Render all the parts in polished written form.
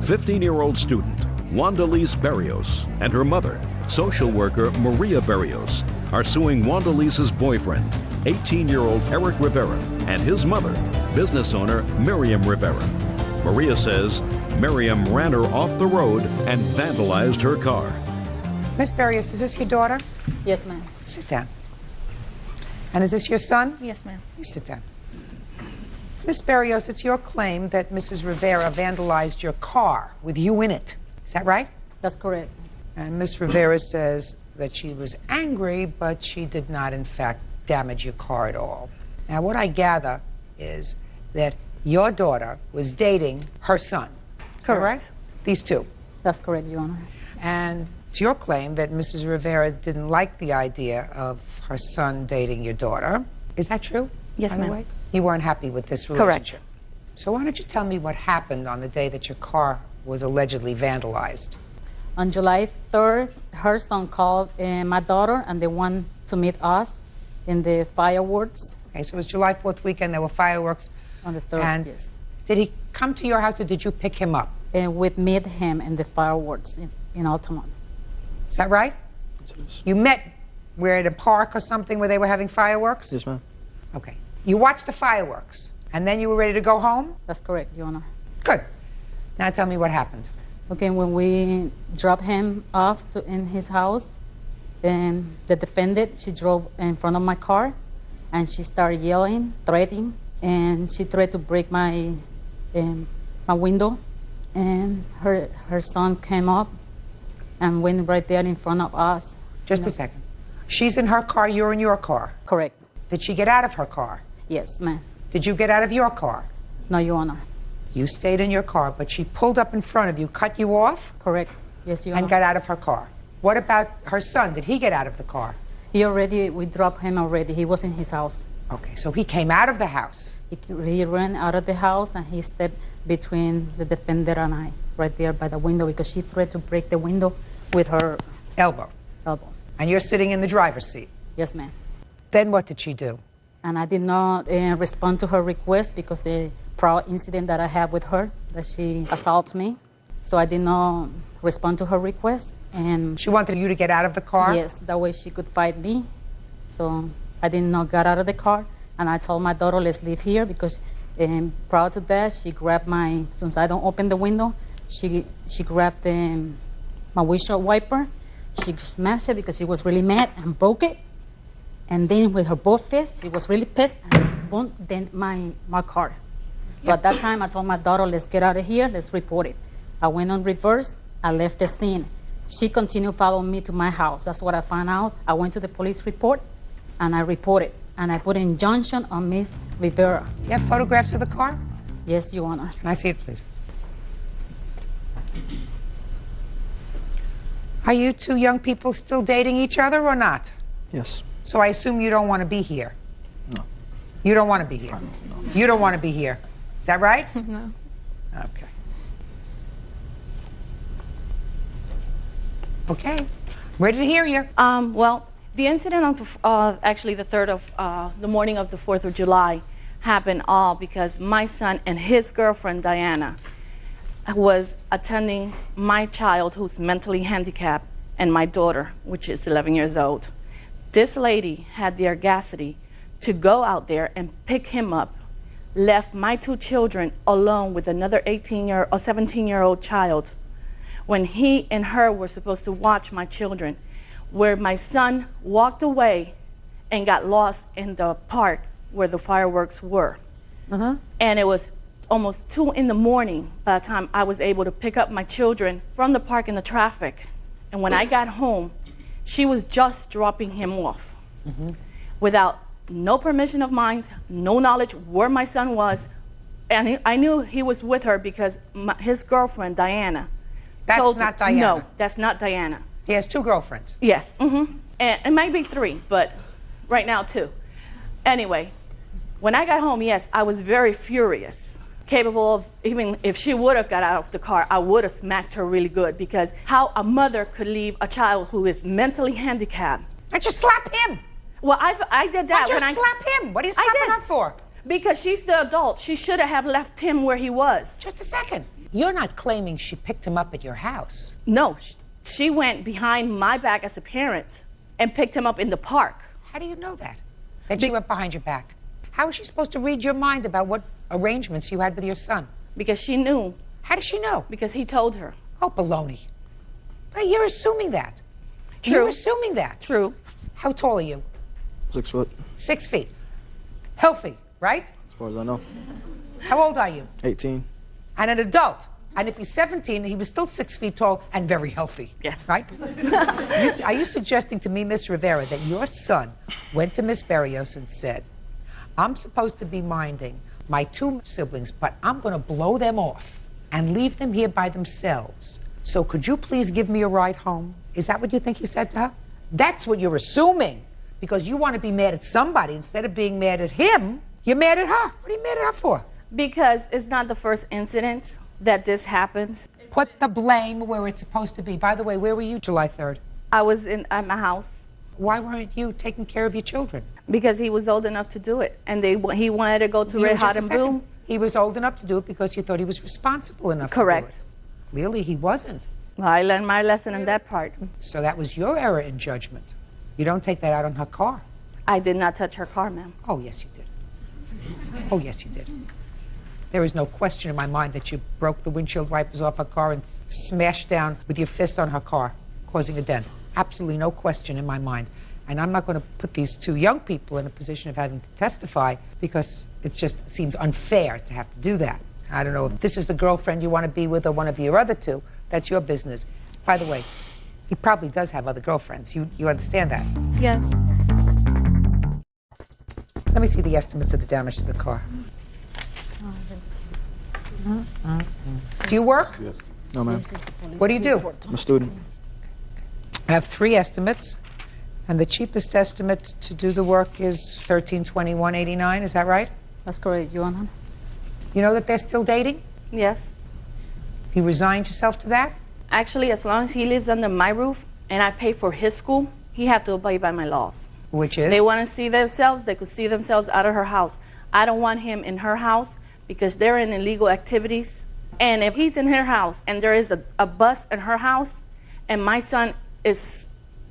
15-year-old student Wandalise Barrios and her mother, social worker Maria Barrios, are suing Wandalise's boyfriend, 18-year-old Eric Rivera, and his mother, business owner Miriam Rivera. Maria says Miriam ran her off the road and vandalized her car. Miss Barrios, is this your daughter? Yes, ma'am. Sit down. And is this your son? Yes, ma'am. You sit down. Miss Barrios, it's your claim that Mrs. Rivera vandalized your car with you in it. Is that right? That's correct. And Miss Rivera says that she was angry, but she did not, in fact, damage your car at all. Now, what I gather is that your daughter was dating her son. Correct. These two. That's correct, Your Honor. And it's your claim that Mrs. Rivera didn't like the idea of her son dating your daughter. Is that true? Yes, ma'am. You weren't happy with this relationship? Correct. So why don't you tell me what happened on the day that your car was allegedly vandalized? On July 3rd, her son called my daughter, and they wanted to meet us in the fireworks. Okay, so it was July 4th weekend, there were fireworks. On the 3rd, and yes. Did he come to your house, or did you pick him up? And we met him in the fireworks in Altamont. Is that right? Yes, it is. You met where at a park or something where they were having fireworks? Yes, ma'am. Okay. You watched the fireworks, and then you were ready to go home? That's correct, Your Honor. Good. Now tell me what happened. Okay, when we dropped him off in his house, and the defendant, she drove in front of my car, and she started yelling, threatening, and she tried to break my window, and her son came up and went right there in front of us. Just a second. She's in her car, you're in your car. Correct. Did she get out of her car? Yes, ma'am. Did you get out of your car? No, Your Honor. You stayed in your car, but she pulled up in front of you, cut you off? Correct. Yes, Your Honor. And got out of her car. What about her son? Did he get out of the car? We dropped him already. He was in his house. Okay, so he came out of the house. He ran out of the house, and he stepped between the defendant and I, right there by the window, because she tried to break the window with her elbow. And you're sitting in the driver's seat? Yes, ma'am. Then what did she do? And I did not respond to her request because the prior incident that I have with her, that she assaults me. So I did not respond to her request. And she wanted you to get out of the car? Yes, that way she could fight me. So I did not get out of the car, and I told my daughter, let's leave here, because prior to that, she grabbed since I don't open the window, she grabbed my windshield wiper. She smashed it because she was really mad and broke it. And then with her both fists, she was really pissed and bumped my car. So at that time, I told my daughter, let's get out of here, let's report it. I went on reverse, I left the scene. She continued following me to my house. That's what I found out. I went to the police report, and I reported. And I put an injunction on Miss Rivera. You have photographs of the car? Yes, Your Honor. Can I see it, please? Are you two young people still dating each other or not? Yes. So I assume you don't want to be here? No. You don't want to be here? No. You don't want to be here. Is that right? No. Okay. Okay. Ready to hear you. Well, the incident on actually the 3rd of the morning of the 4th of July happened all because my son and his girlfriend, Diana, was attending my child who's mentally handicapped and my daughter, which is 11 years old. This lady had the audacity to go out there and pick him up, left my two children alone with another 17-year-old child when he and her were supposed to watch my children, where my son walked away and got lost in the park where the fireworks were. And it was almost 2 in the morning by the time I was able to pick up my children from the park in the traffic. And when I got home, she was just dropping him off without no permission of mine, no knowledge where my son was. And I knew he was with her because his girlfriend, Diana, That's not Diana. No, that's not Diana. He has 2 girlfriends. Yes. And it might be 3, but right now 2. Anyway, when I got home, yes, I was very furious, capable of, even if she would have got out of the car, I would have smacked her really good, because how a mother could leave a child who is mentally handicapped. And just slap him. Well, I did that. Why just slap him? What are you slapping her for? Because she's the adult. She should have left him where he was. Just a second. You're not claiming she picked him up at your house. No, she went behind my back as a parent and picked him up in the park. How do you know that? That she went behind your back? How is she supposed to read your mind about what arrangements you had with your son? Because she knew. How does she know? Because he told her. Oh, baloney. But you're assuming that. True. You're assuming that. True. How tall are you? 6 foot, 6 feet. Healthy, right? as far as I know. How old are you? 18. And an adult. And if he's 17, he was still 6 feet tall and very healthy. Yes. Right? Are you suggesting to me, Miss Rivera, that your son went to Miss Berrios and said, I'm supposed to be minding my 2 siblings, but I'm going to blow them off and leave them here by themselves. So could you please give me a ride home? Is that what you think he said to her? That's what you're assuming, because you want to be mad at somebody instead of being mad at him. You're mad at her. What are you mad at her for? Because it's not the first incident that this happens. Put the blame where it's supposed to be. By the way, where were you July 3rd? I was at my house. Why weren't you taking care of your children? Because he was old enough to do it, and he wanted to go to You Red were Hot just and a second. Boom. He was old enough to do it because you thought he was responsible enough Correct. to do it. Clearly, he wasn't. Well, I learned my lesson in that part. So that was your error in judgment. You don't take that out on her car. I did not touch her car, ma'am. Oh, yes, you did. Oh, yes, you did. There is no question in my mind that you broke the windshield wipers off her car and smashed down with your fist on her car, causing a dent. Absolutely no question in my mind. And I'm not going to put these 2 young people in a position of having to testify because it just seems unfair to have to do that. I don't know if this is the girlfriend you want to be with or one of your other 2. That's your business. By the way, he probably does have other girlfriends. You understand that? Yes. Let me see the estimates of the damage to the car. Do you work? Yes. No, ma'am. What do you do? I'm a student. I have 3 estimates, and the cheapest estimate to do the work is $1,321.89. Is that right? That's correct, Your Honor. You know that they're still dating? Yes. You resigned yourself to that? Actually, as long as he lives under my roof and I pay for his school, he have to abide by my laws. Which is? They want to see themselves, they could see themselves out of her house. I don't want him in her house because they're in illegal activities. And if he's in her house and there is a bus in her house and my son is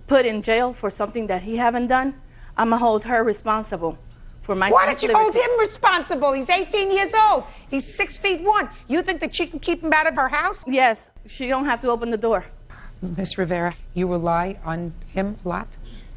put in jail for something that he haven't done, I'm going to hold her responsible for my Why son's don't you hold liberty. him responsible? He's 18 years old. He's 6 feet 1. You think that she can keep him out of her house? Yes, she don't have to open the door. Miss Rivera, you rely on him a lot?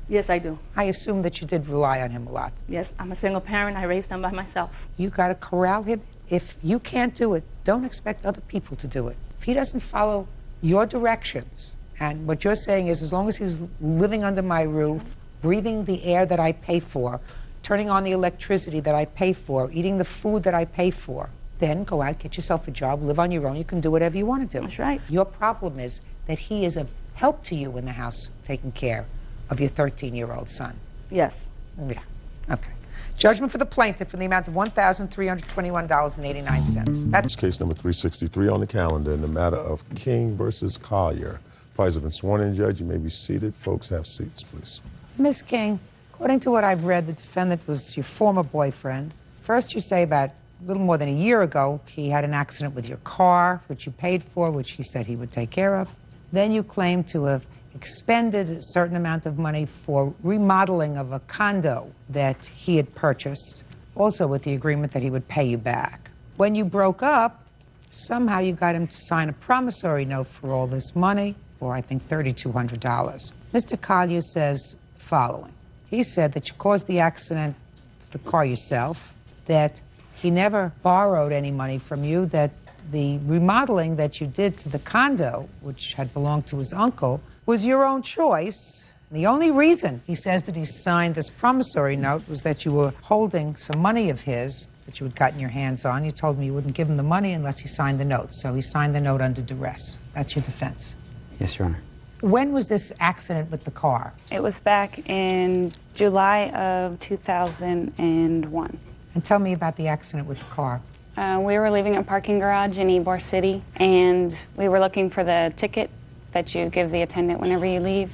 Yes, I do. I assume that you did rely on him a lot. Yes, I'm a single parent. I raised them by myself. You got to corral him. If you can't do it, don't expect other people to do it. If he doesn't follow your directions, and what you're saying is as long as he's living under my roof, breathing the air that I pay for, turning on the electricity that I pay for, eating the food that I pay for, then go out, get yourself a job, live on your own. You can do whatever you want to do. That's right. Your problem is that he is of help to you in the house taking care of your 13-year-old son. Yes. Yeah. Okay. Judgment for the plaintiff in the amount of $1,321.89. That's Case number 363 on the calendar in the matter of King versus Collier. Parties have been sworn in, Judge. You may be seated. Folks, have seats, please. Miss King, according to what I've read, the defendant was your former boyfriend. First, you say about a little more than a year ago, he had an accident with your car, which you paid for, which he said he would take care of. Then you claim to have expended a certain amount of money for remodeling of a condo that he had purchased, also with the agreement that he would pay you back. When you broke up, somehow you got him to sign a promissory note for all this money, or I think $3,200. Mr. Collier says the following. He said that you caused the accident to the car yourself, that he never borrowed any money from you, that the remodeling that you did to the condo, which had belonged to his uncle, was your own choice. The only reason he says that he signed this promissory note was that you were holding some money of his that you had gotten your hands on. You told me you wouldn't give him the money unless he signed the note. So he signed the note under duress. That's your defense. Yes, Your Honor. When was this accident with the car? It was back in July of 2001. And tell me about the accident with the car. We were leaving a parking garage in Ybor City, and we were looking for the ticket that you give the attendant whenever you leave,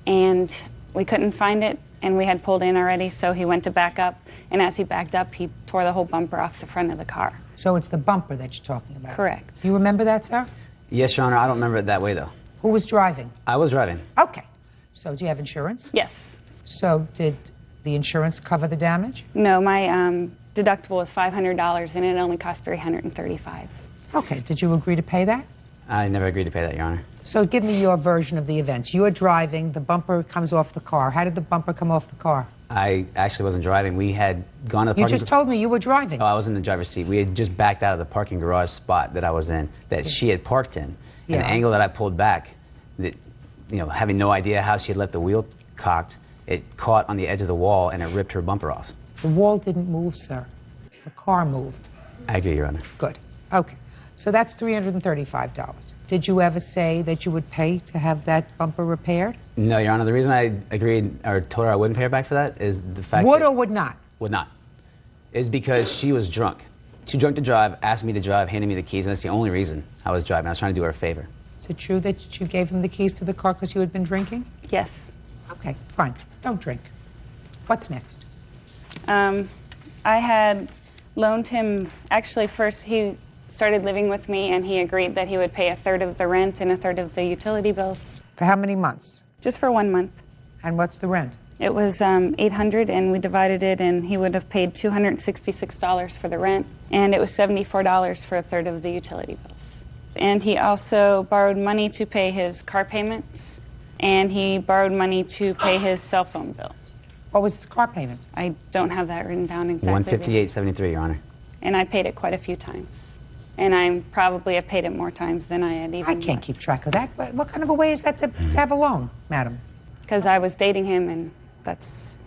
and we couldn't find it, and we had pulled in already, so he went to back up, and as he backed up, he tore the whole bumper off the front of the car. So it's the bumper that you're talking about? Correct. You remember that, sir? Yes, Your Honor. I don't remember it that way, though. Who was driving? I was driving. Okay. So do you have insurance? Yes. So did the insurance cover the damage? No, my deductible was $500, and it only cost $335. Okay. Did you agree to pay that? I never agreed to pay that, Your Honor. So give me your version of the events. You're driving, the bumper comes off the car. How did the bumper come off the car? I actually wasn't driving. We had gone to the You parking... just told me you were driving. Oh, I was in the driver's seat. We had just backed out of the parking garage spot that I was in, that she had parked in. Yeah. And the angle that I pulled back, that, you know, having no idea how she had left the wheel cocked, it caught on the edge of the wall and it ripped her bumper off. The wall didn't move, sir. The car moved. I agree, Your Honor. Good. Okay. So that's $335. Did you ever say that you would pay to have that bumper repaired? No, Your Honor. The reason I agreed or told her I wouldn't pay her back for that is the fact Would that... or would not? Would not. Is because she was drunk. Too drunk to drive, asked me to drive, handed me the keys, and that's the only reason I was driving. I was trying to do her a favor. Is it true that you gave him the keys to the car because you had been drinking? Yes. Okay, fine. Don't drink. What's next? I had loaned him, actually first he started living with me and he agreed that he would pay a third of the rent and a third of the utility bills. For how many months? Just for 1 month. And what's the rent? It was $800 and we divided it and he would have paid $266 for the rent and it was $74 for a third of the utility bills. And he also borrowed money to pay his car payments and he borrowed money to pay his cell phone bills. What was his car payment? I don't have that written down exactly. $158.73, Your Honor. And I paid it quite a few times. And I probably have paid it more times than I had even... I can't keep track of that. What kind of a way is that to have a loan, madam? Because I was dating him, and that's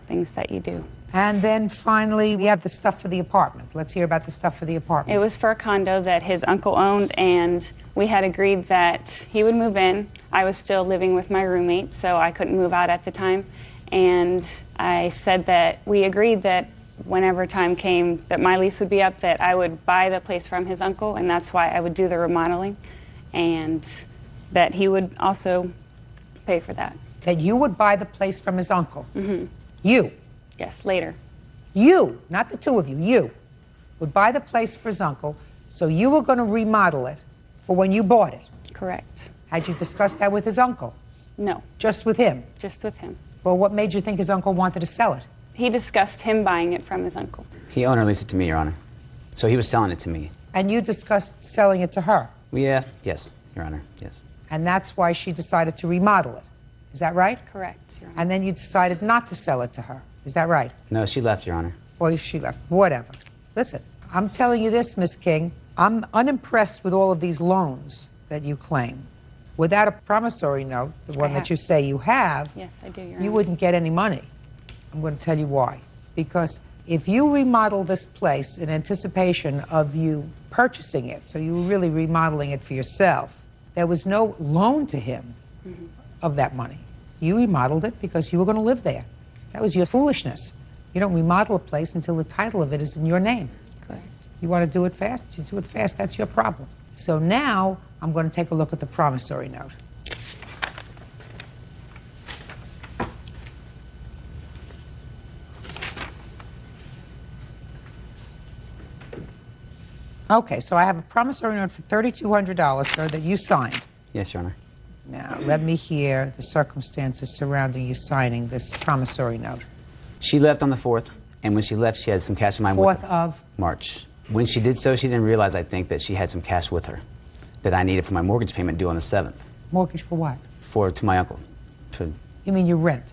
things that you do. And then finally, we have the stuff for the apartment. Let's hear about the stuff for the apartment. It was for a condo that his uncle owned, and we had agreed that he would move in. I was still living with my roommate, so I couldn't move out at the time. And I said that we agreed that whenever time came that my lease would be up, that I would buy the place from his uncle, and that's why I would do the remodeling, and that he would also pay for that. That you would buy the place from his uncle? Mm-hmm. You? Yes, later. You, not the two of you, you would buy the place for his uncle, so you were going to remodel it for when you bought it? Correct. Had you discussed that with his uncle? No. Just with him? Just with him. Well, what made you think his uncle wanted to sell it? He discussed him buying it from his uncle. He owner leased it to me, Your Honor. So he was selling it to me. And you discussed selling it to her? Yeah, yes, Your Honor, yes. And that's why she decided to remodel it. Is that right? Correct, Your Honor. And then you decided not to sell it to her. Is that right? No, she left, Your Honor. Or she left. Whatever. Listen, I'm telling you this, Miss King. I'm unimpressed with all of these loans that you claim. Without a promissory note, the one that you say you have, yes, I do, Your you Honor. wouldn't get any money. I'm going to tell you why. Because if you remodel this place in anticipation of you purchasing it, so you were really remodeling it for yourself, there was no loan to him of that money. You remodeled it because you were going to live there. That was your foolishness. You don't remodel a place until the title of it is in your name. Correct. You want to do it fast? You do it fast, that's your problem. So now I'm going to take a look at the promissory note. Okay, so I have a promissory note for $3,200, sir, that you signed. Yes, Your Honor. Now, let me hear the circumstances surrounding you signing this promissory note. She left on the 4th, and when she left, she had some cash in my with 4th her. of? March. When she did so, she didn't realize, I think, that she had some cash with her that I needed for my mortgage payment due on the 7th. Mortgage for what? To my uncle. You mean your rent?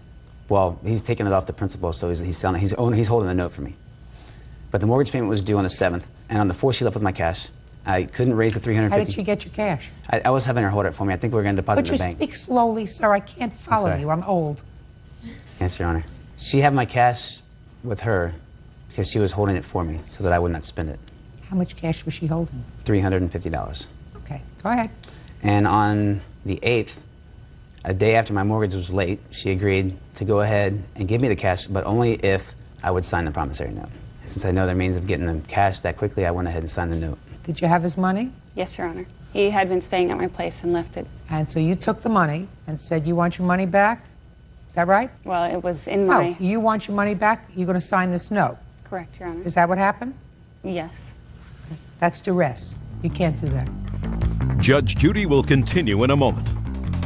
Well, he's taking it off the principal, so he's selling. He's holding the note for me. But the mortgage payment was due on the 7th, and on the 4th she left with my cash. I couldn't raise the $350. How did she get your cash? I was having her hold it for me. I think we were going to deposit But in the you bank. speak slowly, sir. I can't follow sorry. you. I'm old. Yes, Your Honor. She had my cash with her because she was holding it for me so that I would not spend it. How much cash was she holding? $350. Okay, go ahead. And on the 8th, a day after my mortgage was late, she agreed to go ahead and give me the cash, but only if I would sign the promissory note. And since I know their means of getting the cash that quickly, I went ahead and signed the note. Did you have his money? Yes, Your Honor. He had been staying at my place and left it. And so you took the money and said, you want your money back? Is that right? Well, it was in my... Oh, you want your money back? You're going to sign this note? Correct, Your Honor. Is that what happened? Yes. That's duress. You can't do that. Judge Judy will continue in a moment.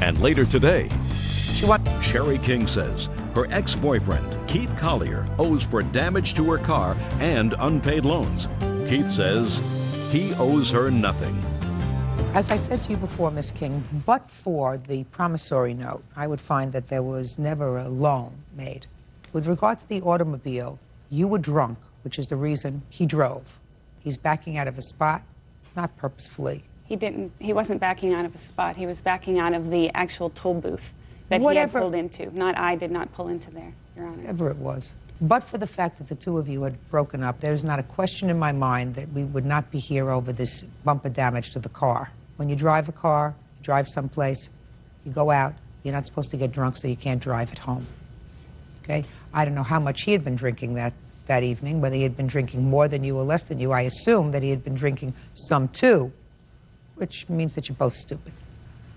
And later today, She wants... Sherry King says her ex-boyfriend, Keith Collier, owes for damage to her car and unpaid loans. Keith says he owes her nothing. As I said to you before, Miss King, but for the promissory note, I would find that there was never a loan made. With regard to the automobile, you were drunk, which is the reason he drove. He's backing out of a spot, not purposefully. He wasn't backing out of a spot. He was backing out of the actual toll booth that he Whatever. had pulled into. Not I did not pull into there, Your Honor. Whatever it was. But for the fact that the two of you had broken up, there's not a question in my mind that we would not be here over this bumper damage to the car. When you drive a car, you drive someplace, you go out, you're not supposed to get drunk so you can't drive at home. Okay? I don't know how much he had been drinking that evening, whether he had been drinking more than you or less than you. I assume that he had been drinking some too, which means that you're both stupid.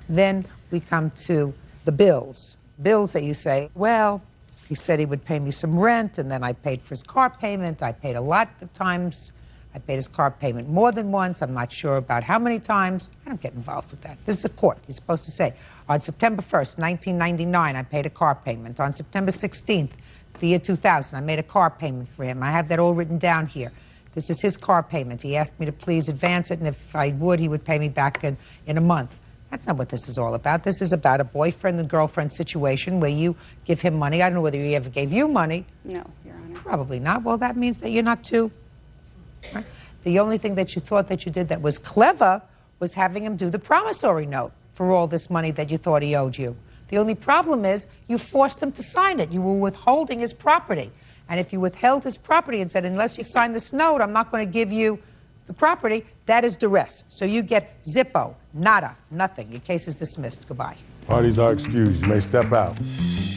Then we come to the bills. Bills that you say, well, he said he would pay me some rent, and then I paid for his car payment. I paid a lot of times. I paid his car payment more than once. I'm not sure about how many times. I don't get involved with that. This is a court. You're supposed to say, on September 1st, 1999, I paid a car payment. On September 16th, the year 2000, I made a car payment for him. I have that all written down here. This is his car payment. He asked me to please advance it, and if I would, he would pay me back in a month. That's not what this is all about. This is about a boyfriend and girlfriend situation where you give him money. I don't know whether he ever gave you money. No, Your Honor. Probably not. Well, that means that you're not too. Right? The only thing that you thought that you did that was clever was having him do the promissory note for all this money that you thought he owed you. The only problem is you forced him to sign it. You were withholding his property. And if you withheld his property and said, unless you sign this note, I'm not going to give you the property, that is duress. So you get zippo, nada, nothing. Your case is dismissed. Goodbye. Parties are excused. You may step out.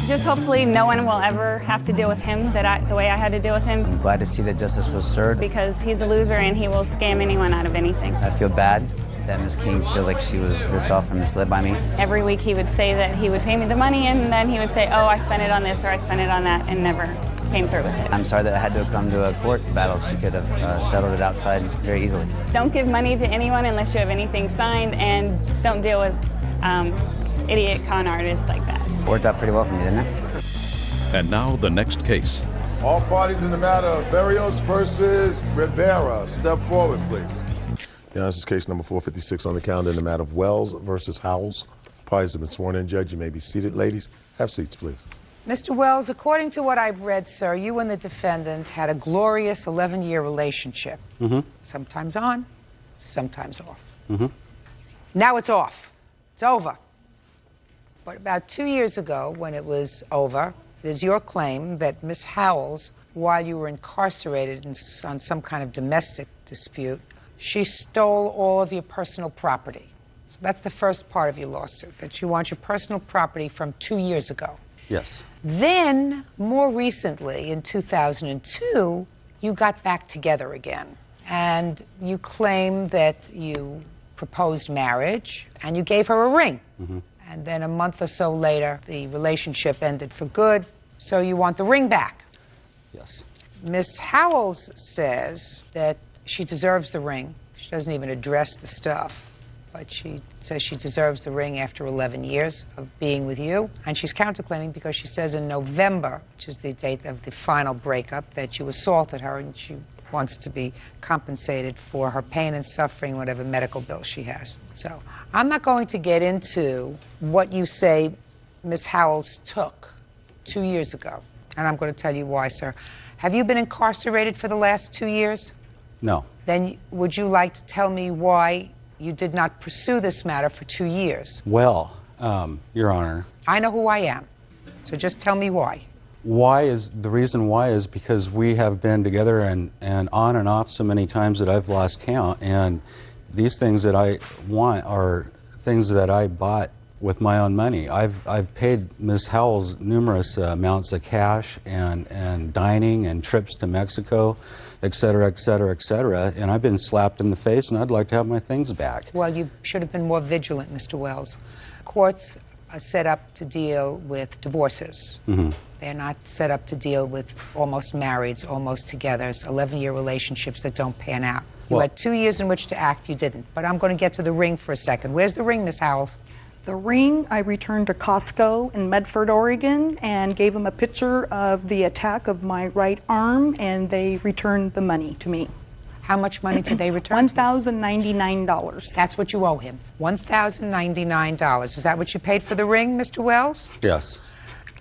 Just hopefully no one will ever have to deal with him the way I had to deal with him. I'm glad to see that justice was served. Because he's a loser and he will scam anyone out of anything. I feel bad that Ms. King feels like she was ripped off and misled by me. Every week he would say that he would pay me the money, and then he would say, oh, I spent it on this or I spent it on that, and never came through with it. I'm sorry that I had to come to a court battle. She could have settled it outside very easily. Don't give money to anyone unless you have anything signed, and don't deal with idiot con artists like that. Worked out pretty well for me, didn't it? And now the next case. All parties in the matter of Berrios versus Rivera, step forward, please. This is case number 456 on the calendar in the matter of Wells versus Howells. Parties have been sworn in. Judge, you may be seated. Ladies, have seats, please. Mr. Wells, according to what I've read, sir, you and the defendant had a glorious 11-year relationship. Sometimes on, sometimes off. Now it's off. It's over. But about 2 years ago, when it was over, it is your claim that Miss Howells, while you were incarcerated on some kind of domestic dispute, she stole all of your personal property. So that's the first part of your lawsuit, that you want your personal property from 2 years ago. Yes. Then, more recently, in 2002, you got back together again. And you claim that you proposed marriage, and you gave her a ring. And then a month or so later, the relationship ended for good, so you want the ring back. Yes. Miss Howells says that she deserves the ring. She doesn't even address the stuff, but she says she deserves the ring after 11 years of being with you. And she's counterclaiming because she says in November, which is the date of the final breakup, that you assaulted her, and she wants to be compensated for her pain and suffering, whatever medical bill she has. So I'm not going to get into what you say Miss Howells took 2 years ago, and I'm going to tell you why, sir. Have you been incarcerated for the last 2 years? No. Then would you like to tell me why you did not pursue this matter for 2 years? Well, Your Honor. I know who I am, so just tell me why. The reason why is because we have been together and on and off so many times that I've lost count, and these things that I want are things that I bought with my own money. I've paid Ms. Howells numerous amounts of cash and dining and trips to Mexico, et cetera, et cetera, et cetera, and I've been slapped in the face, and I'd like to have my things back. Well, you should have been more vigilant, Mr. Wells. Courts set up to deal with divorces. They're not set up to deal with almost marrieds, almost together, 11-year relationships that don't pan out. You had 2 years in which to act, you didn't. But I'm going to get to the ring for a second. Where's the ring, Miss Howells? The ring, I returned to Costco in Medford, Oregon, and gave them a picture of the attack of my right arm, and they returned the money to me. How much money did they return? $1,099. That's what you owe him. $1,099. Is that what you paid for the ring, Mr. Wells? Yes.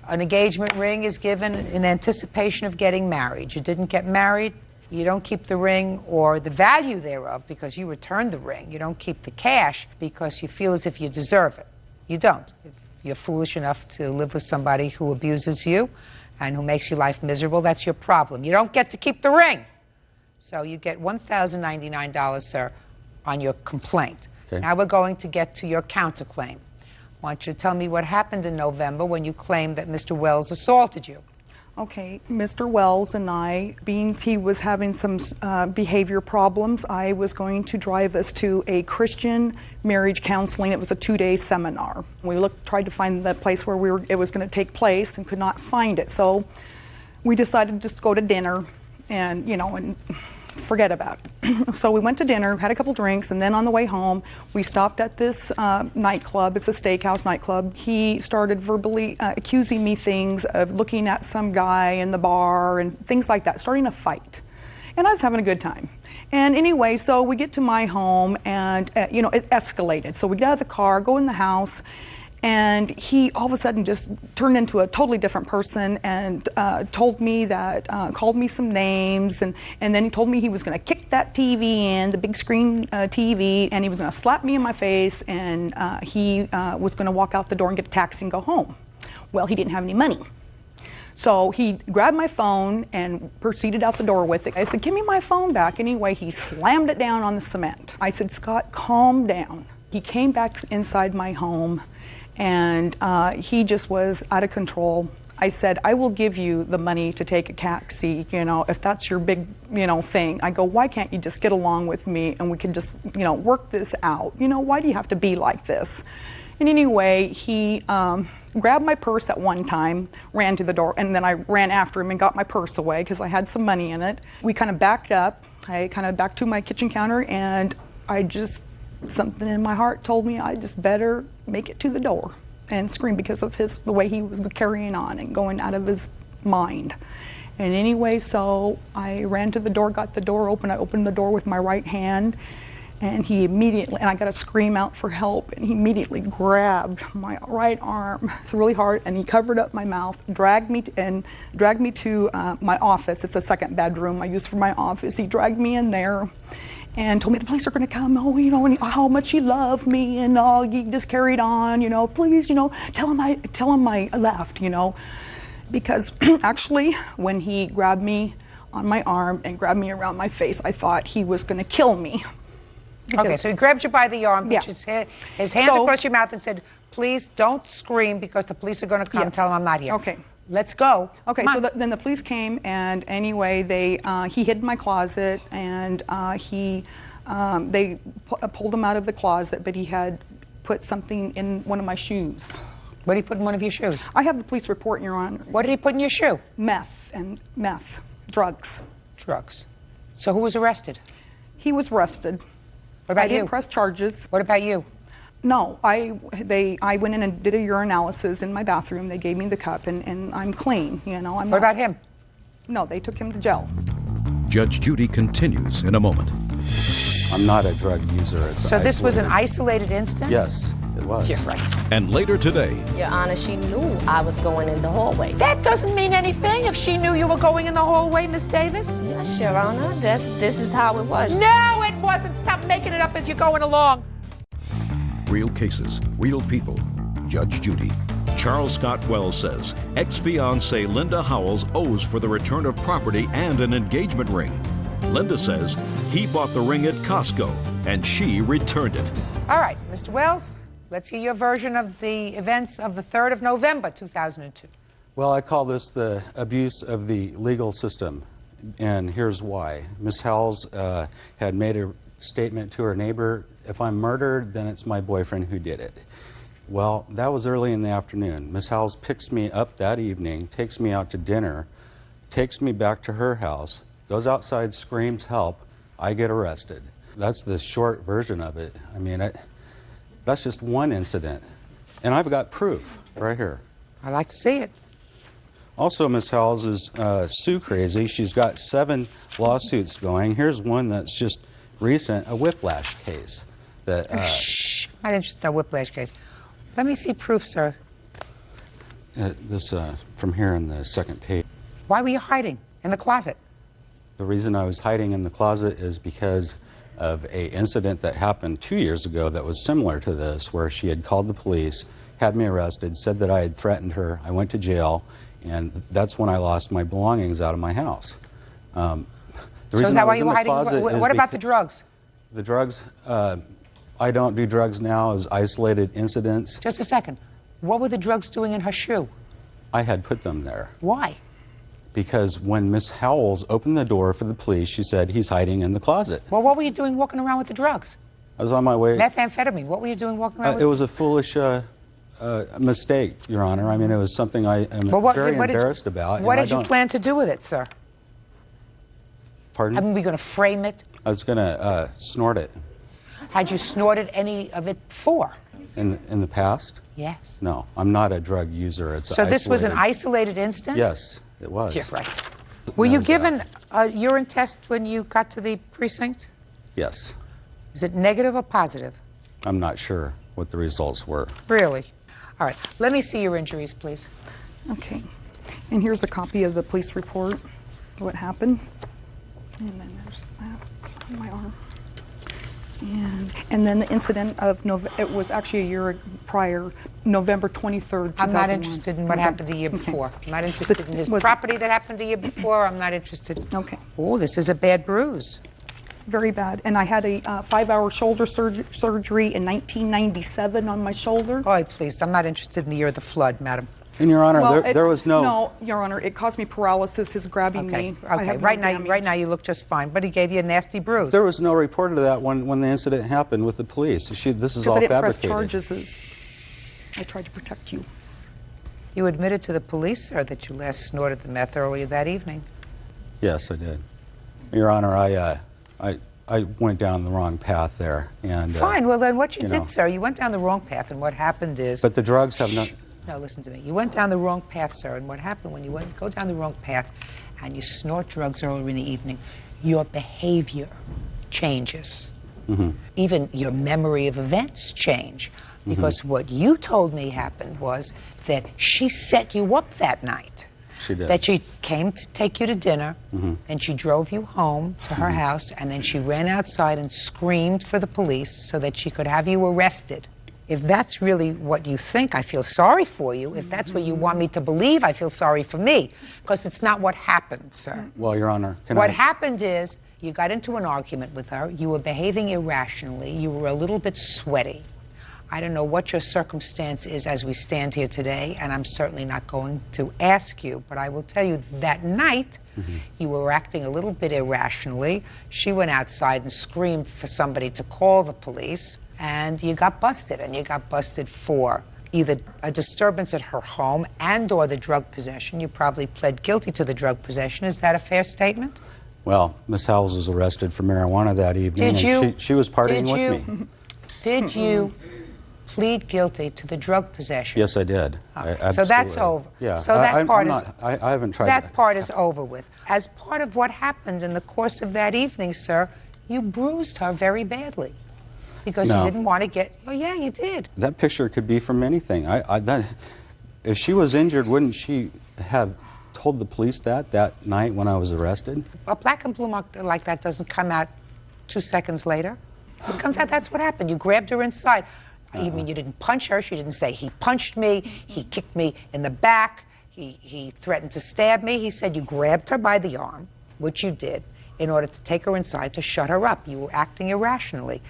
An engagement ring is given in anticipation of getting married. You didn't get married, you don't keep the ring or the value thereof because you returned the ring. You don't keep the cash because you feel as if you deserve it. You don't. If you're foolish enough to live with somebody who abuses you and who makes your life miserable, that's your problem. You don't get to keep the ring. So you get $1,099, sir, on your complaint. Okay. Now we're going to get to your counterclaim. I want you to tell me what happened in November when you claimed that Mr. Wells assaulted you. Okay, Mr. Wells and I, being he was having some behavior problems, I was going to drive us to a Christian marriage counseling. It was a 2-day seminar. We tried to find the place where it was going to take place and could not find it. So we decided to just go to dinner and, and forget about it. So we went to dinner, had a couple drinks, and then on the way home, we stopped at this nightclub. It's a steakhouse nightclub. He started verbally accusing me things of looking at some guy in the bar and things like that, starting a fight. And I was having a good time. And anyway, so we get to my home, and, it escalated. So we get out of the car, go in the house, and he all of a sudden just turned into a totally different person and told me that, called me some names, and then he told me he was going to kick that TV in, the big screen TV, and he was going to slap me in my face, and he was going to walk out the door and get a taxi and go home. Well, he didn't have any money. So he grabbed my phone and proceeded out the door with it. I said, "Give me my phone back." Anyway, he slammed it down on the cement. I said, "Scott, calm down." He came back inside my home, and he just was out of control. I said, "I will give you the money to take a taxi, if that's your big, thing." I go, "Why can't you just get along with me and we can just, work this out? Why do you have to be like this?" And anyway, he grabbed my purse at one time, ran to the door, and then I ran after him and got my purse away because I had some money in it. We kind of backed up. I kind of backed to my kitchen counter, and something in my heart told me I just better make it to the door and scream because of the way he was carrying on and going out of his mind. And anyway, so I ran to the door, got the door open. I opened the door with my right hand, and I got to scream out for help, and he immediately grabbed my right arm. It's really hard, and he covered up my mouth, dragged me to my office. It's a second bedroom I use for my office. He dragged me in there and told me the police are going to come, and how much he loved me, and he just carried on, please, tell him I left, because actually when he grabbed me on my arm and grabbed me around my face, I thought he was going to kill me. Okay, so he grabbed you by the arm, put his hand across your mouth and said, "Please don't scream because the police are going to come. Yes. Tell them I'm not here." Okay. Let's go. Okay, so then the police came, and anyway, he hid in my closet, and they pulled him out of the closet, but he had put something in one of my shoes. What did he put in one of your shoes? I have the police report, Your Honor. What did he put in your shoe? Meth, drugs. Drugs. So who was arrested? He was arrested. What about I didn't press charges. What about you? No, I went in and did a urinalysis in my bathroom. They gave me the cup, and I'm clean. What about him? No, they took him to jail. Judge Judy continues in a moment. I'm not a drug user. So this was an isolated instance? Yes, it was. Yeah, right. And later today. Your Honor, she knew I was going in the hallway. That doesn't mean anything if she knew you were going in the hallway, Miss Davis. Yes, Your Honor. This is how it was. No, it wasn't. Stop making it up as you're going along. Real cases, real people. Judge Judy. Charles Scott Wells says ex-fiancée Linda Howells owes for the return of property and an engagement ring. Linda says he bought the ring at Costco and she returned it. All right, Mr. Wells, let's hear your version of the events of the 3rd of November, 2002. Well, I call this the abuse of the legal system, and here's why. Ms. Howells had made a statement to her neighbor, "If I'm murdered, then it's my boyfriend who did it." Well, that was early in the afternoon. Miss Howells picks me up that evening, takes me out to dinner, takes me back to her house, goes outside, screams help, I get arrested. That's the short version of it. I mean, that's just one incident. And I've got proof right here. I'd like to see it. Also, Miss Howells is sue crazy. She's got 7 lawsuits going. Here's one that's just recent, a whiplash case. That, Shh, I'm not interested in a whiplash case. Let me see proof, sir. This from here in the second page. Why were you hiding in the closet? The reason I was hiding in the closet is because of an incident that happened 2 years ago that was similar to this, where she had called the police, had me arrested, said that I had threatened her. I went to jail, and that's when I lost my belongings out of my house. The So reason is that I why was you in were the hiding? closet is What about the drugs? The drugs, I don't do drugs now as isolated incidents. Just a second. What were the drugs doing in her shoe? I had put them there. Why? Because when Miss Howells opened the door for the police, she said, he's hiding in the closet. Well, what were you doing walking around with the drugs? I was on my way. Methamphetamine. What were you doing walking around with? It was a foolish mistake, Your Honor. I mean, it was something I am very embarrassed about. What did you plan to do with it, sir? Pardon? I mean, were you going to frame it? I was going to snort it. Had you snorted any of it before? In the past? Yes. No, I'm not a drug user. It's So this was an isolated instance? Yes, it was. Yeah, right. Were you given a urine test when you got to the precinct? Yes. Is it negative or positive? I'm not sure what the results were. Really? All right. Let me see your injuries, please. Okay. And here's a copy of the police report, what happened. And then there's that on my arm. And then the incident of it was actually a year prior, November 23rd, 2001. I'm not interested in what happened the year before. I'm not interested in his property that happened the year before. I'm not interested. Okay. Oh, this is a bad bruise. Very bad. And I had a 5-hour shoulder surgery in 1997 on my shoulder. Oh, please, I'm not interested in the year of the flood, madam. And Your Honor, Well, there was no... No, Your Honor, it caused me paralysis, his grabbing me. Okay, right now you look just fine, but he gave you a nasty bruise. There was no report of that when the incident happened with the police. This is all Because I didn't fabricated. press charges. I tried to protect you. You admitted to the police, sir, that you last snorted the meth earlier that evening. Yes, I did. Your Honor, I went down the wrong path there. And Fine, well then what you did, know. sir, you went down the wrong path, and what happened is... But the drugs have not... No, listen to me. You went down the wrong path, sir, and what happened when you go down the wrong path and you snort drugs earlier in the evening, your behavior changes. Mm-hmm. Even your memory of events change. Because what you told me happened was that she set you up that night. She did. That she came to take you to dinner, and she drove you home to her house, and then she ran outside and screamed for the police so that she could have you arrested. If that's really what you think, I feel sorry for you. If that's what you want me to believe, I feel sorry for me, because it's not what happened, sir. Well, Your Honor, What happened is you got into an argument with her. You were behaving irrationally. You were a little bit sweaty. I don't know what your circumstance is as we stand here today, and I'm certainly not going to ask you, but I will tell you that night you were acting a little bit irrationally. She went outside and screamed for somebody to call the police, and you got busted, and you got busted for either a disturbance at her home and or the drug possession. You probably pled guilty to the drug possession. Is that a fair statement? Well, Miss Howells was arrested for marijuana that evening. Did you? She was partying with me. Did you plead guilty to the drug possession? Yes, I did. Okay. So that's over. Yeah. So that part is. I haven't tried that part is over with. As part of what happened in the course of that evening, sir, you bruised her very badly because you didn't want to get. Oh yeah, you did. That picture could be from anything. If she was injured, wouldn't she have told the police that night when I was arrested? A black and blue mark like that doesn't come out 2 seconds later. It comes out. That's what happened. You grabbed her inside. You mean you didn't punch her? She didn't say, he punched me, he kicked me in the back, he threatened to stab me. He said you grabbed her by the arm, which you did, in order to take her inside to shut her up. You were acting irrationally.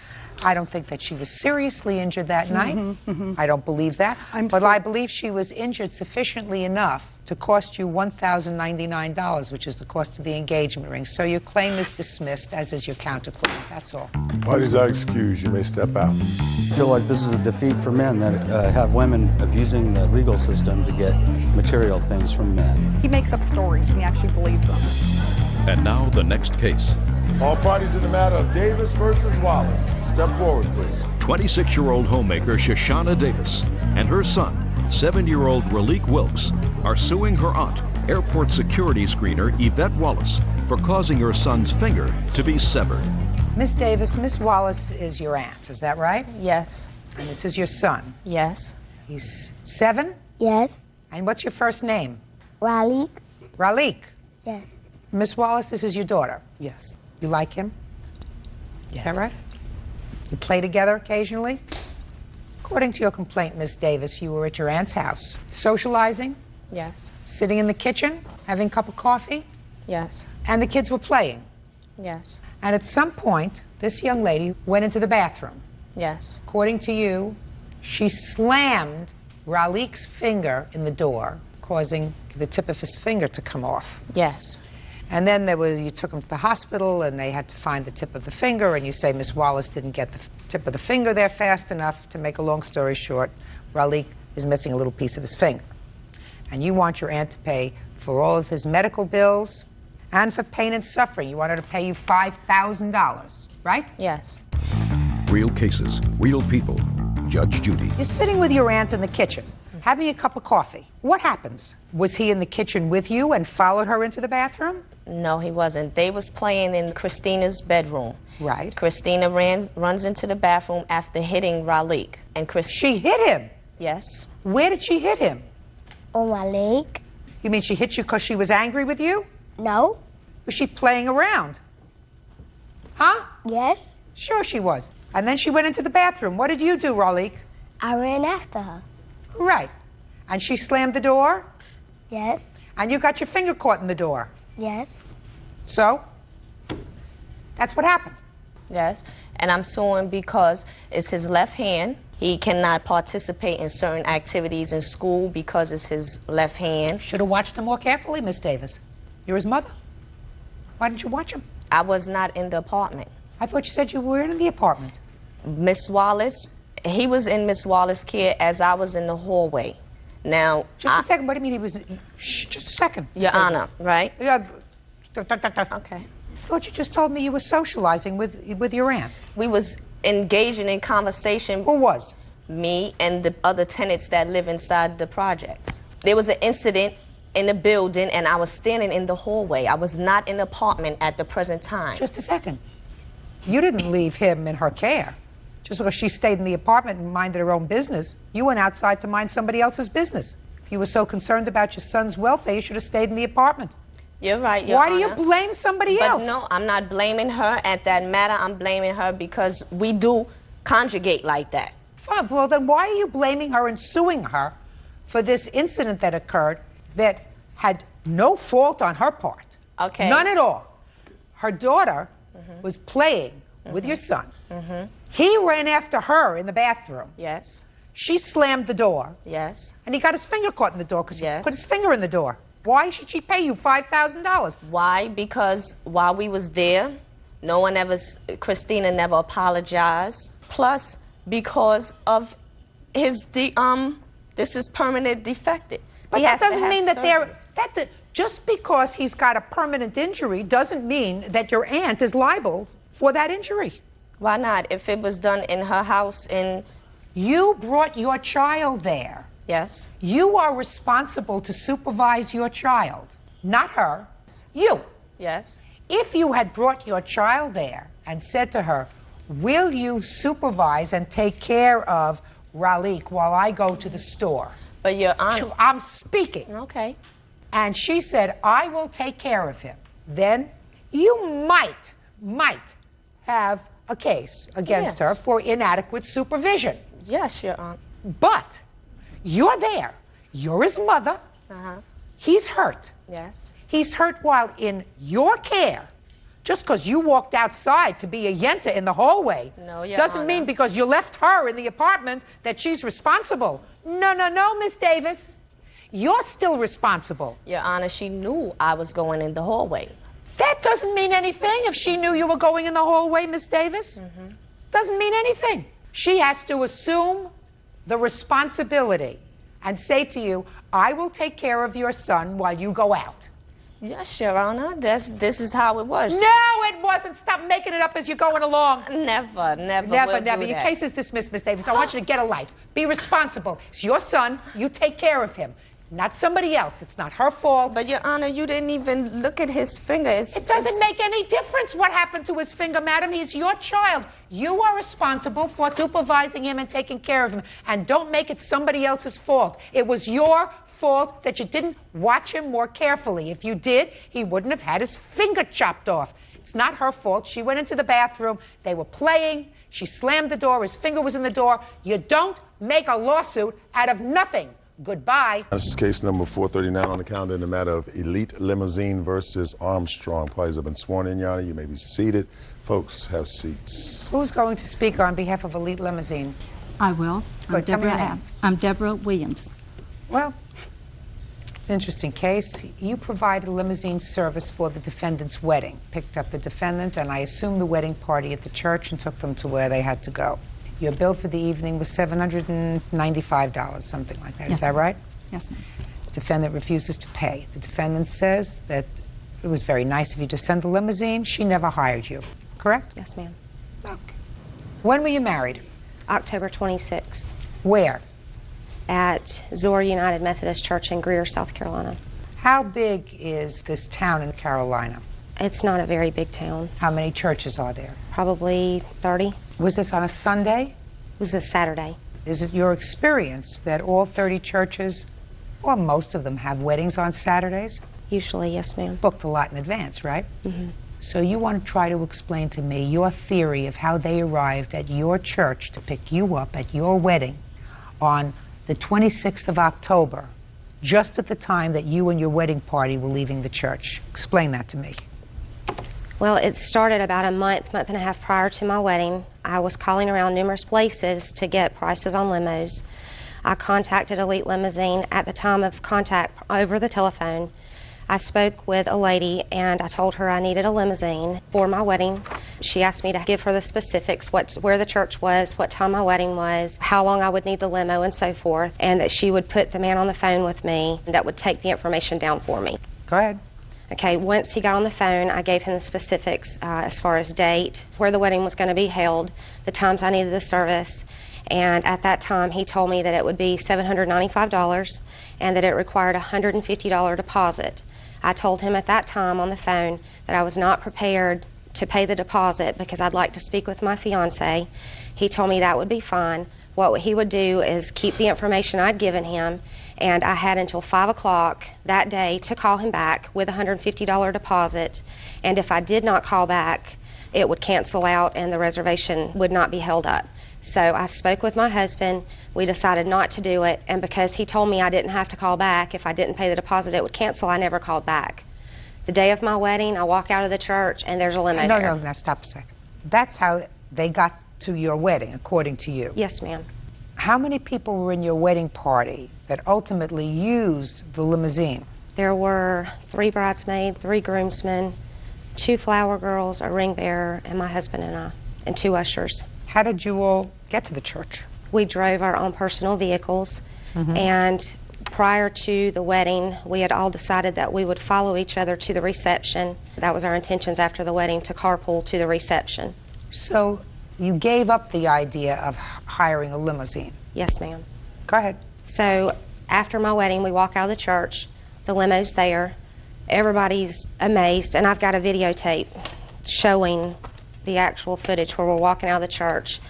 I don't think that she was seriously injured that night. I don't believe that. But I believe she was injured sufficiently enough to cost you $1,099, which is the cost of the engagement ring. So your claim is dismissed, as is your counterclaim. That's all. Parties are excused. You may step out. I feel like this is a defeat for men that have women abusing the legal system to get material things from men. He makes up stories and he actually believes them. And now the next case. All parties in the matter of Davis versus Wallace. Step forward, please. 26-year-old homemaker Shoshana Davis and her son, 7-year-old Raleek Wilkes, are suing her aunt, airport security screener Yvette Wallace, for causing her son's finger to be severed. Miss Davis, Miss Wallace is your aunt, is that right? Yes. And this is your son. Yes. He's 7? Yes. And what's your first name? Raleek? Raleek. Yes. Miss Wallace, this is your daughter. Yes. You like him? Yes. Is that right? You play together occasionally? According to your complaint, Miss Davis, you were at your aunt's house, socializing, Yes. sitting in the kitchen, having a cup of coffee, Yes. and the kids were playing. Yes. And at some point, this young lady went into the bathroom. Yes. According to you, she slammed Raleek's finger in the door, causing the tip of his finger to come off. Yes. And then you took him to the hospital, and they had to find the tip of the finger, and you say Miss Wallace didn't get the tip of the finger there fast enough. To make a long story short, Raleek is missing a little piece of his finger. And you want your aunt to pay for all of his medical bills and for pain and suffering. You want her to pay you $5,000, right? Yes. Real cases, real people. Judge Judy. You're sitting with your aunt in the kitchen, having a cup of coffee. What happens? Was he in the kitchen with you and followed her into the bathroom? No, he wasn't. They was playing in Christina's bedroom. Right. Christina runs into the bathroom after hitting Raleek. And She hit him? Yes. Where did she hit him? On my leg. You mean she hit you because she was angry with you? No. Was she playing around? Huh? Yes. Sure she was. And then she went into the bathroom. What did you do, Raleek? I ran after her. Right. And she slammed the door? Yes. And you got your finger caught in the door? Yes. So? That's what happened. Yes. And I'm suing because it's his left hand. He cannot participate in certain activities in school because it's his left hand. Should have watched him more carefully, Miss Davis. You're his mother. Why didn't you watch him? I was not in the apartment. I thought you said you were in the apartment. Miss Wallace, he was in Miss Wallace's care as I was in the hallway. Now, just a second. What do you mean he was? Shh, just a second. Your Honor, right? Yeah. Okay. I thought you just told me you were socializing with your aunt. We was engaging in conversation. Who was? Me and the other tenants that live inside the projects. There was an incident in the building, and I was standing in the hallway. I was not in the apartment at the present time. Just a second. You didn't leave him in her care. Just because she stayed in the apartment and minded her own business, you went outside to mind somebody else's business. If you were so concerned about your son's welfare, you should have stayed in the apartment. You're right, Your Why Honor. do you blame somebody else? No, I'm not blaming her at that matter. I'm blaming her because we do conjugate like that. Fine. Well, then why are you blaming her and suing her for this incident that occurred that had no fault on her part? Okay. None at all. Her daughter was playing with your son. He ran after her in the bathroom. Yes. She slammed the door. Yes. And he got his finger caught in the door because Yes. he put his finger in the door. Why should she pay you $5,000? Why? Because while we was there, no one ever, Christina never apologized. Plus, because of his, this is permanent defective. But He that has to doesn't have mean that surgery. just because he's got a permanent injury doesn't mean that your aunt is liable for that injury. Why not? If it was done in her house in... You brought your child there. Yes. You are responsible to supervise your child, not her. You. Yes. If you had brought your child there and said to her, will you supervise and take care of Raleek while I go to the store? But Your Honor... I'm speaking. Okay. And she said, I will take care of him. Then you might have a case against her for inadequate supervision. Yes, Your Honor. But you're there. You're his mother. He's hurt. Yes. He's hurt while in your care, Just because you walked outside to be a yenta in the hallway doesn't mean because you left her in the apartment that she's responsible. No, no, no, Miss Davis. You're still responsible. Your Honor, she knew I was going in the hallway. That doesn't mean anything if she knew you were going in the hallway, Miss Davis. Doesn't mean anything. She has to assume the responsibility and say to you, I will take care of your son while you go out. Yes, Your Honor. This is how it was. No, it wasn't. Stop making it up as you're going along. Never. Never. Your case is dismissed, Miss Davis. I want you to get a life. Be responsible. It's your son. You take care of him. Not somebody else. It's not her fault. But, Your Honor, you didn't even look at his finger. It doesn't make any difference what happened to his finger, madam. He's your child. You are responsible for supervising him and taking care of him. And don't make it somebody else's fault. It was your fault that you didn't watch him more carefully. If you did, he wouldn't have had his finger chopped off. It's not her fault. She went into the bathroom. They were playing. She slammed the door. His finger was in the door. You don't make a lawsuit out of nothing. Goodbye. This is case number 439 on the calendar in the matter of Elite Limousine versus Armstrong. Parties have been sworn in, Your Honor. You may be seated. Folks, have seats. Who's going to speak on behalf of Elite Limousine? I will. Good. I'm Deborah Williams. Well, it's an interesting case. You provided limousine service for the defendant's wedding. Picked up the defendant, and I assume the wedding party at the church and took them to where they had to go. Your bill for the evening was $795, something like that. Yes, Is that right? Yes, ma'am. The defendant refuses to pay. The defendant says that it was very nice of you to send the limousine. She never hired you. Correct? Yes, ma'am. Okay. When were you married? October 26th. Where? At Zor United Methodist Church in Greer, South Carolina. How big is this town in Carolina? It's not a very big town. How many churches are there? Probably 30. Was this on a Sunday? It was a Saturday. Is it your experience that all 30 churches, or most of them, have weddings on Saturdays? Usually, yes, ma'am. Booked a lot in advance, right? Mm-hmm. So you want to try to explain to me your theory of how they arrived at your church to pick you up at your wedding on the 26th of October, just at the time that you and your wedding party were leaving the church. Explain that to me. Well, it started about a month and a half prior to my wedding. I was calling around numerous places to get prices on limos. I contacted Elite Limousine at the time of contact over the telephone. I spoke with a lady and I told her I needed a limousine for my wedding. She asked me to give her the specifics, where the church was, what time my wedding was, how long I would need the limo and so forth, and that she would put the man on the phone with me that would take the information down for me. Go ahead. Okay, once he got on the phone, I gave him the specifics as far as date, where the wedding was going to be held, the times I needed the service, and at that time he told me that it would be $795 and that it required a $150 deposit. I told him at that time on the phone that I was not prepared to pay the deposit because I'd like to speak with my fiance. He told me that would be fine. What he would do is keep the information I'd given him, and I had until 5 o'clock that day to call him back with a $150 deposit, and if I did not call back, it would cancel out and the reservation would not be held up. So I spoke with my husband. We decided not to do it, and because he told me I didn't have to call back, if I didn't pay the deposit it would cancel, I never called back. The day of my wedding, I walk out of the church and there's a limo there. No, stop a second. That's how they got to your wedding, according to you? Yes, ma'am. How many people were in your wedding party that ultimately used the limousine? There were 3 bridesmaids, 3 groomsmen, 2 flower girls, a ring bearer, and my husband and I, and 2 ushers. How did you all get to the church? We drove our own personal vehicles, and prior to the wedding, we had all decided that we would follow each other to the reception. That was our intentions after the wedding, to carpool to the reception. So you gave up the idea of hiring a limousine? Yes, ma'am. Go ahead. So after my wedding, we walk out of the church. The limo's there. Everybody's amazed, and I've got a videotape showing the actual footage where we're walking out of the church.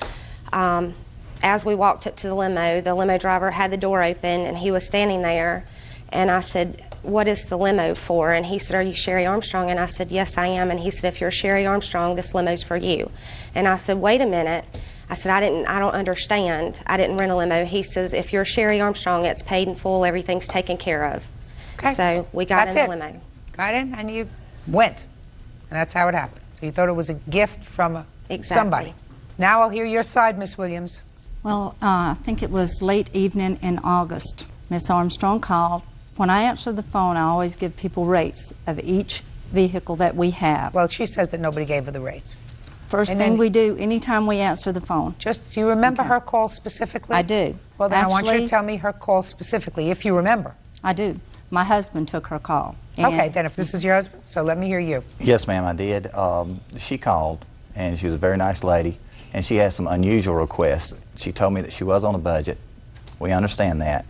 As we walked up to the limo driver had the door open, and he was standing there, and I said, "What is the limo for?" And he said, "Are you Sherry Armstrong?" And I said, "Yes, I am." And he said, "If you're Sherry Armstrong, this limo's for you." And I said, "Wait a minute." I said, I don't understand. I didn't rent a limo. He says, "If you're Sherry Armstrong, it's paid in full, everything's taken care of." Okay. So we got in the limo. Got in and you went. And that's how it happened. So you thought it was a gift from Exactly. somebody. Now I'll hear your side, Miss Williams. Well, I think it was late evening in August. Miss Armstrong called. When I answer the phone, I always give people rates of each vehicle that we have. Well, she says that nobody gave her the rates. First And thing then- we do anytime we answer the phone. Do you remember her call specifically? I do. Well, then I want you to Actually- tell me her call specifically, if you remember. I do. My husband took her call. Okay, then if this is your husband, so let me hear you. Yes, ma'am, I did. She called, and she was a very nice lady, and she had some unusual requests. She told me that she was on a budget. We understand that.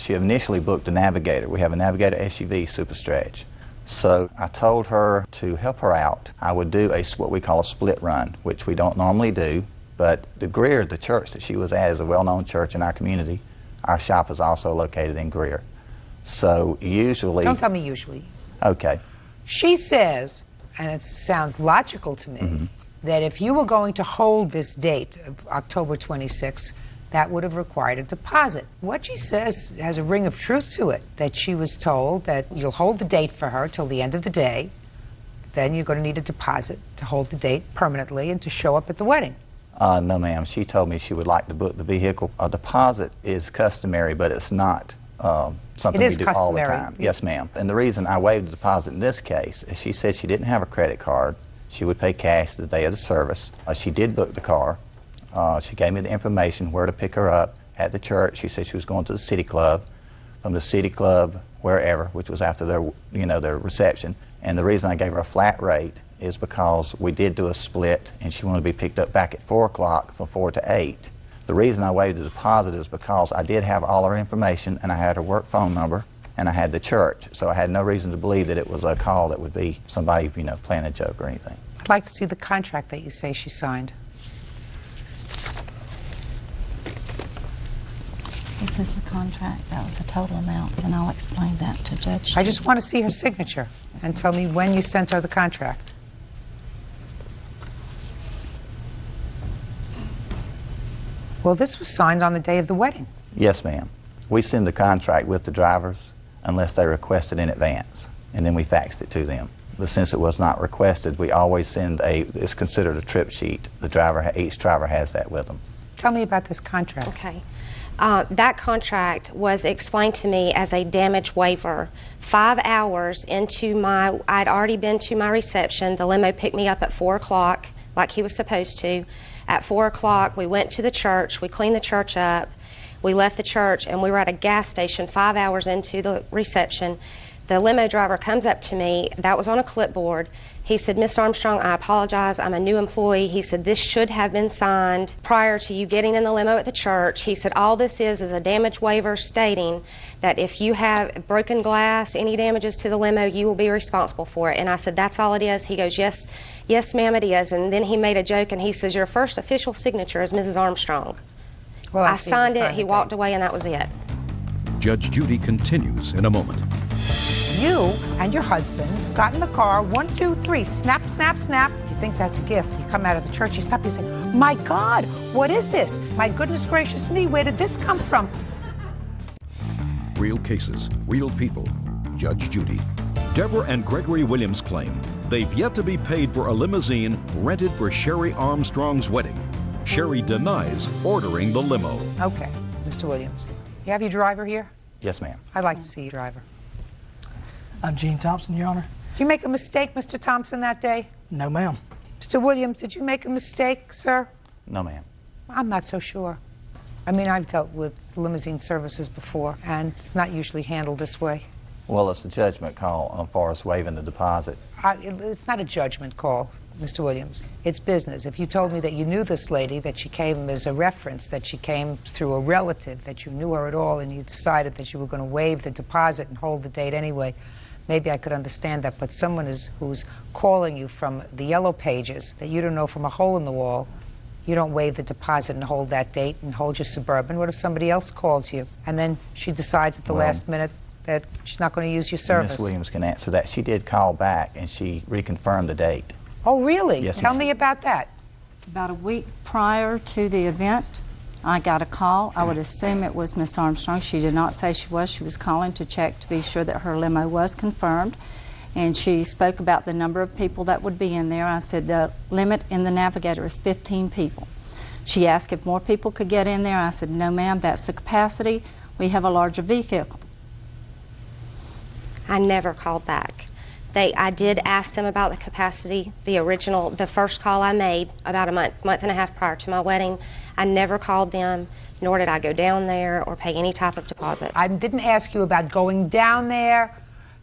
She initially booked a Navigator. We have a Navigator SUV Super Stretch. So I told her to help her out. I would do what we call a split run, which we don't normally do, but the church that she was at, is a well-known church in our community. Our shop is also located in Greer. So usually... Don't tell me usually. Okay. She says, and it sounds logical to me, that if you were going to hold this date of October 26th, that would have required a deposit. What she says has a ring of truth to it, that she was told that you'll hold the date for her till the end of the day, then you're going to need a deposit to hold the date permanently and to show up at the wedding. No, ma'am. She told me she would like to book the vehicle. A deposit is customary, but it's not something we do all the time. Yes, ma'am. And the reason I waived the deposit in this case is she said she didn't have a credit card. She would pay cash the day of the service. She did book the car. She gave me the information where to pick her up at the church. She said she was going to the City Club, from the City Club wherever, which was after their reception. And the reason I gave her a flat rate is because we did do a split, and she wanted to be picked up back at 4 o'clock from 4 to 8. The reason I waived the deposit is because I did have all her information, and I had her work phone number, and I had the church. So I had no reason to believe that it was a call that would be somebody, playing a joke or anything. I'd like to see the contract that you say she signed. This is the contract. That was the total amount, and I'll explain that to Judge. I just want to see her signature and tell me when you sent her the contract. Well, this was signed on the day of the wedding. Yes, ma'am. We send the contract with the drivers unless they request it in advance, and then we faxed it to them. But since it was not requested, we always send it's considered a trip sheet. Each driver has that with them. Tell me about this contract. Okay. That contract was explained to me as a damage waiver. 5 hours into I'd already been to my reception. The limo picked me up at 4 o'clock, like he was supposed to. At 4 o'clock, we went to the church. We cleaned the church up. We left the church, and we were at a gas station 5 hours into the reception. The limo driver comes up to me. That was on a clipboard. He said, "Miss Armstrong, I apologize. I'm a new employee." He said, "This should have been signed prior to you getting in the limo at the church." He said, "All this is a damage waiver stating that if you have broken glass, any damages to the limo, you will be responsible for it." And I said, "That's all it is?" He goes, "Yes, ma'am, it is." And then he made a joke, and he says, "Your first official signature is Mrs. Armstrong." Well, I signed it, he walked away, and that was it. Judge Judy continues in a moment. You and your husband got in the car, 1, 2, 3, snap, snap, snap. If you think that's a gift, you come out of the church, you stop, you say, "My God, what is this? My goodness gracious me, where did this come from?" Real cases, real people. Judge Judy. Deborah and Gregory Williams claim they've yet to be paid for a limousine rented for Sherry Armstrong's wedding. Sherry denies ordering the limo. Okay, Mr. Williams, you have your driver here? Yes, ma'am. I'd like to see your driver. I'm Gene Thompson, Your Honor. Did you make a mistake, Mr. Thompson, that day? No, ma'am. Mr. Williams, did you make a mistake, sir? No, ma'am. I'm not so sure. I mean, I've dealt with limousine services before, and it's not usually handled this way. Well, it's a judgment call for us waiving the deposit. It's not a judgment call, Mr. Williams. It's business. If you told me that you knew this lady, that she came as a reference, that she came through a relative, that you knew her at all, and you decided that you were going to waive the deposit and hold the date anyway, maybe I could understand that. But someone who's calling you from the yellow pages that you don't know from a hole in the wall, you don't waive the deposit and hold that date and hold your Suburban. What if somebody else calls you and then she decides at the last minute that she's not going to use your service? Ms. Williams can answer that. She did call back and she reconfirmed the date. Oh, really? Yes, Tell ma'am. me about that. About a week prior to the event, I got a call. I would assume it was Miss Armstrong. She did not say she was. She was calling to check to be sure that her limo was confirmed. and she spoke about the number of people that would be in there. I said the limit in the Navigator is 15 people. She asked if more people could get in there. I said, no ma'am, that's the capacity. We have a larger vehicle. I never called back. I did ask them about the capacity, the first call I made about a month and a half prior to my wedding. I never called them, nor did I go down there or pay any type of deposit. I didn't ask you about going down there,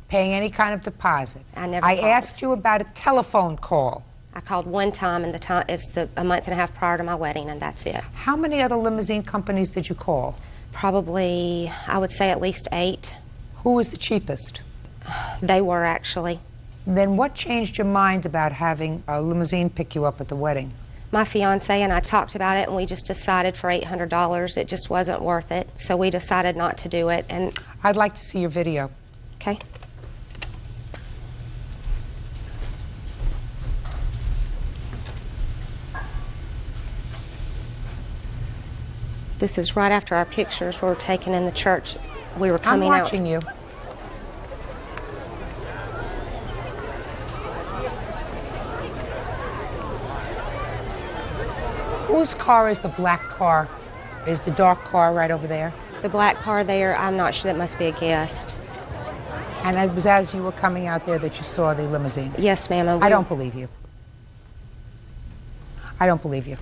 paying any kind of deposit. I asked you about a telephone call. I called one time, and it's a month and a half prior to my wedding, and that's it. How many other limousine companies did you call? Probably, I would say at least 8. Who was the cheapest? They were, actually. Then what changed your mind about having a limousine pick you up at the wedding? My fiance and I talked about it, and we just decided for $800 it just wasn't worth it, so we decided not to do it. And I'd like to see your video. Okay. This is right after our pictures were taken in the church. We were coming out. I'm watching you. Whose car is the black car? Is the dark car right over there? The black car there, I'm not sure, that must be a guest. And it was as you were coming out there that you saw the limousine? Yes, ma'am. I don't believe you. I don't believe you.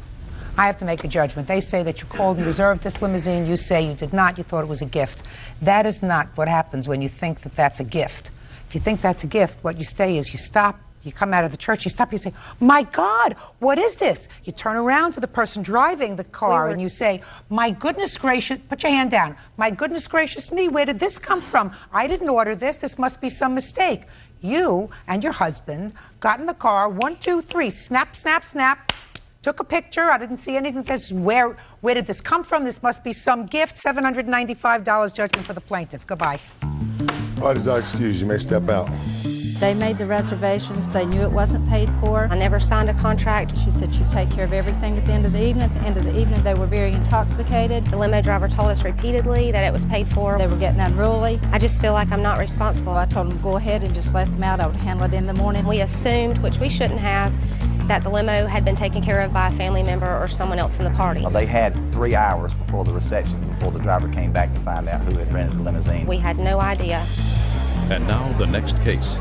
I have to make a judgment. They say that you called and reserved this limousine. You say you did not. You thought it was a gift. That is not what happens when you think that that's a gift. If you think that's a gift, what you say is you stop, you come out of the church, you stop, you say, my God, what is this? You turn around to the person driving the car and you say, my goodness gracious, put your hand down. My goodness gracious me, where did this come from? I didn't order this. This must be some mistake. You and your husband got in the car, 1, 2, 3, snap, snap, snap. Took a picture. I didn't see anything that says, where did this come from? This must be some gift. $795 judgment for the plaintiff. Goodbye. Parties are excused. You may step out. They made the reservations. They knew it wasn't paid for. I never signed a contract. She said she'd take care of everything at the end of the evening. At the end of the evening, they were very intoxicated. The limo driver told us repeatedly that it was paid for. They were getting unruly. I just feel like I'm not responsible. I told them, go ahead and just let them out. I would handle it in the morning. We assumed, which we shouldn't have, that the limo had been taken care of by a family member or someone else in the party. They had 3 hours before the reception, before the driver came back to find out who had rented the limousine. We had no idea. And now the next case.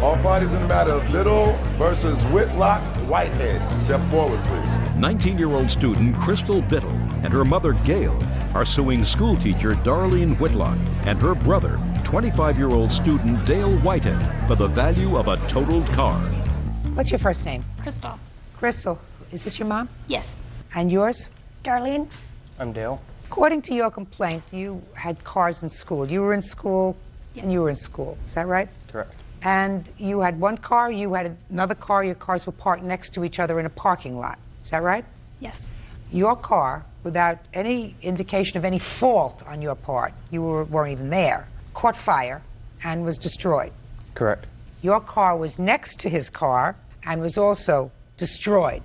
All parties in the matter of Little versus Whitlock Whitehead. Step forward, please. 19-year-old student Crystal Biddle and her mother Gail are suing schoolteacher Darlene Whitlock and her brother, 25-year-old student Dale Whitehead, for the value of a totaled car. What's your first name? Crystal. Crystal. Is this your mom? Yes. And yours? Darlene. I'm Dale. According to your complaint, you had cars in school. You were in school and you were in school. Is that right? Correct. And you had one car, you had another car, your cars were parked next to each other in a parking lot. Is that right? Yes. Your car, without any indication of any fault on your part, you weren't even there, caught fire and was destroyed. Correct. Your car was next to his car and was also destroyed.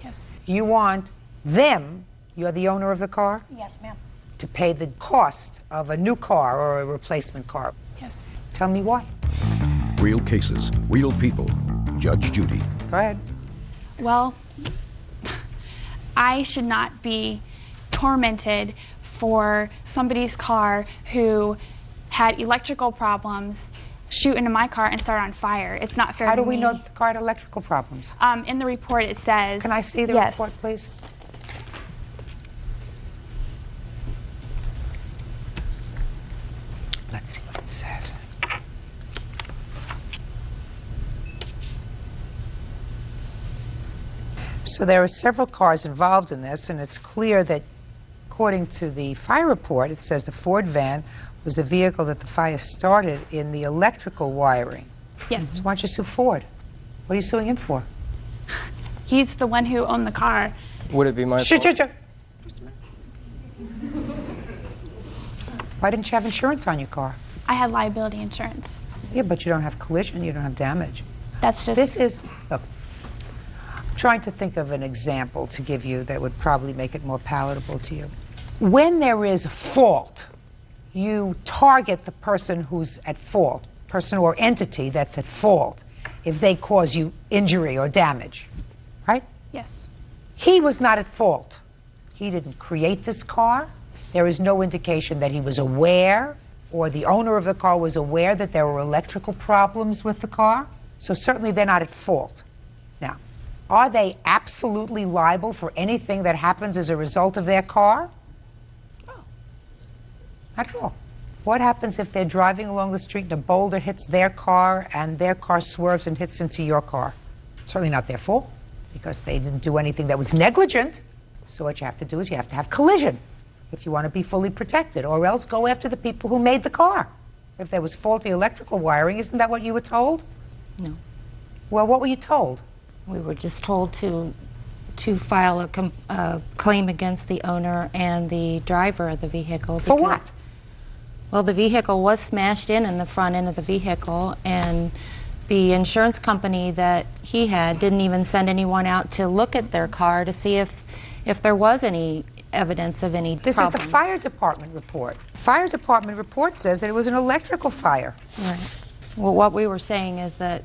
Yes. You want them, you're the owner of the car, Yes, ma'am. to pay the cost of a new car or a replacement car. Yes. Tell me why. Real cases, real people. Judge Judy. Go ahead. Well, I should not be tormented for somebody's car who had electrical problems shoot into my car and start on fire. It's not fair to me. How do we know that the car had electrical problems? In the report it says... Can I see the yes. report, please? Let's see what it says. So there are several cars involved in this, and it's clear that, according to the fire report, it says the Ford van was the vehicle that the fire started in the electrical wiring. Yes. So why don't you sue Ford? What are you suing him for? He's the one who owned the car. Would it be my fault? Why didn't you have insurance on your car? I had liability insurance. Yeah, but you don't have collision, you don't have damage. That's just... This is, look, I'm trying to think of an example to give you that would probably make it more palatable to you. When there is a fault, you target the person who's at fault, person or entity that's at fault if they cause you injury or damage, right? Yes. He was not at fault. He didn't create this car. There is no indication that he was aware or the owner of the car was aware that there were electrical problems with the car. So certainly they're not at fault. Now, are they absolutely liable for anything that happens as a result of their car? No. Not at all. What happens if they're driving along the street and a boulder hits their car and their car swerves and hits into your car? Certainly not their fault, because they didn't do anything that was negligent. So what you have to do is you have to have collision if you want to be fully protected, or else go after the people who made the car. If there was faulty electrical wiring, isn't that what you were told? No. Well, what were you told? We were just told to file a claim against the owner and the driver of the vehicle. For what? Well, the vehicle was smashed in the front end of the vehicle, and the insurance company that he had didn't even send anyone out to look at their car to see if there was any evidence of any This problem. is the fire department report. The fire department report says that it was an electrical fire. Right. Well, what we were saying is that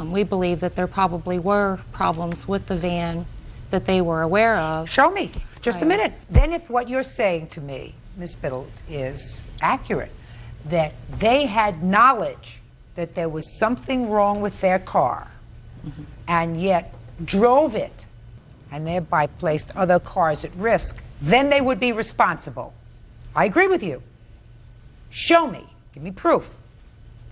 we believe that there probably were problems with the van that they were aware of. Show me. Just a minute. Then if what you're saying to me, Ms. Biddle, is accurate, that they had knowledge that there was something wrong with their car, and yet drove it and thereby placed other cars at risk, then they would be responsible. I agree with you. Show me, give me proof,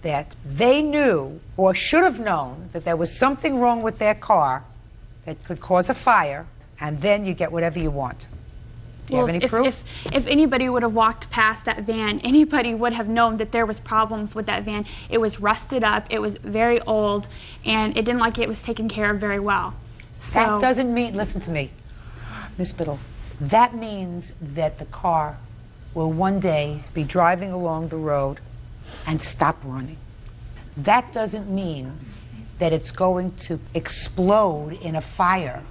that they knew or should have known that there was something wrong with their car that could cause a fire, and then you get whatever you want. Do you have any proof? If anybody would have walked past that van, anybody would have known that there was problems with that van. It was rusted up, it was very old, and it didn't like it was taken care of very well. So That doesn't mean, listen to me, Miss Biddle, that means that the car will one day be driving along the road and stop running. That doesn't mean that it's going to explode in a fire.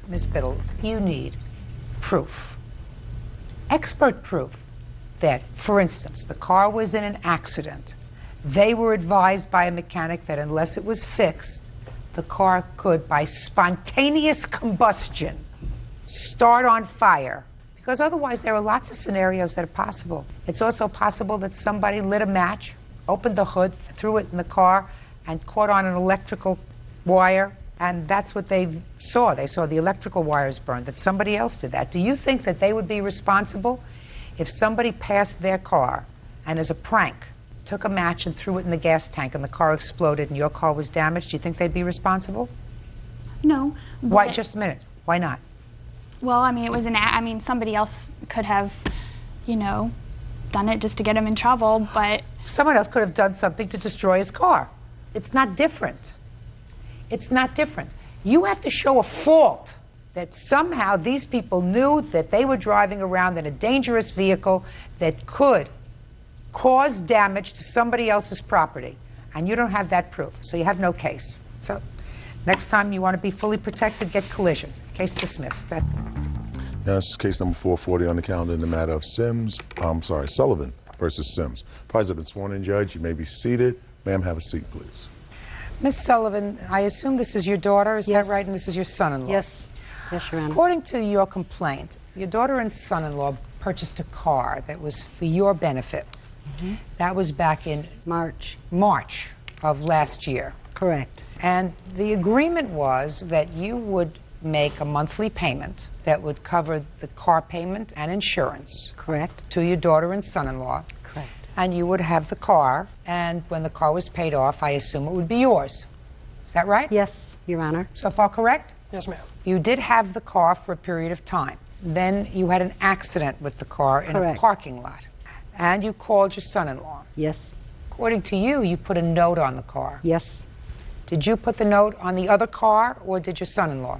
Miss Biddle, you need proof. Expert proof that, for instance, the car was in an accident. They were advised by a mechanic that unless it was fixed, the car could, by spontaneous combustion, start on fire. Because otherwise, there are lots of scenarios that are possible. It's also possible that somebody lit a match, opened the hood, threw it in the car, and caught on an electrical wire, and that's what they saw. They saw the electrical wires burned, that somebody else did that. Do you think that they would be responsible if somebody passed their car and, as a prank, took a match and threw it in the gas tank and the car exploded and your car was damaged? Do you think they'd be responsible? No. Why? Just a minute. Why not? Well, I mean, it was somebody else could have, done it just to get him in trouble, but someone else could have done something to destroy his car. It's not different. It's not different. You have to show a fault, that somehow these people knew that they were driving around in a dangerous vehicle that could cause damage to somebody else's property. And you don't have that proof, so you have no case. So next time you want to be fully protected, get collision. Case dismissed. Now, this is case number 440 on the calendar in the matter of Sullivan versus Sims. Parties have been sworn in, Judge. You may be seated. Ma'am, have a seat, please. Ms. Sullivan, I assume this is your daughter, is that right? And this is your son-in-law? Yes. Yes, Your Honor. According to your complaint, your daughter and son-in-law purchased a car that was for your benefit. Mm-hmm. That was back in March of last year. Correct. And the agreement was that you would make a monthly payment that would cover the car payment and insurance. Correct. To your daughter and son-in-law. Correct. And you would have the car, and when the car was paid off, I assume it would be yours. Is that right? Yes, Your Honor. So far correct? Yes, ma'am. You did have the car for a period of time. Then you had an accident with the car in Correct. a parking lot. And you called your son-in-law. Yes. According to you, you put a note on the car. Yes. Did you put the note on the other car, or did your son-in-law?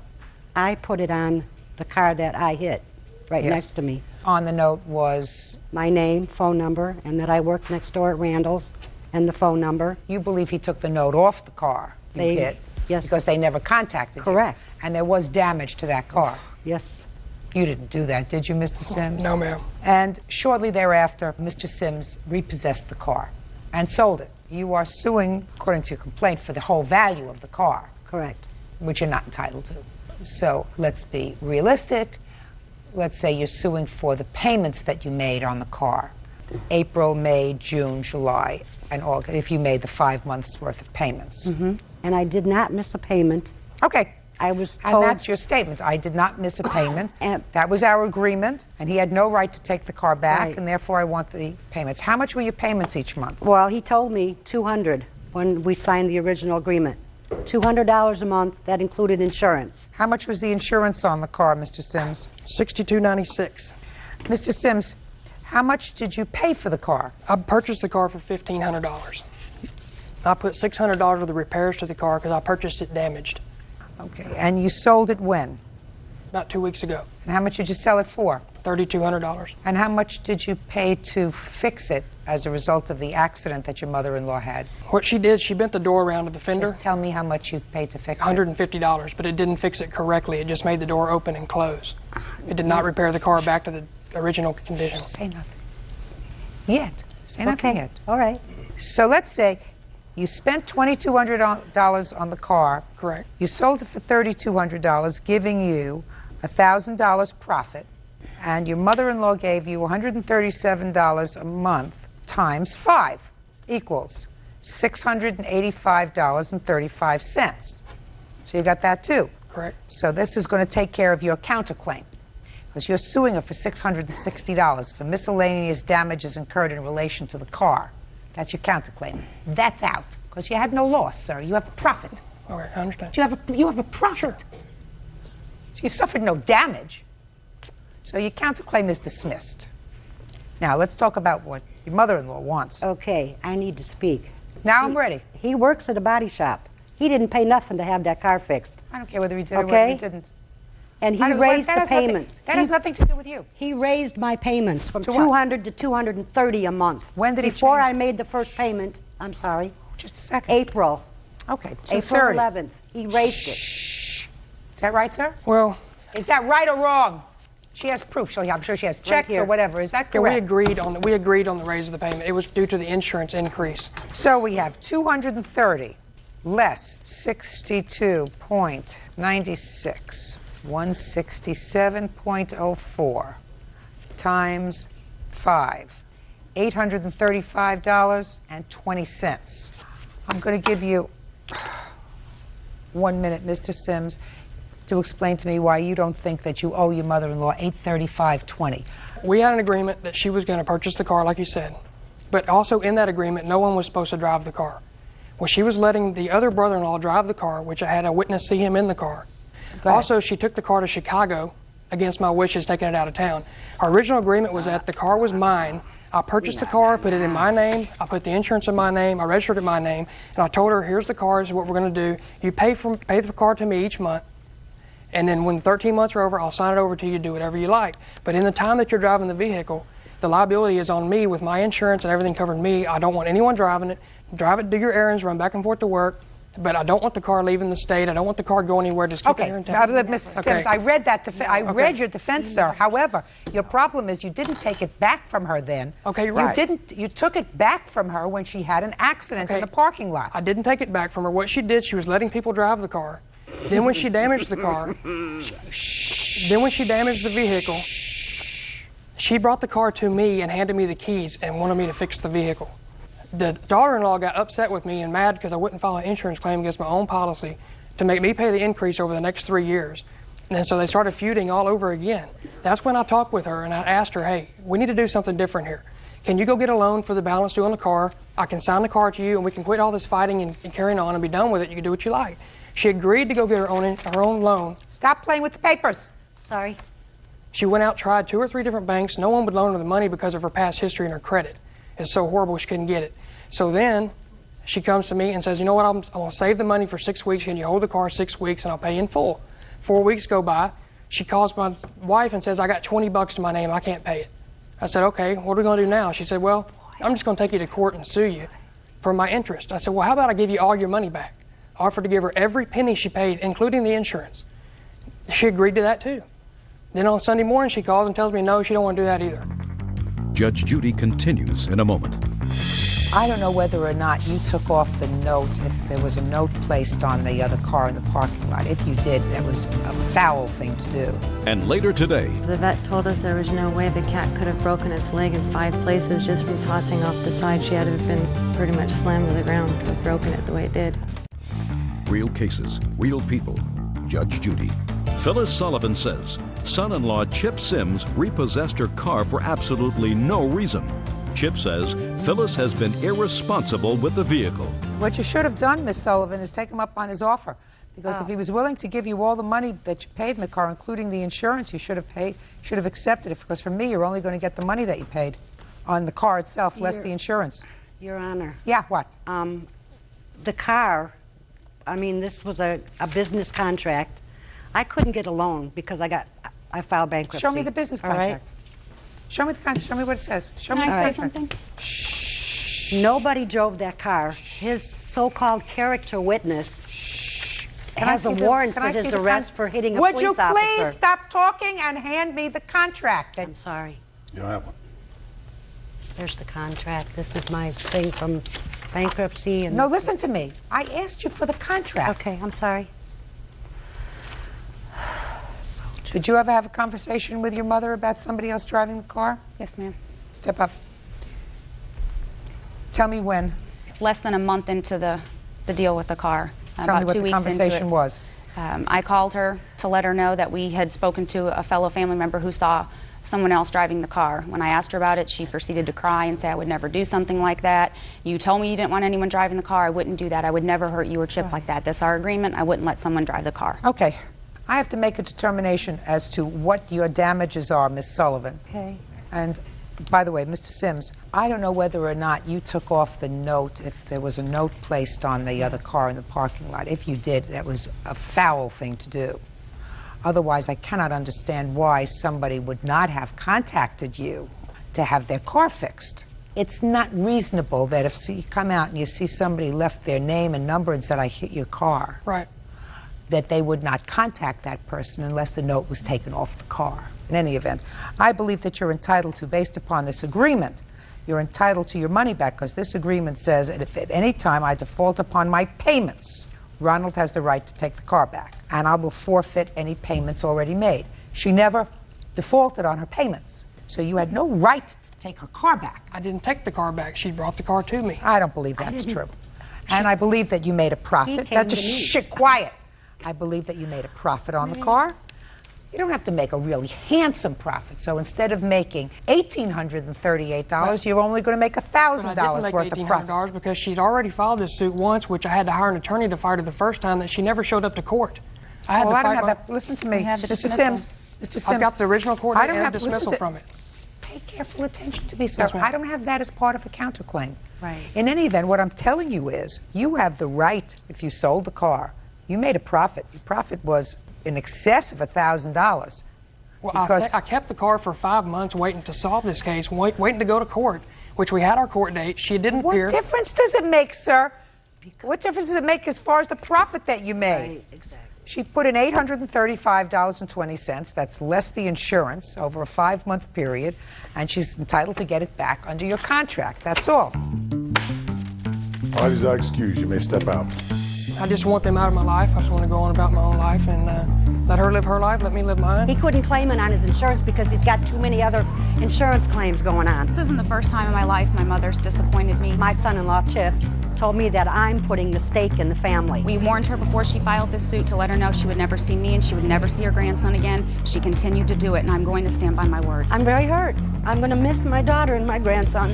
I put it on the car that I hit, right Yes. next to me. On the note was? My name, phone number, and that I worked next door at Randall's, and the phone number. You believe he took the note off the car you hit? Yes. Because they never contacted Correct. you. And there was damage to that car. Yes. You didn't do that, did you, Mr. Sims? No, ma'am. And shortly thereafter, Mr. Sims repossessed the car. and sold it. You are suing, according to your complaint, for the whole value of the car. Correct. Which you're not entitled to. So let's be realistic. Let's say you're suing for the payments that you made on the car. April, May, June, July, and August, if you made the 5 months worth of payments. Mm-hmm. And I did not miss a payment. Okay. I was told... And that's your statement. I did not miss a payment. And that was our agreement, and he had no right to take the car back, right. And therefore I want the payments. How much were your payments each month? Well, he told me $200 when we signed the original agreement. $200 a month, that included insurance. How much was the insurance on the car, Mr. Sims? $62.96. Mr. Sims, how much did you pay for the car? I purchased the car for $1,500. I put $600 worth of repairs to the car because I purchased it damaged. Okay, and you sold it when? About 2 weeks ago. And how much did you sell it for? $3,200. And how much did you pay to fix it as a result of the accident that your mother-in-law had? What she did, she bent the door around to the fender. Just tell me how much you paid to fix it. $150, but it didn't fix it correctly. It just made the door open and close. It did not repair the car back to the original condition. Say nothing. Yet. Say nothing yet. All right. So let's say you spent $2,200 on the car. Correct. You sold it for $3,200, giving you $1,000 profit, and your mother-in-law gave you $137 a month times 5 equals $685.35. So you got that too. Correct. So this is going to take care of your counterclaim, because you're suing her for $660 for miscellaneous damages incurred in relation to the car. That's your counterclaim. That's out, because you had no loss, sir. You have a profit. Okay, I understand. You have a profit. So you suffered no damage. So your counterclaim is dismissed. Now let's talk about what your mother-in-law wants. Okay, I need to speak. Now I'm ready. He works at a body shop. He didn't pay nothing to have that car fixed. I don't care whether he did or whether he didn't. And he raised the payments. That has nothing to do with you. He raised my payments from To $200 to $230 a month. When did he Before change I made the first payment, I'm sorry. Just a second. April. Okay, April 230. 11th. He raised it. Is that right, sir? Well, is that right or wrong? She has proof. I'm sure she has checks or whatever. Is that correct? Yeah, we agreed on the raise of the payment. It was due to the insurance increase. So we have 230 less 62.96, 167.04 times 5, $835.20. I'm going to give you 1 minute, Mr. Sims, to explain to me why you don't think that you owe your mother-in-law $835.20. We had an agreement that she was going to purchase the car, like you said. But also in that agreement, no one was supposed to drive the car. Well, she was letting the other brother-in-law drive the car, which I had a witness see him in the car. Also, she took the car to Chicago against my wishes, taking it out of town. Our original agreement was that the car was mine. I purchased the car, put it in my name, I put the insurance in my name, I registered it in my name, and I told her, here's the car, this is what we're going to do. You pay the car to me each month, and then when 13 months are over, I'll sign it over to you, do whatever you like. But in the time that you're driving the vehicle, the liability is on me with my insurance and everything covering me. I don't want anyone driving it. Drive it, do your errands, run back and forth to work. But I don't want the car leaving the state. I don't want the car going anywhere. Just keep it here in town. Mr. Sims, I read that. I read your defense, sir. However, your problem is you didn't take it back from her then. Okay, you're right. You took it back from her when she had an accident in the parking lot. I didn't take it back from her. What she did, she was letting people drive the car. Then when she damaged the car, then when she damaged the vehicle, she brought the car to me and handed me the keys and wanted me to fix the vehicle. The daughter-in-law got upset with me and mad because I wouldn't file an insurance claim against my own policy to make me pay the increase over the next 3 years. And so they started feuding all over again. That's when I talked with her and I asked her, hey, we need to do something different here. Can you go get a loan for the balance due on the car? I can sign the car to you and we can quit all this fighting and carrying on and be done with it. You can do what you like. She agreed to go get her own loan. Stop playing with the papers. Sorry. She went out, tried 2 or 3 different banks. No one would loan her the money because of her past history and her credit. It's so horrible she couldn't get it. So then she comes to me and says, you know what, I'm going to save the money for 6 weeks. Can you hold the car 6 weeks and I'll pay you in full? 4 weeks go by. She calls my wife and says, I got $20 to my name. I can't pay it. I said, okay, what are we going to do now? She said, well, I'm just going to take you to court and sue you for my interest. I said, well, how about I give you all your money back? I offered to give her every penny she paid, including the insurance. She agreed to that too. Then on Sunday morning, she calls and tells me, no, she don't want to do that either. Judge Judy continues in a moment. I don't know whether or not you took off the note, if there was a note placed on the other car in the parking lot. If you did, that was a foul thing to do. And later today, the vet told us there was no way the cat could have broken its leg in 5 places just from tossing off the side. She had to have been pretty much slammed to the ground to have broken it the way it did. real cases, real people. Judge Judy. Phyllis Sullivan says son-in-law Chip Sims repossessed her car for absolutely no reason. Chip says Phyllis has been irresponsible with the vehicle. What you should have done, Miss Sullivan, is take him up on his offer. Because if he was willing to give you all the money that you paid in the car, including the insurance, you should have accepted it. Because from me, you're only going to get the money that you paid on the car itself, less the insurance. Your Honor. Yeah, what? The car, I mean, this was a business contract. I couldn't get a loan because I filed bankruptcy. Show me the business contract. Show me the contract. Show me what it says. Show me the contract. Something? Shh. Nobody drove that car. His so-called character witness has a warrant for his arrest for hitting a police officer. Would you please stop talking and hand me the contract? I'm sorry. You don't have one. There's the contract. This is my thing from bankruptcy. And no, listen to me. I asked you for the contract. Okay, I'm sorry. Did you ever have a conversation with your mother about somebody else driving the car? Yes, ma'am. Step up. Tell me when. Less than a month into the deal with the car. Tell me what the conversation was. I called her to let her know that we had spoken to a fellow family member who saw someone else driving the car. When I asked her about it, she proceeded to cry and say, I would never do something like that. You told me you didn't want anyone driving the car. I wouldn't do that. I would never hurt you or Chip like that. That's our agreement. I wouldn't let someone drive the car. Okay. I have to make a determination as to what your damages are, Miss Sullivan. Okay. And by the way, Mr. Sims, I don't know whether or not you took off the note, if there was a note placed on the other car in the parking lot. If you did, that was a foul thing to do. Otherwise, I cannot understand why somebody would not have contacted you to have their car fixed. It's not reasonable that if you come out and you see somebody left their name and number and said, I hit your car. Right. That they would not contact that person unless the note was taken off the car. In any event, I believe that you're entitled to, based upon this agreement, you're entitled to your money back, because this agreement says that if at any time I default upon my payments, Ronald has the right to take the car back, and I will forfeit any payments already made. She never defaulted on her payments, so you had no right to take her car back. I didn't take the car back. She brought the car to me. I don't believe that's true. And I believe that you made a profit. Now just shh, quiet. I believe that you made a profit on the car. You don't have to make a really handsome profit. So instead of making $1,838, you're only going to make $1,000 worth of profit. Because she'd already filed this suit once, which I had to hire an attorney to fight her the first time, that she never showed up to court. I don't have that. Listen to me, Mr. Sims. Mr. Sims. I've got the original court date and a dismissal from it. Pay careful attention to me, sir. Yes, I don't have that as part of a counterclaim. Right. In any event, what I'm telling you is, you have the right, if you sold the car, you made a profit. Your profit was in excess of $1,000. Well, I kept the car for 5 months waiting to solve this case, waiting to go to court, which we had our court date. She didn't appear. What difference does it make, sir? What difference does it make as far as the profit that you made? Right, exactly. She put in $835.20. That's less the insurance over a 5-month period, and she's entitled to get it back under your contract. That's all. Parties are excused. You may step out. I just want them out of my life. I just want to go on about my own life and let her live her life, let me live mine. He couldn't claim it on his insurance because he's got too many other insurance claims going on. This isn't the first time in my life my mother's disappointed me. My son-in-law, Chip, told me that I'm putting the stake in the family. We warned her before she filed this suit to let her know she would never see me and she would never see her grandson again. She continued to do it, and I'm going to stand by my word. I'm very hurt. I'm going to miss my daughter and my grandson.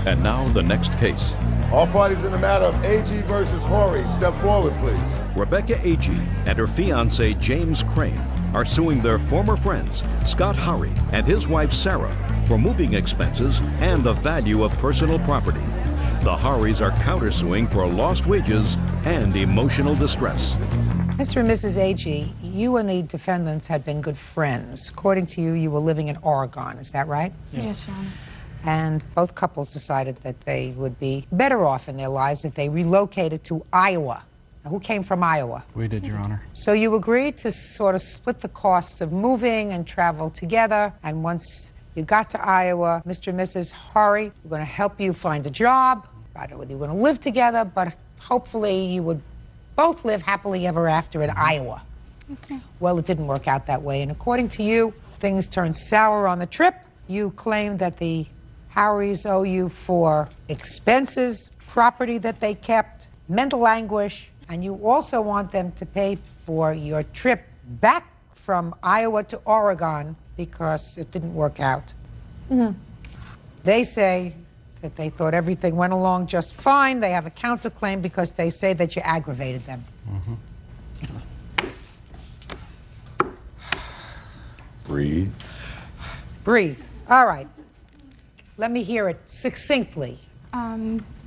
And now the next case. All parties in the matter of AG versus Horry, step forward, please. Rebecca Agee and her fiancé James Crane are suing their former friends Scott Horry and his wife Sarah for moving expenses and the value of personal property. The Horrys are countersuing for lost wages and emotional distress. Mr. and Mrs. Agee, you and the defendants had been good friends. According to you, you were living in Oregon. Is that right? Yes, Your Honor. And both couples decided that they would be better off in their lives if they relocated to Iowa. Now, who came from Iowa? We did, Your Honor. So you agreed to sort of split the costs of moving and travel together, and once You got to Iowa. Mr. and Mrs. Horry, we're going to help you find a job. I don't know whether you're going to live together, but hopefully you would both live happily ever after in Iowa. Okay. Well, it didn't work out that way, and according to you, things turned sour on the trip. You claim that the Howrys owe you for expenses, property that they kept, mental anguish, and you also want them to pay for your trip back from Iowa to Oregon because it didn't work out. They say that they thought everything went along just fine. They have a counterclaim because they say that you aggravated them. Breathe. Breathe. All right. Let me hear it succinctly.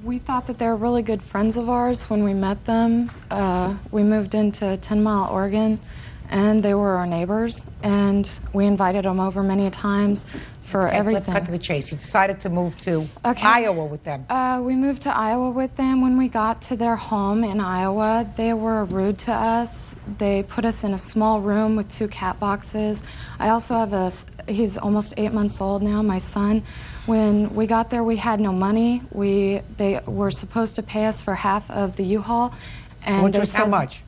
We thought that they were really good friends of ours when we met them. We moved into 10 Mile, Oregon, and they were our neighbors, and we invited them over many times for everything. Let's cut to the chase. You decided to move to Iowa with them. We moved to Iowa with them. When we got to their home in Iowa, they were rude to us. They put us in a small room with 2 cat boxes. I also have he's almost 8 months old now, my son. When we got there, we had no money. They were supposed to pay us for half of the U-Haul. Which was how much?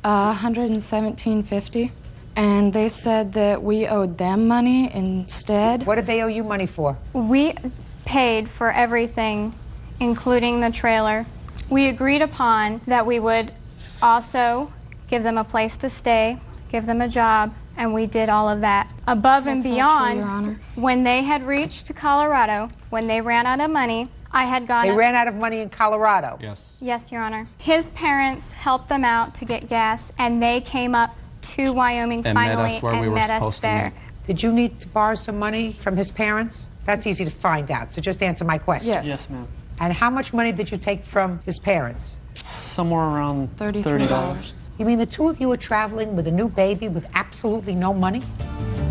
$117.50. And they said that we owed them money instead. What did they owe you money for? We paid for everything, including the trailer. We agreed upon that we would also give them a place to stay, give them a job, and we did all of that. Above and beyond, Your Honor. when they had reached Colorado, when they ran out of money, I had gone... They ran out of money in Colorado? Yes. Yes, Your Honor. His parents helped them out to get gas, and they came up to Wyoming And finally met us where we and were met us supposed to there. meet. Did you need to borrow some money from his parents? That's easy to find out, so just answer my question. Yes. Yes, ma'am. And how much money did you take from his parents? Somewhere around $30. You mean the two of you were traveling with a new baby with absolutely no money?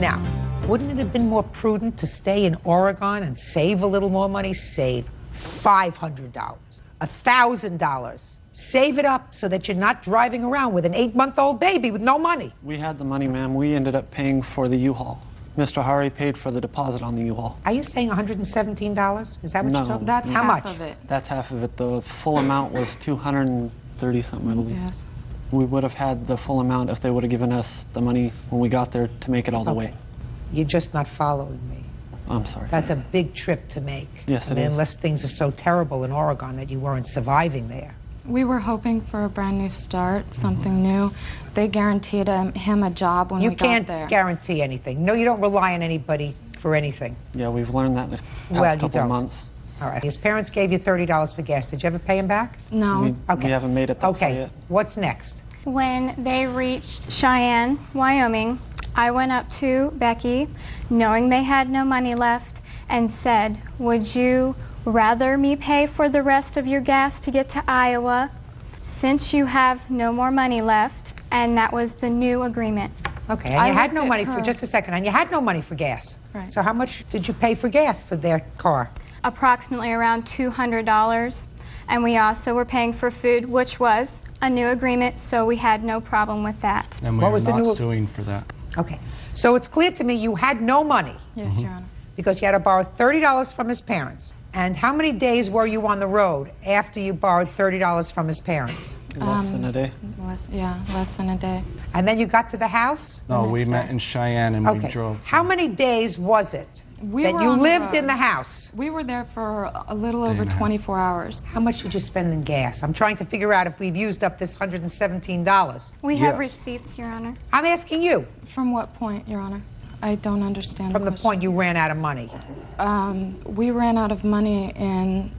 Now, wouldn't it have been more prudent to stay in Oregon and save a little more money? Save $500, $1,000. Save it up so that you're not driving around with an 8-month-old baby with no money. We had the money, ma'am. We ended up paying for the U-Haul. Mr. Hari paid for the deposit on the U-Haul. Are you saying $117? Is that what No. you're talking about? That's how half much? of it. That's half of it. The full amount was $230-something, I believe. Yes. We would have had the full amount if they would have given us the money when we got there to make it all the way. You're just not following me. I'm sorry. That's a big trip to make. Yes, I it mean, is. unless things are so terrible in Oregon that you weren't surviving there. We were hoping for a brand new start, something new. They guaranteed him a job when You we got can't there. guarantee anything. No, you don't rely on anybody for anything. Yeah, we've learned that the past Well, you couple don't. of months. All right. His parents gave you $30 for gas. Did you ever pay him back? No. We haven't made it that far yet. What's next? When they reached Cheyenne, Wyoming, I went up to Becky, knowing they had no money left, and said, would you rather me pay for the rest of your gas to get to Iowa since you have no more money left? And that was the new agreement. Okay, and you had no money for, just a second, and you had no money for gas. Right. So how much did you pay for gas for their car? Approximately around $200. And we also were paying for food, which was a new agreement, so we had no problem with that. And we What are was the not new- suing for that. Okay, so it's clear to me you had no money. Yes, Your Honor. Because you had to borrow $30 from his parents. And how many days were you on the road after you borrowed $30 from his parents? Less than a day. Less than a day. And then you got to the house? No, we met in Cheyenne and we drove. How many days was it that were you on the lived road. in the house? We were there for a little over and a half. 24 hours. How much did you spend in gas? I'm trying to figure out if we've used up this $117. We have receipts, Your Honor. I'm asking you. From what point, Your Honor? I don't understand. From the point you ran out of money. We ran out of money in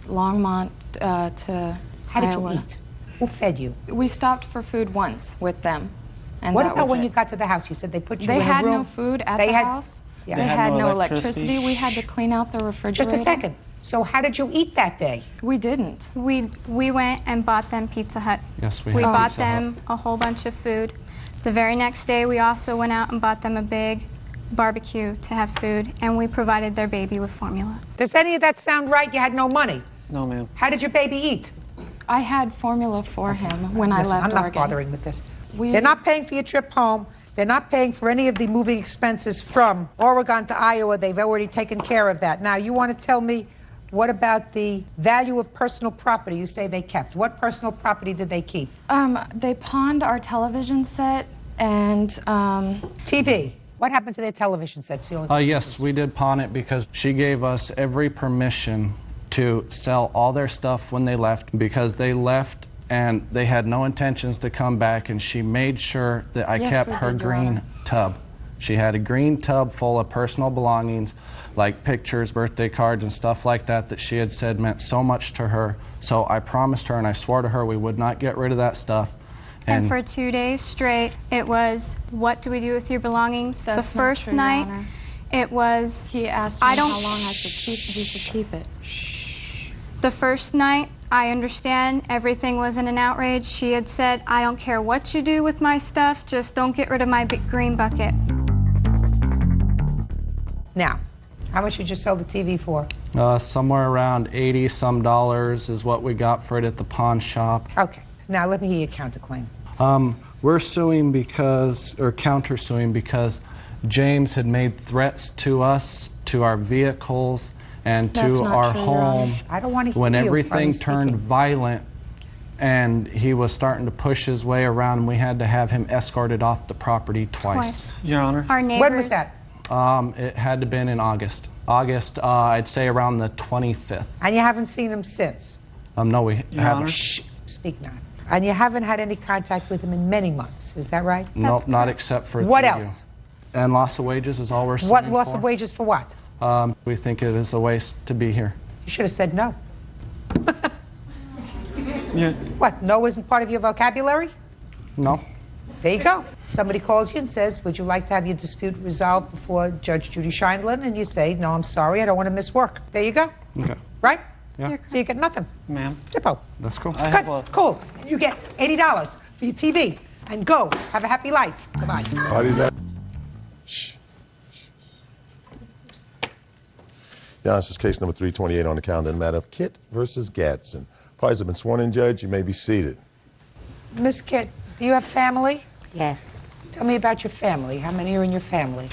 Longmont to How did Iowa. you eat? Who fed you? We stopped for food once with them. And What that about was when it. you got to the house? You said they put you They in a had room. no food at They the had- house. Yeah. They had no electricity. We had to clean out the refrigerator. Just a second. So how did you eat that day? We didn't. We went and bought them Pizza Hut. Yes, we We had bought Pizza Hut. them a whole bunch of food. The very next day, we also went out and bought them a big barbecue to have food, and we provided their baby with formula. Does any of that sound right? You had no money. No, ma'am. How did your baby eat? I had formula for him when Listen, I left I'm not Oregon. bothering with this. We- They're not paying for your trip home. They're not paying for any of the moving expenses from Oregon to Iowa. They've already taken care of that. Now, you want to tell me, what about the value of personal property you say they kept? What personal property did they keep? They pawned our television set and... TV. What happened to their television set? Yes, we did pawn it because she gave us every permission to sell all their stuff when they left, because they left and they had no intentions to come back, and she made sure that I kept her green tub. She had a green tub full of personal belongings, like pictures, birthday cards, and stuff like that, that she had said meant so much to her. So I promised her and I swore to her we would not get rid of that stuff. And for 2 days straight, it was, what do we do with your belongings? The first night, it was... He asked me how long I should keep it. The first night, I understand everything was in an outrage. She had said, I don't care what you do with my stuff, just don't get rid of my big green bucket. Now, how much did you sell the TV for? Somewhere around $80-some is what we got for it at the pawn shop. Okay. Now, let me hear your counterclaim. We're suing because, or countersuing because James had made threats to us, to our vehicles, and to our home. I don't want to hear when you everything turned violent, and he was starting to push his way around, and we had to have him escorted off the property twice. Your Honor. Our neighbors. When was that? It had to have been in August. I'd say around the 25th. And you haven't seen him since? No, we haven't. Shh, speak not. And you haven't had any contact with him in many months, is that right? Nope, not except for what else? And loss of wages is all we're suing What loss for. of wages for what? We think it is a waste to be here. You should have said no. Yeah. What, no isn't part of your vocabulary? No. There you go. Somebody calls you and says, would you like to have your dispute resolved before Judge Judy Sheindlin? And you say, no, I'm sorry, I don't want to miss work. There you go. Okay. Right? Yeah. So you get nothing. Ma'am. Zippo. That's cool. Good. Cool. You get $80 for your TV. And go. Have a happy life. Goodbye. Shh. Yeah, this is case number 328 on the calendar in the matter of Kitt versus Gadsden. Parties have been sworn in, Judge. You may be seated. Miss Kitt, do you have family? Yes. Tell me about your family. How many are in your family?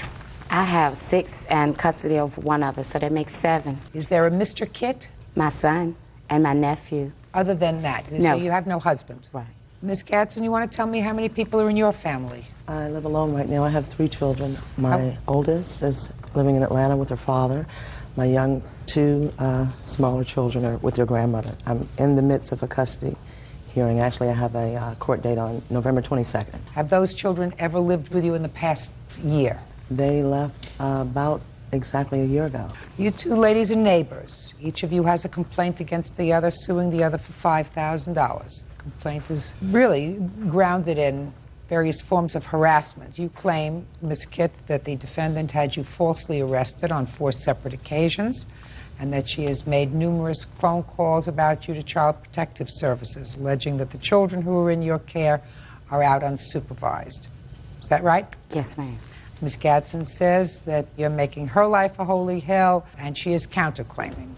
I have 6 and custody of one other, so that makes 7. Is there a Mr. Kitt? My son and my nephew. Other than that? No. So you have no husband? Right. Miss Gadsden, you want to tell me how many people are in your family? I live alone right now. I have 3 children. My oldest is living in Atlanta with her father. My young 2 smaller children are with their grandmother. I'm in the midst of a custody hearing. Actually, I have a court date on November 22nd. Have those children ever lived with you in the past year? They left about exactly a year ago. You 2 ladies are neighbors. Each of you has a complaint against the other, suing the other for $5,000. The complaint is really grounded in various forms of harassment. You claim, Ms. Kitt, that the defendant had you falsely arrested on 4 separate occasions, and that she has made numerous phone calls about you to Child Protective Services, alleging that the children who are in your care are out unsupervised. Is that right? Yes, ma'am. Ms. Gadsden says that you're making her life a holy hell, and she is counterclaiming.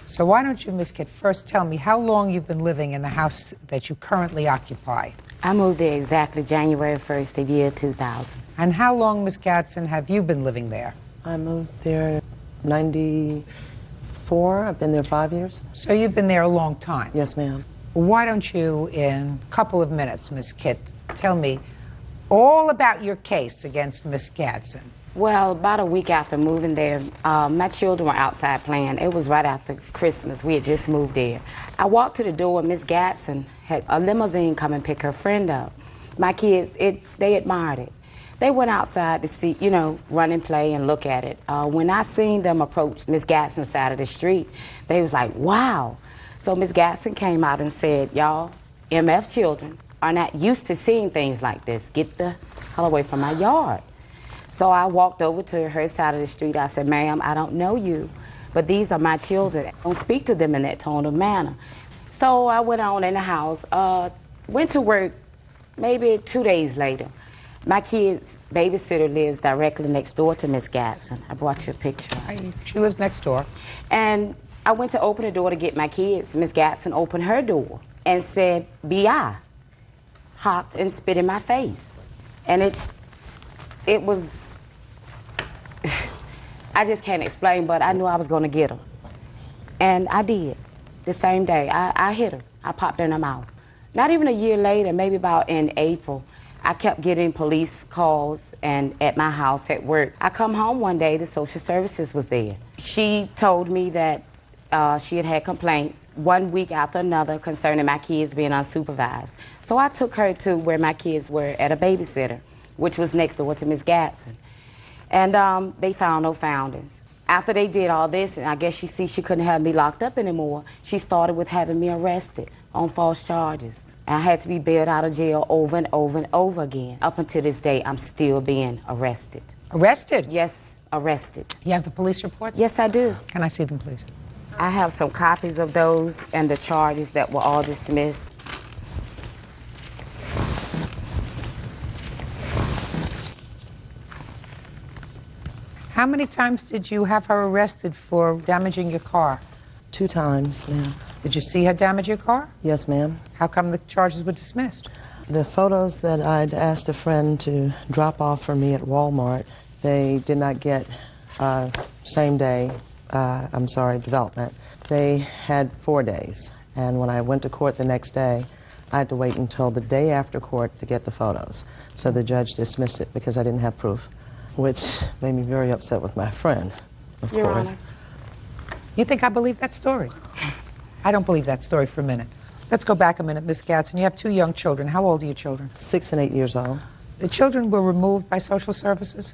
So why don't you, Ms. Kitt, first tell me how long you've been living in the house that you currently occupy? I moved there exactly January 1st of year 2000. And how long, Ms. Gadsden, have you been living there? I moved there 94. I've been there 5 years. So you've been there a long time? Yes, ma'am. Why don't you, in a couple of minutes, Ms. Kitt, tell me all about your case against Ms. Gadsden? Well, about a week after moving there, my children were outside playing. It was right after Christmas. We had just moved there. I walked to the door, and Ms. Gadsden had a limousine come and pick her friend up. My kids, they admired it. They went outside to see, you know, run and play and look at it. When I seen them approach Ms. Gadsden's side of the street, they was like, wow. So Ms. Gadsden came out and said, y'all, MF children are not used to seeing things like this. Get the hell away from my yard. So I walked over to her side of the street. I said, ma'am, I don't know you, but these are my children. Don't speak to them in that tone of manner. So I went on in the house, went to work maybe 2 days later. My kid's babysitter lives directly next door to Miss Gadsden. I brought you a picture. She lives next door. And I went to open the door to get my kids. Miss Gadsden opened her door and said, B.I., hopped and spit in my face. And it It was, I just can't explain, but I knew I was going to get her. And I did. The same day, I hit her. I popped her in her mouth. Not even a year later, maybe about in April, I kept getting police calls and at my house at work. I come home one day, the social services was there. She told me that she had had complaints 1 week after another concerning my kids being unsupervised. So I took her to where my kids were at a babysitter, which was next door to Miss Gatson. And they found no foundings. After they did all this, and I guess she couldn't have me locked up anymore, she started with having me arrested on false charges. I had to be bailed out of jail over and over and over again. Up until this day, I'm still being arrested. Arrested? Yes, arrested. You have the police reports? Yes, I do. Can I see them, please? I have some copies of those and the charges that were all dismissed. How many times did you have her arrested for damaging your car? 2 times, ma'am. Did you see her damage your car? Yes, ma'am. How come the charges were dismissed? The photos that I'd asked a friend to drop off for me at Walmart, they did not get same day, development. They had 4 days. And when I went to court the next day, I had to wait until the day after court to get the photos. So the judge dismissed it because I didn't have proof, which made me very upset with my friend, of Your course. Honor. You think I believe that story? I don't believe that story for a minute. Let's go back a minute, Miss Gatson. You have 2 young children. How old are your children? 6 and 8 years old. The children were removed by social services?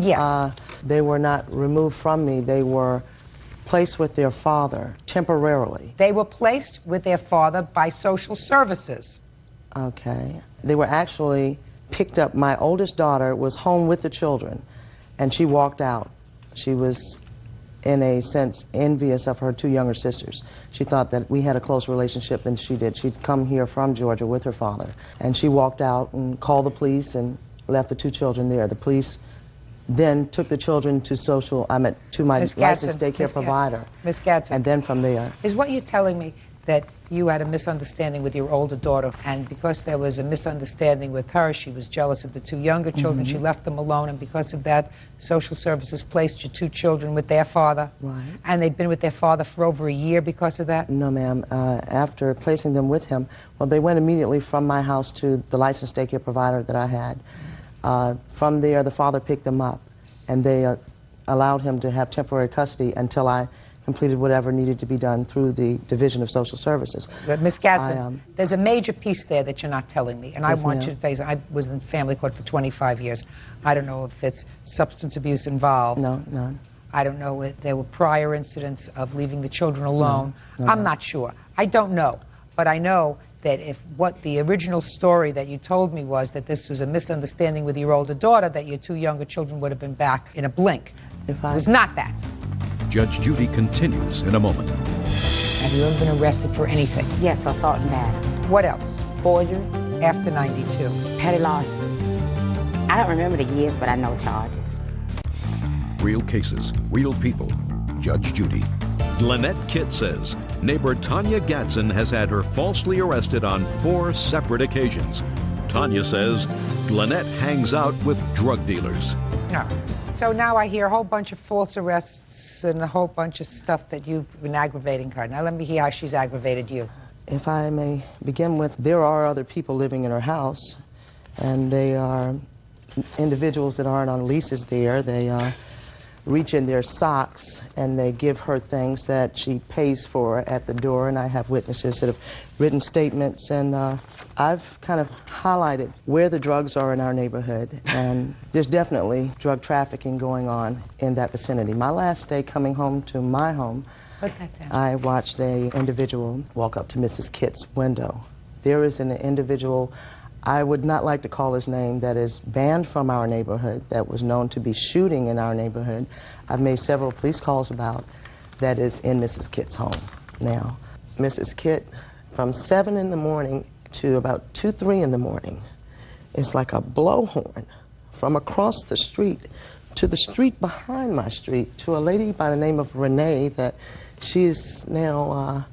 Yes. They were not removed from me. They were placed with their father temporarily. They were placed with their father by social services. Okay. They were actually picked up. My oldest daughter was home with the children, and she walked out. She was, in a sense, envious of her 2 younger sisters. She thought that we had a closer relationship than she did. She'd come here from Georgia with her father, and she walked out and called the police and left the 2 children there. The police then took the children to my licensed daycare provider. Miss Gatson. And then from there. Is what you're telling me that you had a misunderstanding with your older daughter, and because there was a misunderstanding with her, she was jealous of the 2 younger children, she left them alone, and because of that, social services placed your 2 children with their father? Right. And they've been with their father for over a year because of that? No, ma'am. After placing them with him, well, they went immediately from my house to the licensed daycare provider that I had. From there, the father picked them up, and they allowed him to have temporary custody until I completed whatever needed to be done through the Division of Social Services. But Ms. Gatson, there's a major piece there that you're not telling me, and Yes, I want you to say, I was in family court for 25 years. I don't know if it's substance abuse involved. No, none. I don't know if there were prior incidents of leaving the children alone. No, I'm not sure. I don't know. But I know that if what the original story that you told me was that this was a misunderstanding with your older daughter, that your 2 younger children would have been back in a blink. It was not that. Judge Judy continues in a moment. Have you ever been arrested for anything? Yes, assault and battery. What else? Forgery. After 92. Petty larceny. I don't remember the years, but I know charges. Real cases, real people. Judge Judy. Lynette Kitt says neighbor Tanya Gatson has had her falsely arrested on 4 separate occasions. Tanya says Lynette hangs out with drug dealers. No. So now I hear a whole bunch of false arrests and a whole bunch of stuff that you've been aggravating her. Now let me hear how she's aggravated you. If I may begin with, there are other people living in her house, and they are individuals that aren't on leases there. They reach in their socks and they give her things that she pays for at the door, and I have witnesses that have written statements, and I've kind of highlighted where the drugs are in our neighborhood, and there's definitely drug trafficking going on in that vicinity. My last day coming home to my home, Put that down. I watched an individual walk up to Mrs. Kitt's window. There is an individual, I would not like to call his name, that is banned from our neighborhood, that was known to be shooting in our neighborhood. I've made several police calls about that is in Mrs. Kitt's home now. Mrs. Kitt, from 7 in the morning to about 2, 3 in the morning, it's like a blowhorn from across the street to the street behind my street to a lady by the name of Renee that she's now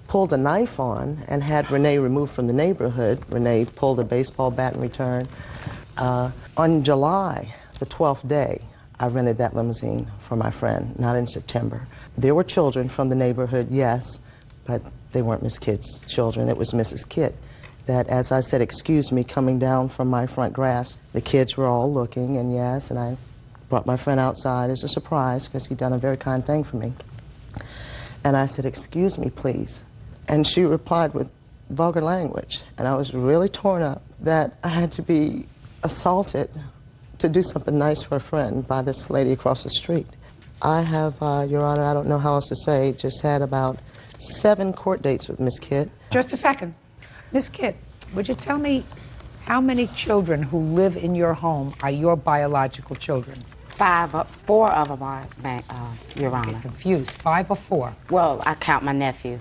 pulled a knife on and had Renee removed from the neighborhood. Renee pulled a baseball bat in return. On July, the 12th day, I rented that limousine for my friend, not in September. There were children from the neighborhood, yes, but they weren't Miss Kitt's children. It was Mrs. Kitt. That, as I said, excuse me, coming down from my front grass, the kids were all looking, and yes, and I brought my friend outside as a surprise because he'd done a very kind thing for me. And I said, excuse me, please. And she replied with vulgar language, and I was really torn up that I had to be assaulted to do something nice for a friend by this lady across the street. I have, Your Honor, I don't know how else to say, just had about 7 court dates with Miss Kitt. Just a second. Miss Kitt, would you tell me how many children who live in your home are your biological children? 4 of them are, Your Honor. I'm confused. 5 or 4? Well, I count my nephew.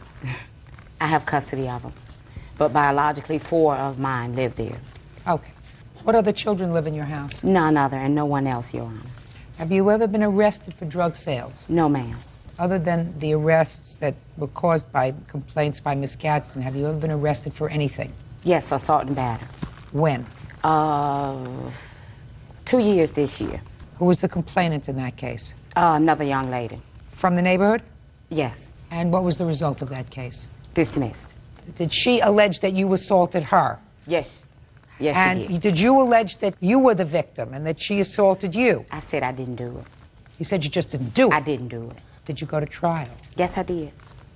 I have custody of him. But biologically, 4 of mine live there. Okay. What other children live in your house? None other, and no one else, Your Honor. Have you ever been arrested for drug sales? No, ma'am. Other than the arrests that were caused by complaints by Miss Gadsden, have you ever been arrested for anything? Yes, assault and battery. When? 2 years this year. Who was the complainant in that case? Another young lady. From the neighborhood? Yes. And what was the result of that case? Dismissed. Did she allege that you assaulted her? Yes. Yes, and she did. Did you allege that you were the victim and that she assaulted you? I said I didn't do it. You said you just didn't do it? I didn't do it. Did you go to trial? Yes, I did.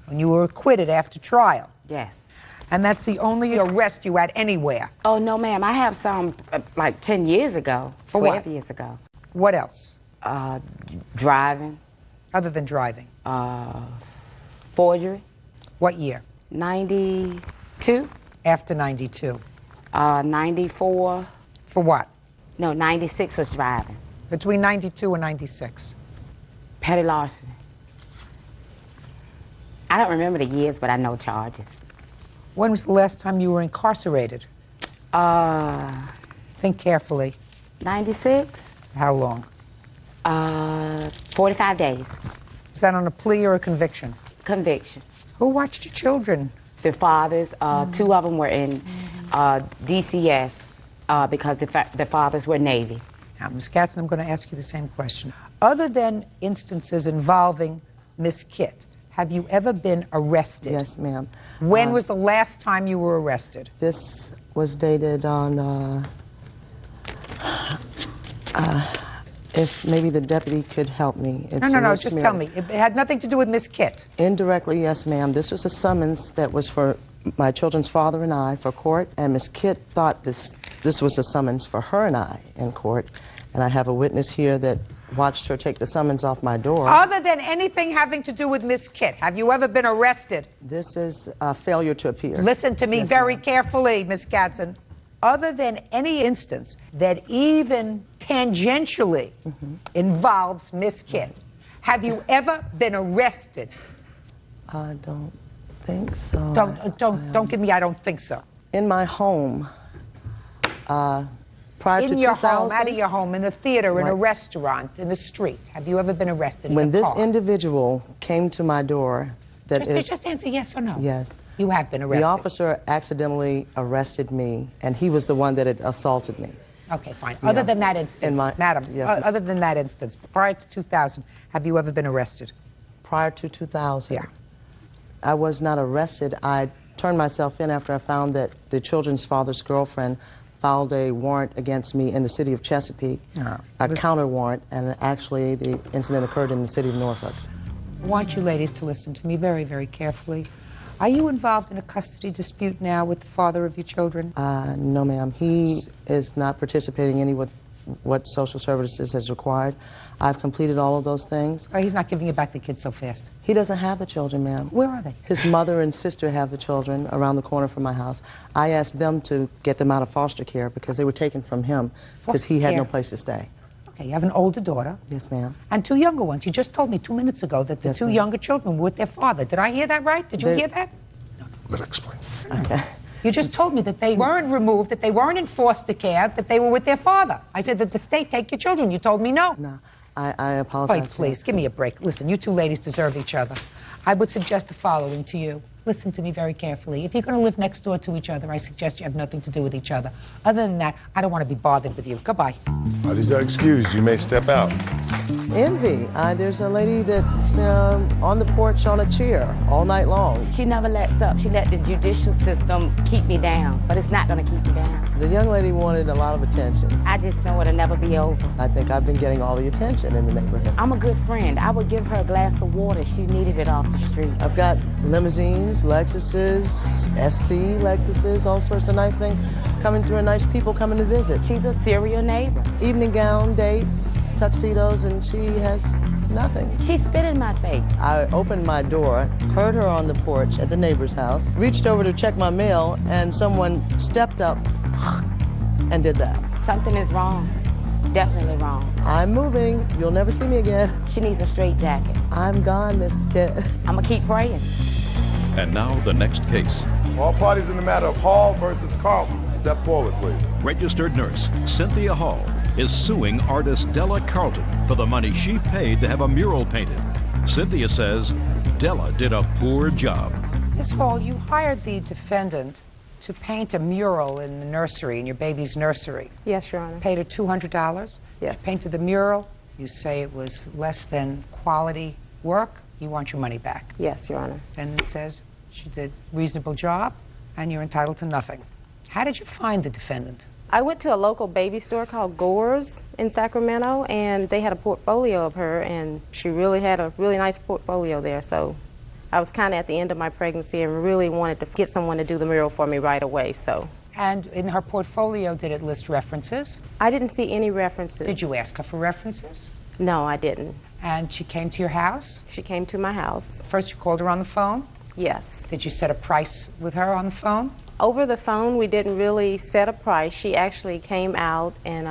And you were acquitted after trial? Yes. And that's the only arrest you had anywhere? Oh, no, ma'am. I have some, like 10 years ago. For 12 what? years ago. What else? Driving. Other than driving? Forgery. What year? 92. After 92? 94. For what? No, 96 was driving. Between 92 and 96? Petty larceny. I don't remember the years, but I know charges. When was the last time you were incarcerated? Think carefully. 96. How long? 45 days. Is that on a plea or a conviction? Conviction. Who watched your children? Their fathers. 2 of them were in DCS because their fathers were Navy. Now, Ms. Gadsden, I'm going to ask you the same question. Other than instances involving Miss Kitt, have you ever been arrested? Yes, ma'am. When was the last time you were arrested? This was dated on, if maybe the deputy could help me. No, just tell me. It had nothing to do with Miss Kitt. Indirectly, yes, ma'am. This was a summons that was for my children's father and I for court, and Miss Kitt thought this was a summons for her and I in court, and I have a witness here that watched her take the summons off my door. Other than anything having to do with Miss Kitt, have you ever been arrested? This is a failure to appear. Listen to me very carefully, Miss Gadsden. Other than any instance that even tangentially involves Miss Kitt, have you ever been arrested? I don't think so. Don't give me I don't think so. In my home, prior to 2000. In your home, out of your home, in the theater, in a restaurant, in the street. Have you ever been arrested when in a this car? individual came to my door, just answer yes or no. Yes. You have been arrested. The officer accidentally arrested me, and he was the one that had assaulted me. Okay, fine. Other than that instance, madam, other than that instance, prior to 2000, have you ever been arrested? Prior to 2000? Yeah. I was not arrested. I turned myself in after I found that the children's father's girlfriend filed a warrant against me in the city of Chesapeake, a counter warrant, and actually the incident occurred in the city of Norfolk. I want you ladies to listen to me very, very carefully. Are you involved in a custody dispute now with the father of your children? No, ma'am. He is not participating in what social services has required. I've completed all of those things. Oh, he's not giving you back the kids so fast. He doesn't have the children, ma'am. Where are they? His mother and sister have the children around the corner from my house. I asked them to get them out of foster care because they were taken from him because he had no place to stay. Okay, you have an older daughter. Yes, ma'am. And 2 younger ones. You just told me 2 minutes ago that the 2 younger children were with their father. Did I hear that right? Did you hear that? No. Let her explain. Okay. You just told me that they weren't removed, that they weren't in foster care, that they were with their father. I said that the state take your children. You told me no. No, I apologize. Wait, please, give me a break. Listen, you 2 ladies deserve each other. I would suggest the following to you. listen to me very carefully. If you're going to live next door to each other, I suggest you have nothing to do with each other. Other than that, I don't want to be bothered with you. Goodbye. These are excused. You may step out. Envy. There's a lady that's on the porch on a chair all night long. She never lets up. She let the judicial system keep me down, but it's not going to keep me down. The young lady wanted a lot of attention. I just know it'll never be over. I think I've been getting all the attention in the neighborhood. I'm a good friend. I would give her a glass of water. She needed it off the street. I've got limousines, Lexuses, SC Lexuses, all sorts of nice things coming through, and nice people coming to visit. She's a serial neighbor. Evening gown dates, tuxedos, and she has nothing. She spit in my face. I opened my door, heard her on the porch at the neighbor's house, reached over to check my mail, and someone stepped up and did that. Something is wrong. Definitely wrong. I'm moving. You'll never see me again. She needs a straight jacket. I'm gone, Mrs. Kidd. I'm gonna keep praying. And now the next case. All parties in the matter of Hall versus Carlton. Step forward, please. Registered nurse Cynthia Hall is suing artist Della Carlton for the money she paid to have a mural painted. Cynthia says Della did a poor job. Miss Hall, you hired the defendant to paint a mural in the nursery, in your baby's nursery. Yes, Your Honor. Paid her $200. Yes. She painted the mural. You say it was less than quality work. You want your money back. Yes, Your Honor. And it says she did a reasonable job, and you're entitled to nothing. How did you find the defendant? I went to a local baby store called Gore's in Sacramento, and they had a portfolio of her, and she really had a really nice portfolio there. So I was kind of at the end of my pregnancy and really wanted to get someone to do the mural for me right away. So. And in her portfolio, did it list references? I didn't see any references. Did you ask her for references? No, I didn't. And she came to your house? She came to my house. First you called her on the phone? Yes. Did you set a price with her on the phone? Over the phone, we didn't really set a price. She actually came out, and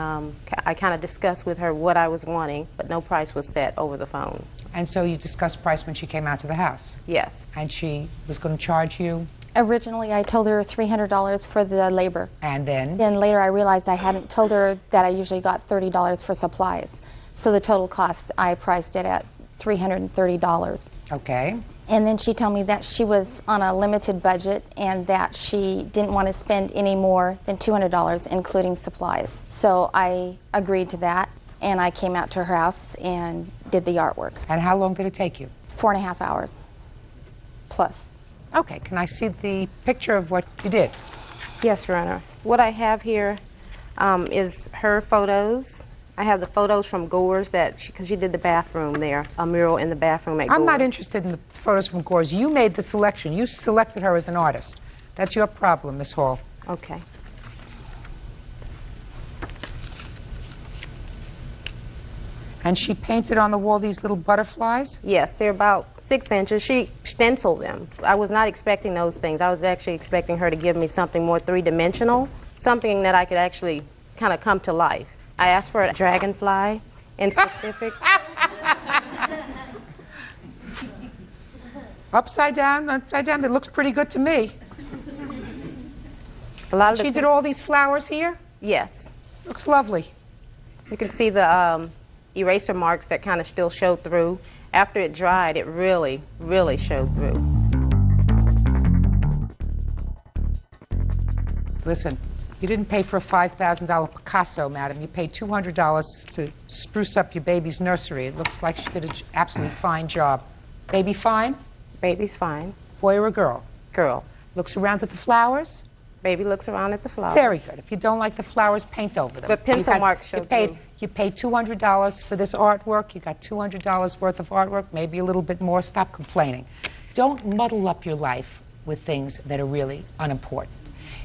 I kind of discussed with her what I was wanting, but no price was set over the phone. And so you discussed price when she came out to the house? Yes. And she was going to charge you? Originally, I told her $300 for the labor. And then? Then later I realized I hadn't told her that I usually got $30 for supplies. So the total cost, I priced it at $330. Okay. And then she told me that she was on a limited budget and that she didn't want to spend any more than $200, including supplies. So I agreed to that, and I came out to her house and did the artwork. And how long did it take you? 4.5 hours plus. Okay, can I see the picture of what you did? Yes, Your Honor. What I have here is her photos. I have the photos from Gore's because she did the bathroom there, a mural in the bathroom at Gore's. I'm not interested in the photos from Gore's. You made the selection. You selected her as an artist. That's your problem, Miss Hall. Okay. And she painted on the wall these little butterflies? Yes, they're about 6 inches. She stenciled them. I was not expecting those things. I was actually expecting her to give me something more three-dimensional, something that I could actually kind of come to life. I asked for a dragonfly in specific. Upside down, it looks pretty good to me. She did all these flowers here? Yes. Looks lovely. You can see the eraser marks that kind of still showed through. After it dried, it really, really showed through. Listen, you didn't pay for a $5,000 Picasso, madam. You paid $200 to spruce up your baby's nursery. It looks like she did an absolutely fine job. Baby fine? Baby's fine. Boy or a girl? Girl. Looks around at the flowers? Baby looks around at the flowers. Very good. If you don't like the flowers, paint over them. But pencil marks showed through. You paid $200 for this artwork. You got $200 worth of artwork, maybe a little bit more. Stop complaining. Don't muddle up your life with things that are really unimportant.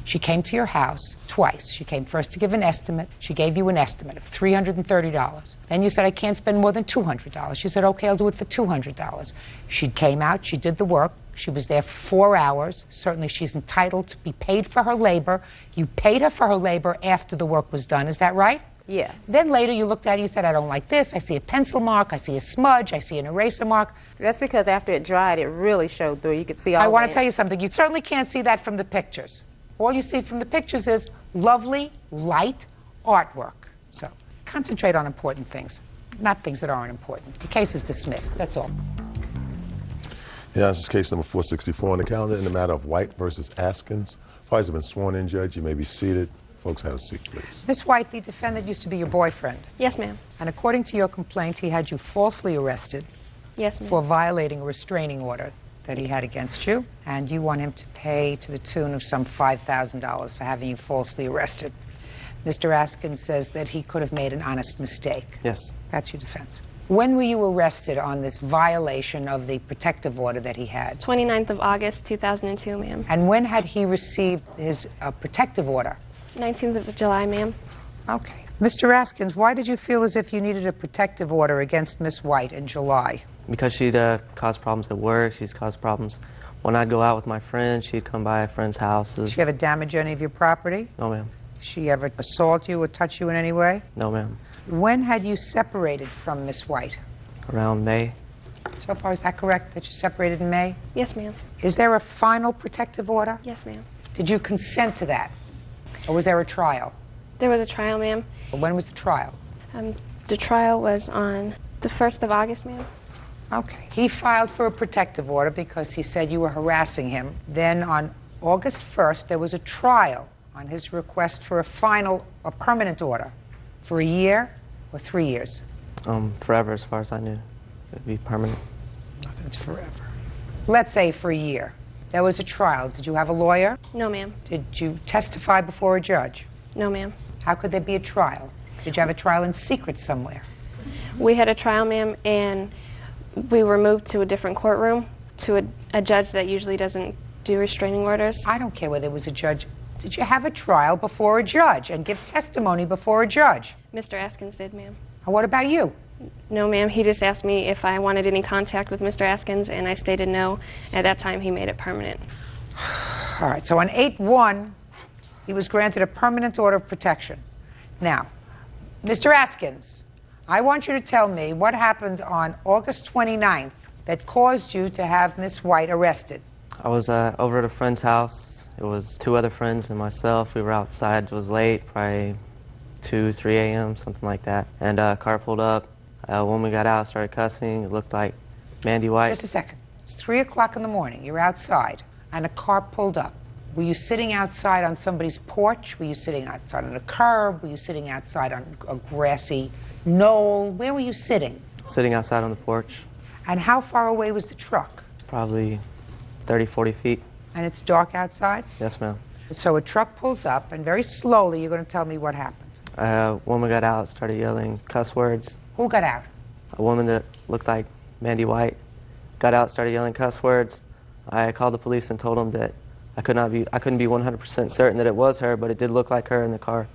She came to your house twice. She came first to give an estimate. She gave you an estimate of $330. Then you said, I can't spend more than $200. She said, okay, I'll do it for $200. She came out, she did the work. She was there for 4 hours. Certainly she's entitled to be paid for her labor. You paid her for her labor after the work was done. Is that right? Yes. Then later you looked at it and you said, I don't like this. I see a pencil mark. I see a smudge. I see an eraser mark. That's because after it dried, it really showed through. You could see all I want to tell you something. You certainly can't see that from the pictures. All you see from the pictures is lovely, light artwork. So concentrate on important things, not things that aren't important. The case is dismissed. That's all. Yeah, this is case number 464 on the calendar in the matter of White versus Askins. Parties have been sworn in, Judge. You may be seated. Folks, have a seat, please. Miss White, the defendant used to be your boyfriend. Yes, ma'am. And according to your complaint, he had you falsely arrested. Yes, ma'am. For violating a restraining order that he had against you, and you want him to pay to the tune of some $5,000 for having you falsely arrested. Mr. Askins says that he could have made an honest mistake. Yes. That's your defense. When were you arrested on this violation of the protective order that he had? 29th of August, 2002, ma'am. And when had he received his protective order? 19th of July, ma'am. Okay. Mr. Askins, why did you feel as if you needed a protective order against Miss White in July? Because she'd caused problems at work. She's caused problems when I'd go out with my friends. She'd come by friends' houses. Did she ever damage any of your property? No, ma'am. Did she ever assault you or touch you in any way? No, ma'am. When had you separated from Miss White? Around May. So far, is that correct, that you separated in May? Yes, ma'am. Is there a final protective order? Yes, ma'am. Did you consent to that? Or was there a trial? There was a trial, ma'am. When was the trial? The trial was on the 1st of August, ma'am. Okay. He filed for a protective order because he said you were harassing him. Then on August 1st, there was a trial on his request for a permanent order for a year or 3 years. Forever, as far as I knew. It'd be permanent. Nothing's forever. Let's say for a year. There was a trial. Did you have a lawyer? No, ma'am. Did you testify before a judge? No, ma'am. How could there be a trial? Did you have a trial in secret somewhere? We had a trial, ma'am, and we were moved to a different courtroom, to a judge that usually doesn't do restraining orders. I don't care whether there was a judge. Did you have a trial before a judge and give testimony before a judge? Mr. Askins did, ma'am. And what about you? No, ma'am. He just asked me if I wanted any contact with Mr. Askins, and I stated no. At that time, he made it permanent. All right, so on 8/1, he was granted a permanent order of protection. Now, Mr. Askins, I want you to tell me what happened on August 29th that caused you to have Miss White arrested. I was over at a friend's house. It was 2 other friends and myself. We were outside. It was late, probably 2, 3 a.m., something like that. And a car pulled up. When we got out, started cussing. It looked like Mandy White. Just a second. It's 3 o'clock in the morning. You're outside, and a car pulled up. Were you sitting outside on somebody's porch? Were you sitting outside on a curb? Were you sitting outside on a grassy knoll? Where were you sitting? Sitting outside on the porch. And how far away was the truck? Probably 30, 40 feet. And it's dark outside? Yes, ma'am. So a truck pulls up, and very slowly you're going to tell me what happened. When we got out, started yelling cuss words. Who got out? A woman that looked like Mandy White got out, started yelling cuss words. I called the police and told them that I couldn't be 100% certain that it was her, but it did look like her, and the car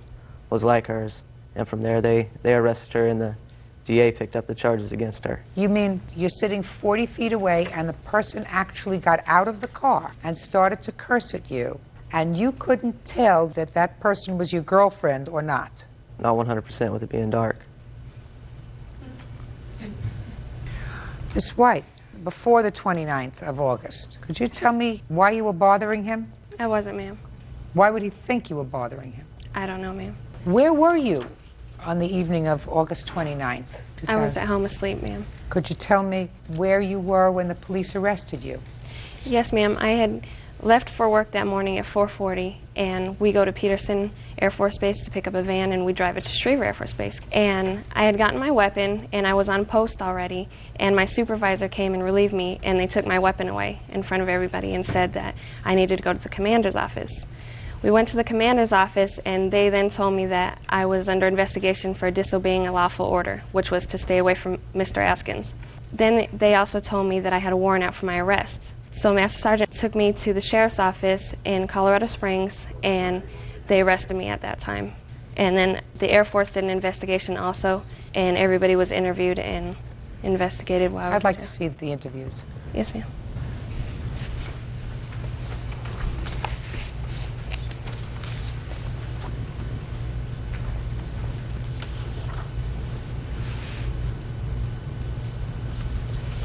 was like hers. And from there, they arrested her, and the DA picked up the charges against her. You mean you're sitting 40 feet away, and the person actually got out of the car and started to curse at you, and you couldn't tell that that person was your girlfriend or not? Not 100% with it being dark. Miss White, before the 29th of August, could you tell me why you were bothering him? I wasn't, ma'am. Why would he think you were bothering him? I don't know, ma'am. Where were you on the evening of August 29th? I was at home asleep, ma'am. Could you tell me where you were when the police arrested you? Yes, ma'am. I had left for work that morning at 4:40, and we go to Peterson Air Force Base to pick up a van, and we drive it to Schriever Air Force Base. And I had gotten my weapon, and I was on post already, and my supervisor came and relieved me, and they took my weapon away in front of everybody and said that I needed to go to the commander's office. We went to the commander's office, and they then told me that I was under investigation for disobeying a lawful order, which was to stay away from Mr. Askins. Then they also told me that I had a warrant out for my arrest. So Master Sergeant took me to the sheriff's office in Colorado Springs, and they arrested me at that time. And then the Air Force did an investigation also, and everybody was interviewed and investigated while I was I'd like there. to see the interviews. Yes, ma'am.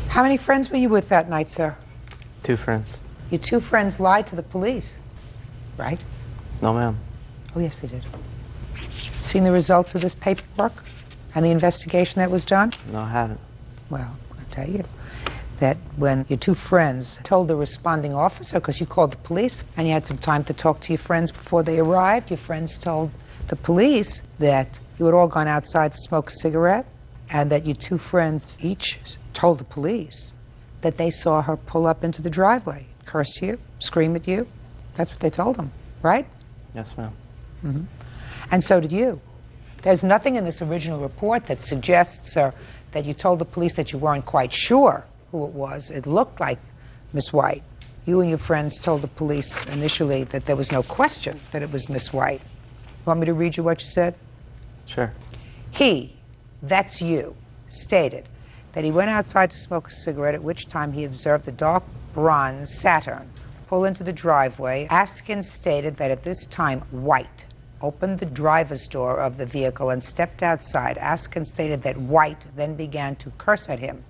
How many friends were you with that night, sir? 2 friends. Your 2 friends lied to the police, right? No, ma'am. Oh, yes, they did. Seen the results of this paperwork and the investigation that was done? No, I haven't. Well, I'll tell you. that when your two friends told the responding officer, because you called the police and you had some time to talk to your friends before they arrived, your friends told the police that you had all gone outside to smoke a cigarette, and that your two friends each told the police that they saw her pull up into the driveway, curse you, scream at you. That's what they told them, right? Yes, ma'am. Mm-hmm. And so did you. There's nothing in this original report that suggests, sir, that you told the police that you weren't quite sure who it was. It looked like Miss White. You and your friends told the police initially that there was no question that it was Miss White. You want me to read you what you said? Sure. He, that's you, stated that he went outside to smoke a cigarette, at which time he observed the dark bronze Saturn pull into the driveway. Askins stated that at this time, White opened the driver's door of the vehicle and stepped outside. Askins stated that White then began to curse at him.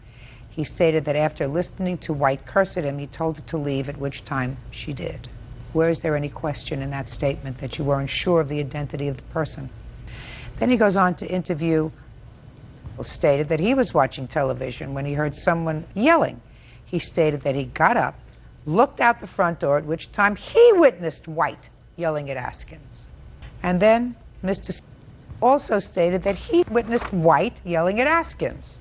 He stated that after listening to White curse at him, he told her to leave, at which time she did. Where is there any question in that statement that you weren't sure of the identity of the person? Then he goes on to interview, stated that he was watching television when he heard someone yelling. He stated that he got up, looked out the front door, at which time he witnessed White yelling at Askins. And then Mr. also stated that he witnessed White yelling at Askins.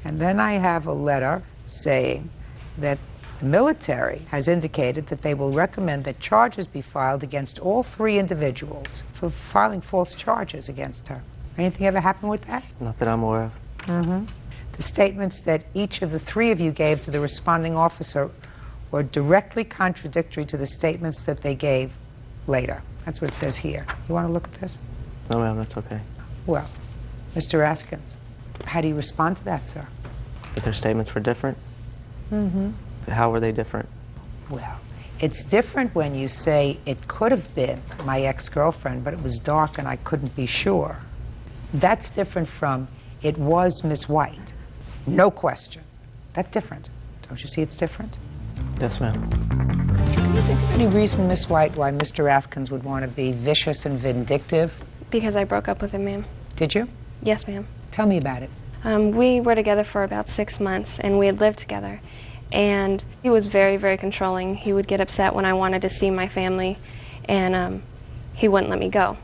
And then I have a letter saying that the military has indicated that they will recommend that charges be filed against all three individuals for filing false charges against her. Anything ever happen with that? Not that I'm aware of. Mm-hmm. The statements that each of the three of you gave to the responding officer were directly contradictory to the statements that they gave later. That's what it says here. You want to look at this? No, ma'am, that's okay. Well, Mr. Askins, how do you respond to that, sir? That their statements were different? Mm-hmm. How were they different? Well, it's different when you say it could have been my ex-girlfriend, but it was dark and I couldn't be sure. That's different from it was Miss White. No question. That's different. Don't you see it's different? Yes, ma'am. Can you think of any reason, Miss White, why Mr. Askins would want to be vicious and vindictive? Because I broke up with him, ma'am. Did you? Yes, ma'am. Tell me about it. We were together for about 6 months, and we had lived together. And he was very, very controlling. He would get upset when I wanted to see my family, and he wouldn't let me go.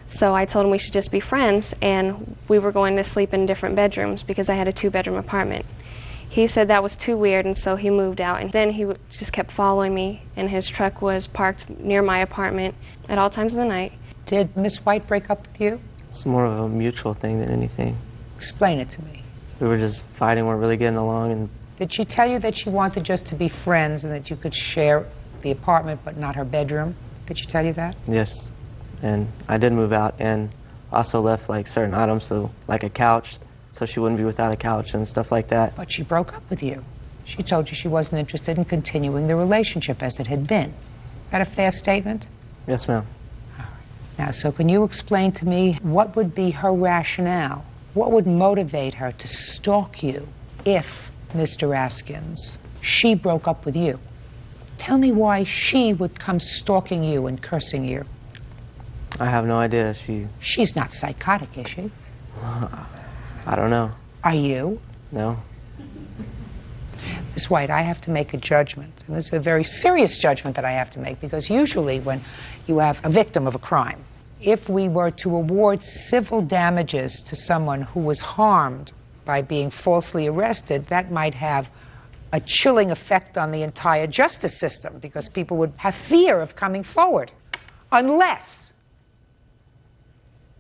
So I told him we should just be friends, and we were going to sleep in different bedrooms because I had a 2-bedroom apartment. He said that was too weird, and so he moved out. And then he just kept following me, and his truck was parked near my apartment at all times of the night. Did Miss White break up with you? It's more of a mutual thing than anything. Explain it to me. We were just fighting, weren't really getting along. And did she tell you that she wanted just to be friends and that you could share the apartment but not her bedroom? Did she tell you that? Yes. And I did move out and also left like certain items, so like a couch, so she wouldn't be without a couch and stuff like that. But she broke up with you. She told you she wasn't interested in continuing the relationship as it had been. Is that a fair statement? Yes, ma'am. All right. Now, so can you explain to me what would be her rationale? What would motivate her to stalk you if, Mr. Askins, she broke up with you? Tell me why she would come stalking you and cursing you. I have no idea. She's not psychotic, is she? I don't know. Are you? No. Miss White, I have to make a judgment. And this is a very serious judgment that I have to make, because usually when you have a victim of a crime, if we were to award civil damages to someone who was harmed by being falsely arrested, that might have a chilling effect on the entire justice system, because people would have fear of coming forward, unless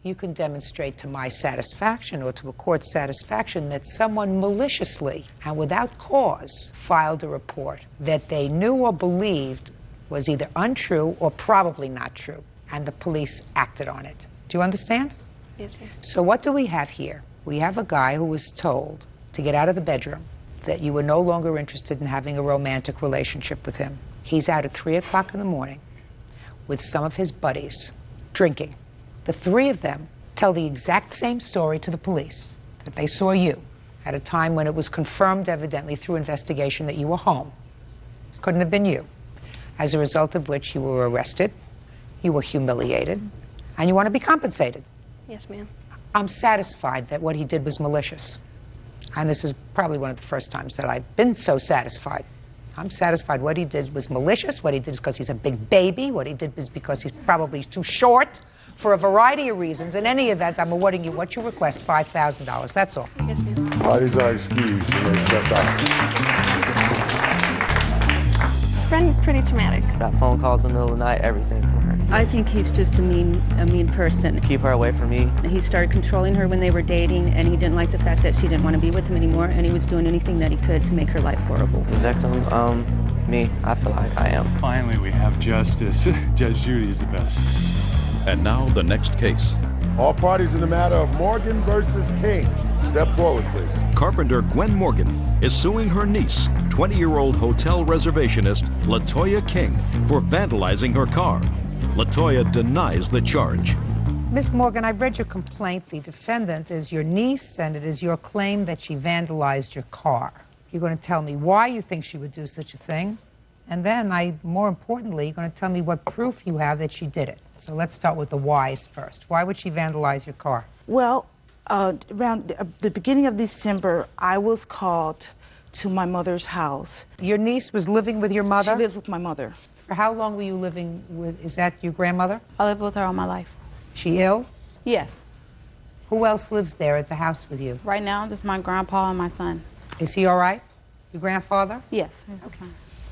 you can demonstrate to my satisfaction or to a court's satisfaction that someone maliciously and without cause filed a report that they knew or believed was either untrue or probably not true, and the police acted on it. Do you understand? Yes, ma'am. So what do we have here? We have a guy who was told to get out of the bedroom, that you were no longer interested in having a romantic relationship with him. He's out at 3 o'clock in the morning with some of his buddies, drinking. The three of them tell the exact same story to the police, that they saw you at a time when it was confirmed, evidently through investigation, that you were home. Couldn't have been you. As a result of which you were arrested, you were humiliated, and you want to be compensated. Yes, ma'am. I'm satisfied that what he did was malicious. And this is probably one of the first times that I've been so satisfied. I'm satisfied. What he did was malicious. What he did is because he's a big baby. What he did is because he's probably too short for a variety of reasons. In any event, I'm awarding you what you request, $5,000. That's all. Yes, ma'am. Parties are excused. You may step out. It's been pretty traumatic. Got phone calls in the middle of the night, everything from her. I think he's just a mean person. Keep her away from me. He started controlling her when they were dating, and he didn't like the fact that she didn't want to be with him anymore, and he was doing anything that he could to make her life horrible. The victim, me, I feel like I am. Finally, we have justice. Judge Judy is the best. And now the next case. All parties in the matter of Morgan versus King. Step forward, please. Carpenter Gwen Morgan is suing her niece, 20-year-old hotel reservationist LaToya King, for vandalizing her car. LaToya denies the charge. Ms. Morgan, I've read your complaint. The defendant is your niece, and it is your claim that she vandalized your car. You're going to tell me why you think she would do such a thing, and then, more importantly, you're going to tell me what proof you have that she did it. So let's start with the whys first. Why would she vandalize your car? Well, around the beginning of December, I was called to my mother's house. Your niece was living with your mother? She lives with my mother. For how long were you living with, is that your grandmother? I lived with her all my life. She ill? Yes. Who else lives there at the house with you? Right now, just my grandpa and my son. Is he all right? Your grandfather? Yes. Okay.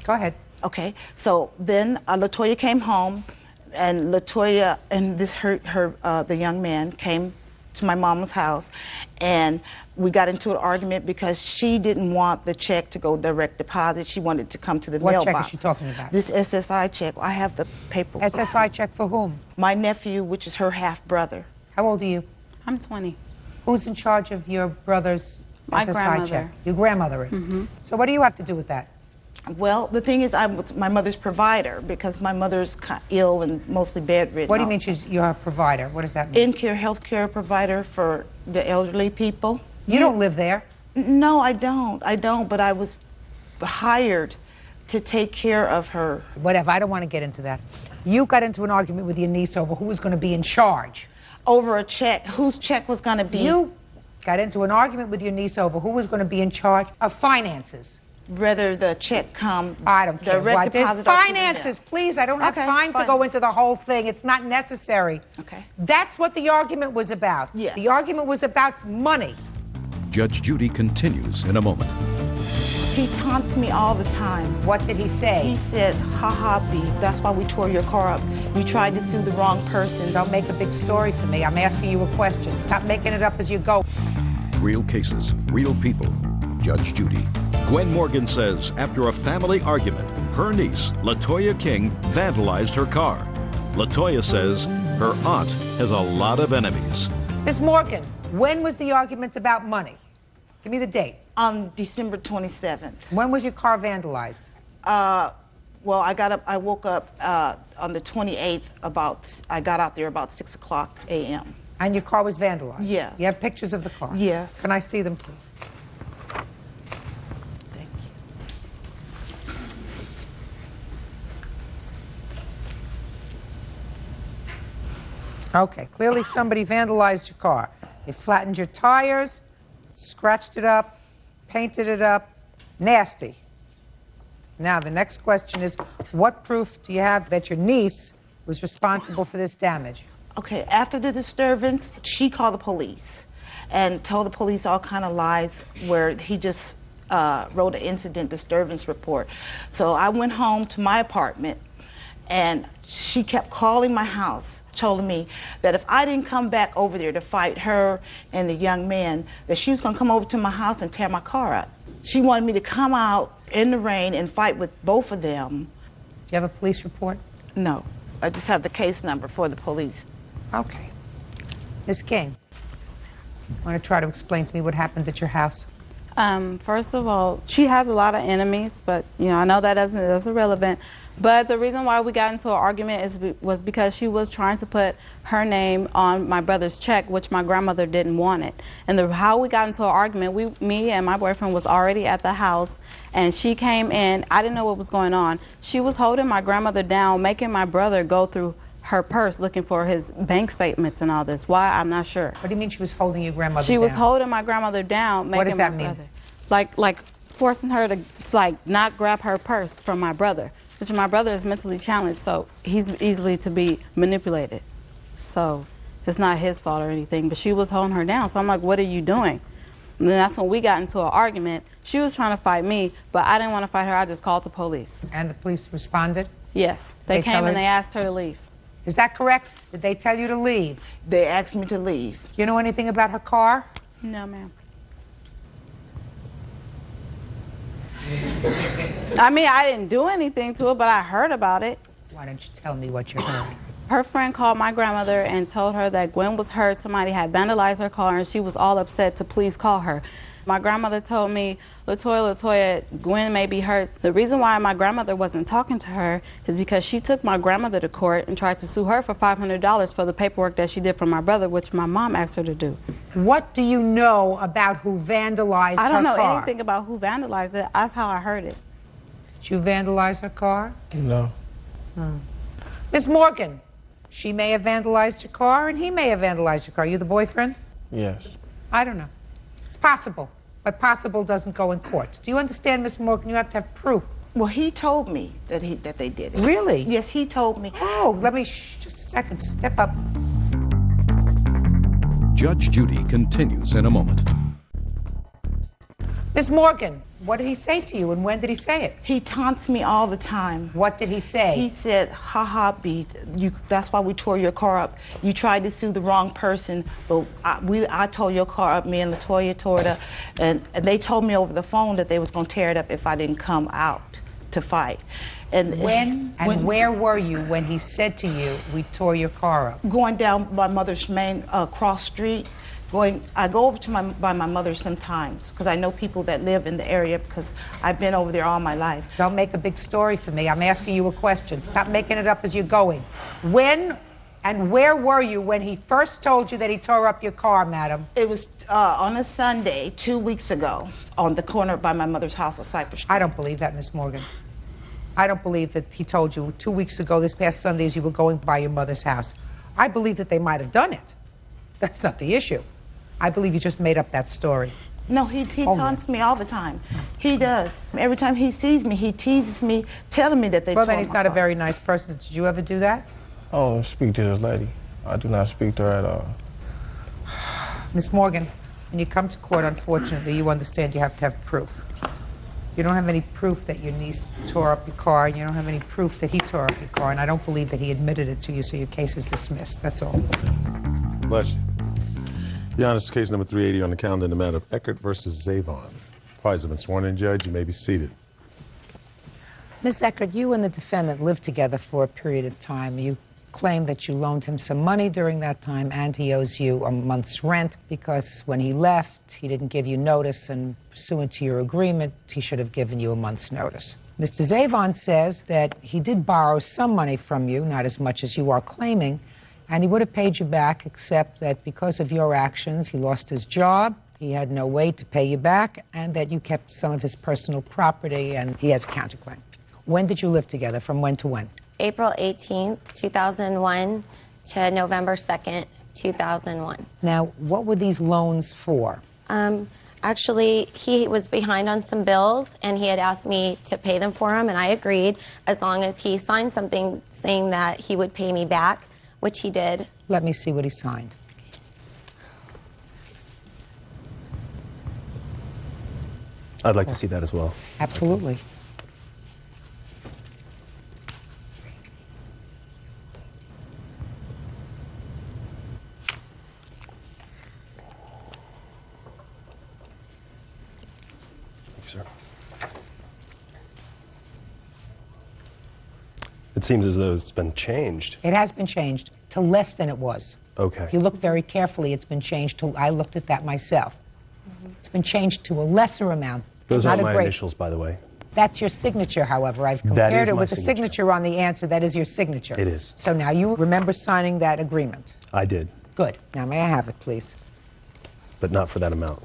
Go ahead. Okay, so then LaToya came home, and LaToya and the young man came to my mama's house, and we got into an argument because she didn't want the check to go direct deposit. She wanted it to come to the mailbox. What check is she talking about? This SSI check. I have the paper. SSI check for whom? My nephew, which is her half-brother. How old are you? I'm 20. Who's in charge of your brother's My SSI grandmother. check? Your grandmother is. Mm-hmm. So what do you have to do with that? Well, the thing is, I'm my mother's provider because my mother's ill and mostly bedridden. What do you mean she's your provider? What does that mean? In-care healthcare provider for the elderly people. You don't live there? No, I don't. I don't, but I was hired to take care of her. Whatever, I don't want to get into that. You got into an argument with your niece over who was going to be in charge. Over a check. Whose check was going to be? You got into an argument with your niece over who was going to be in charge of finances. Whether the check come. I don't care. Direct deposit. Finances, please. I don't have time to go into the whole thing. It's not necessary. Okay. That's what the argument was about. Yes. The argument was about money. Judge Judy continues in a moment. He taunts me all the time. What did he say? He said, "Ha B, that's why we tore your car up. You tried to sue the wrong person." Don't make a big story for me. I'm asking you a question. Stop making it up as you go. Real cases, real people. Judge Judy. Gwen Morgan says after a family argument, her niece, LaToya King, vandalized her car. LaToya says her aunt has a lot of enemies. Ms. Morgan, when was the argument about money? Give me the date. On December 27th. When was your car vandalized? Well, I woke up on the 28th I got out there about 6 o'clock a.m. And your car was vandalized? Yes. You have pictures of the car? Yes. Can I see them, please? Okay, clearly somebody vandalized your car. They flattened your tires, scratched it up, painted it up. Nasty. Now, the next question is, what proof do you have that your niece was responsible for this damage? Okay, after the disturbance, she called the police and told the police all kind of lies where he just wrote an incident disturbance report. So I went home to my apartment, and she kept calling my house, telling me that if I didn't come back over there to fight her and the young man, that she was going to come over to my house and tear my car up. She wanted me to come out in the rain and fight with both of them. Do you have a police report? No. I just have the case number for the police. Okay. Ms. King, want to try to explain to me what happened at your house? First of all, she has a lot of enemies, but I know that's irrelevant. But the reason why we got into an argument was because she was trying to put her name on my brother's check, which my grandmother didn't want it. And how we got into an argument, me and my boyfriend was already at the house, and she came in. I didn't know what was going on. She was holding my grandmother down, making my brother go through her purse looking for his bank statements and all this. Why? I'm not sure. What do you mean she was holding your grandmother She down? was holding my grandmother down. What does that my mean? brother- Like forcing her to like not grab her purse from my brother, which my brother is mentally challenged, so he's easily to be manipulated. So it's not his fault or anything, but she was holding her down. So I'm like, what are you doing? And then that's when we got into an argument. She was trying to fight me, but I didn't want to fight her. I just called the police. And the police responded? Yes. They came and they asked her to leave. Is that correct? Did they tell you to leave? They asked me to leave. Do you know anything about her car? No, ma'am. I mean, I didn't do anything to it, but I heard about it. Why don't you tell me what you heard? Her friend called my grandmother and told her that Gwen was hurt. Somebody had vandalized her car, and she was all upset to please call her. My grandmother told me, Latoya, Gwen may be hurt. The reason why my grandmother wasn't talking to her is because she took my grandmother to court and tried to sue her for $500 for the paperwork that she did for my brother, which my mom asked her to do. What do you know about who vandalized her car? I don't know anything about who vandalized it. That's how I heard it. Did you vandalize her car? No. Miss Morgan, she may have vandalized your car and he may have vandalized your car. You the boyfriend? Yes. I don't know. It's possible, but possible doesn't go in court. Do you understand, Miss Morgan? You have to have proof. Well, he told me that they did it. Really? Yes, he told me. Oh, let me, just a second, step up. Judge Judy continues in a moment. Miss Morgan, what did he say to you and when did he say it? He taunts me all the time. What did he say? He said, ha B, that's why we tore your car up. You tried to sue the wrong person, but I tore your car up, me and Latoya tore it up, and they told me over the phone that they was going to tear it up if I didn't come out to fight. And where were you when he said to you, we tore your car up? Going down my mother's main cross street. I go over to by my mother sometimes because I know people that live in the area because I've been over there all my life. Don't make a big story for me. I'm asking you a question. Stop making it up as you're going. When and where were you when he first told you that he tore up your car, madam? It was on a Sunday 2 weeks ago on the corner by my mother's house on Cypress Street. I don't believe that, Miss Morgan. I don't believe that he told you 2 weeks ago, this past Sunday, as you were going by your mother's house. I believe that they might have done it. That's not the issue. I believe you just made up that story. No, he taunts me all the time. He does. Every time he sees me, he teases me, telling me that they tore my car. Well, then he's not a very nice person. Did you ever do that? I don't speak to this lady. I do not speak to her at all. Miss Morgan, when you come to court, unfortunately, you understand you have to have proof. You don't have any proof that your niece tore up your car, and you don't have any proof that he tore up your car, and I don't believe that he admitted it to you, so your case is dismissed. That's all. Bless you. Your Honor, case number 380 on the calendar in the matter of Eckert versus Zavon. Parties have been sworn in, Judge. You may be seated. Miss Eckert, you and the defendant lived together for a period of time. You claim that you loaned him some money during that time, and he owes you a month's rent because when he left, he didn't give you notice, and pursuant to your agreement, he should have given you a month's notice. Mr. Zavon says that he did borrow some money from you, not as much as you are claiming, and he would have paid you back, except that because of your actions, he lost his job, he had no way to pay you back, and that you kept some of his personal property, and he has a counterclaim. When did you live together? From when to when? April 18th, 2001 to November 2nd, 2001. Now, what were these loans for? Actually, he was behind on some bills, and he had asked me to pay them for him, and I agreed as long as he signed something saying that he would pay me back, which he did. Let me see what he signed. I'd like to see that as well. Absolutely. It seems as though it's been changed. It has been changed to less than it was. Okay. If you look very carefully, it's been changed to, I looked at that myself. It's been changed to a lesser amount. Those not aren't a my great. Initials, by the way. That's your signature, however. I've That compared is it my with the signature on the answer. That is your signature. It is. So now you remember signing that agreement. I did. Good. Now may I have it, please? But not for that amount.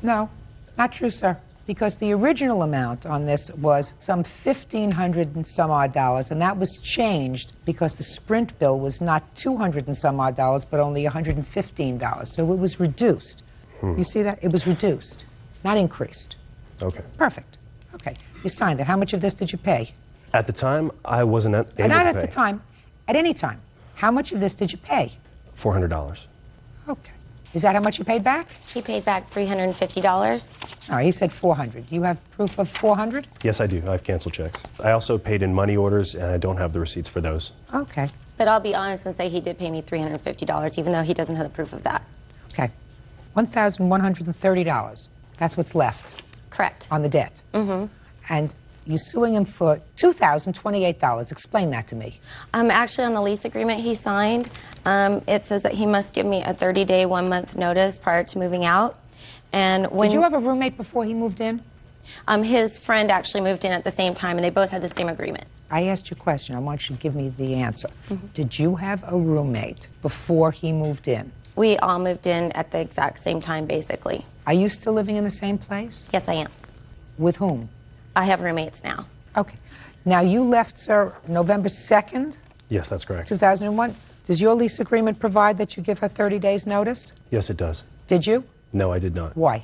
No, not true, sir. Because the original amount on this was some $1,500 and some odd dollars, and that was changed because the Sprint bill was not $200 and some odd dollars, but only $115. So it was reduced. You see that? It was reduced, not increased. Okay. Perfect. Okay. You signed it. How much of this did you pay? At the time, I wasn't able to pay. Not at the time. At any time. How much of this did you pay? $400. Okay. Is that how much you paid back? He paid back $350. All right, he said $400. You have proof of $400? Yes, I do. I have canceled checks. I also paid in money orders, and I don't have the receipts for those. Okay. But I'll be honest and say he did pay me $350, even though he doesn't have the proof of that. Okay. $1,130. That's what's left. Correct. On the debt. Mm-hmm. And you're suing him for $2,028. Explain that to me. Actually, on the lease agreement he signed, it says that he must give me a 30-day, 1-month notice prior to moving out. And when Did you have a roommate before he moved in? His friend actually moved in at the same time, and they both had the same agreement. I asked you a question. I want you to give me the answer. Did you have a roommate before he moved in? We all moved in at the exact same time, basically. Are you still living in the same place? Yes, I am. With whom? I have roommates now. Okay. Now, you left, sir, November 2nd? Yes, that's correct. 2001. Does your lease agreement provide that you give her 30 days' notice? Yes, it does. Did you? No, I did not. Why?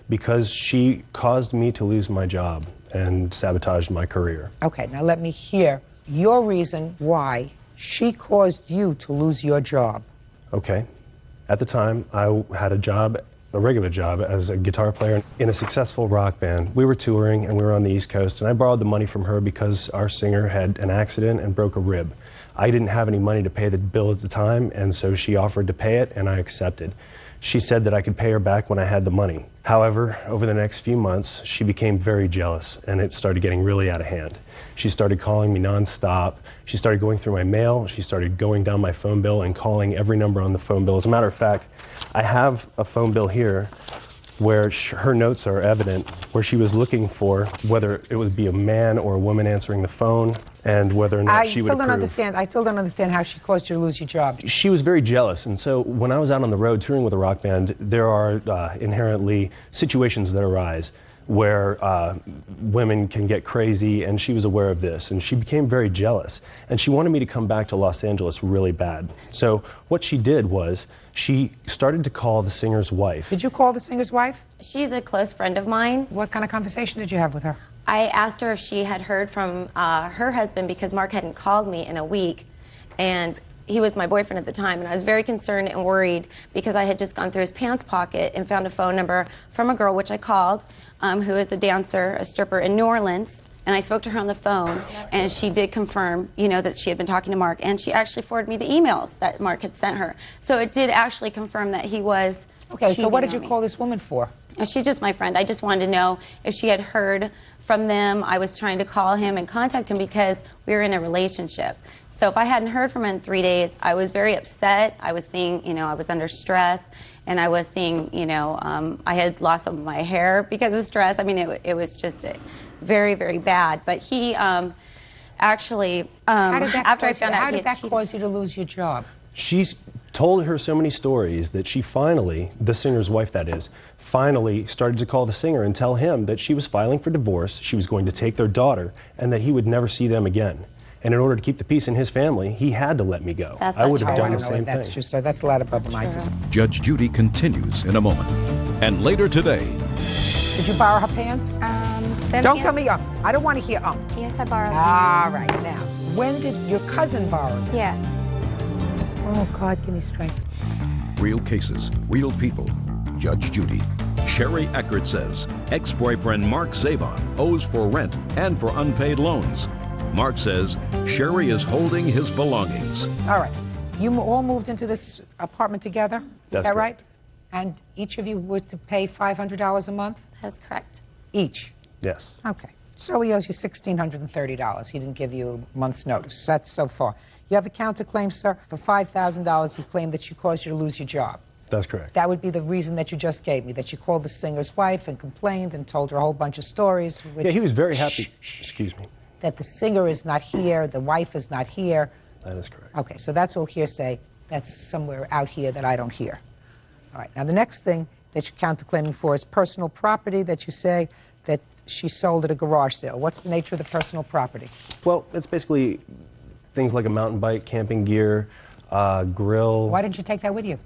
Because she caused me to lose my job and sabotaged my career. Okay, now let me hear your reason why she caused you to lose your job. Okay. At the time, I had a job, a regular job, as a guitar player in a successful rock band. We were touring and we were on the East Coast, and I borrowed the money from her because our singer had an accident and broke a rib. I didn't have any money to pay the bill at the time, and so she offered to pay it, and I accepted. She said that I could pay her back when I had the money. However, over the next few months, she became very jealous, and it started getting really out of hand. She started calling me nonstop. She started going through my mail. She started going down my phone bill and calling every number on the phone bill. As a matter of fact, I have a phone bill here where her notes are evident, where she was looking for whether it would be a man or a woman answering the phone, and whether or not she would approve. I still don't understand how she caused you to lose your job. She was very jealous, and so when I was out on the road touring with a rock band, there are inherently situations that arise where women can get crazy, and she was aware of this, and she became very jealous, and she wanted me to come back to Los Angeles really bad. So what she did was she started to call the singer's wife. Did you call the singer's wife? She's a close friend of mine. What kind of conversation did you have with her? I asked her if she had heard from her husband, because Mark hadn't called me in a week, and he was my boyfriend at the time, and I was very concerned and worried because I had just gone through his pants pocket and found a phone number from a girl, which I called, who is a dancer, a stripper in New Orleans, and I spoke to her on the phone, and she did confirm, you know, that she had been talking to Mark, and she actually forwarded me the emails that Mark had sent her. So it did actually confirm that he was Okay, so what did you cheating on me. call this woman for? She's just my friend. I just wanted to know if she had heard from them. I was trying to call him and contact him because we were in a relationship. So if I hadn't heard from him in 3 days, I was very upset. I was seeing, you know, I was under stress, and I was seeing, you know, I had lost some of my hair because of stress. I mean, it was just very, very bad. But he actually, after I found out, how did that cause you to lose your job? She's told her so many stories that she finally, the singer's wife that is, finally started to call the singer and tell him that she was filing for divorce, she was going to take their daughter, and that he would never see them again. And in order to keep the peace in his family, he had to let me go. I would have done the I don't know same if that's thing. true, sir. That's a lot of bubble-mizes. Judge Judy continues in a moment. And later today, Did you borrow her pants? Don't tell me I don't want to hear Yes, I borrowed them. All right, now, when did your cousin borrow them? Yeah. Oh, God, give me strength. real cases, real people. Judge Judy. Sherry Eckert says ex-boyfriend Mark Zavon owes for rent and for unpaid loans. Mark says Sherry is holding his belongings. All right. You all moved into this apartment together? That's Is that correct. right? And each of you were to pay $500 a month? That's correct. Each? Yes. Okay. So he owes you $1,630. He didn't give you a month's notice. That's so far. You have a counterclaim, sir, for $5,000. You claim that she caused you to lose your job. That's correct. That would be the reason that you just gave me, that you called the singer's wife and complained and told her a whole bunch of stories. Which, Yeah, he was very happy. Excuse me. That the singer is not here, the wife is not here. That is correct. Okay, so that's all hearsay. That's somewhere out here that I don't hear. All right, now the next thing, that you're counterclaiming for is personal property that you say that she sold at a garage sale. What's the nature of the personal property? Well, it's basically things like a mountain bike, camping gear, grill. Why didn't you take that with you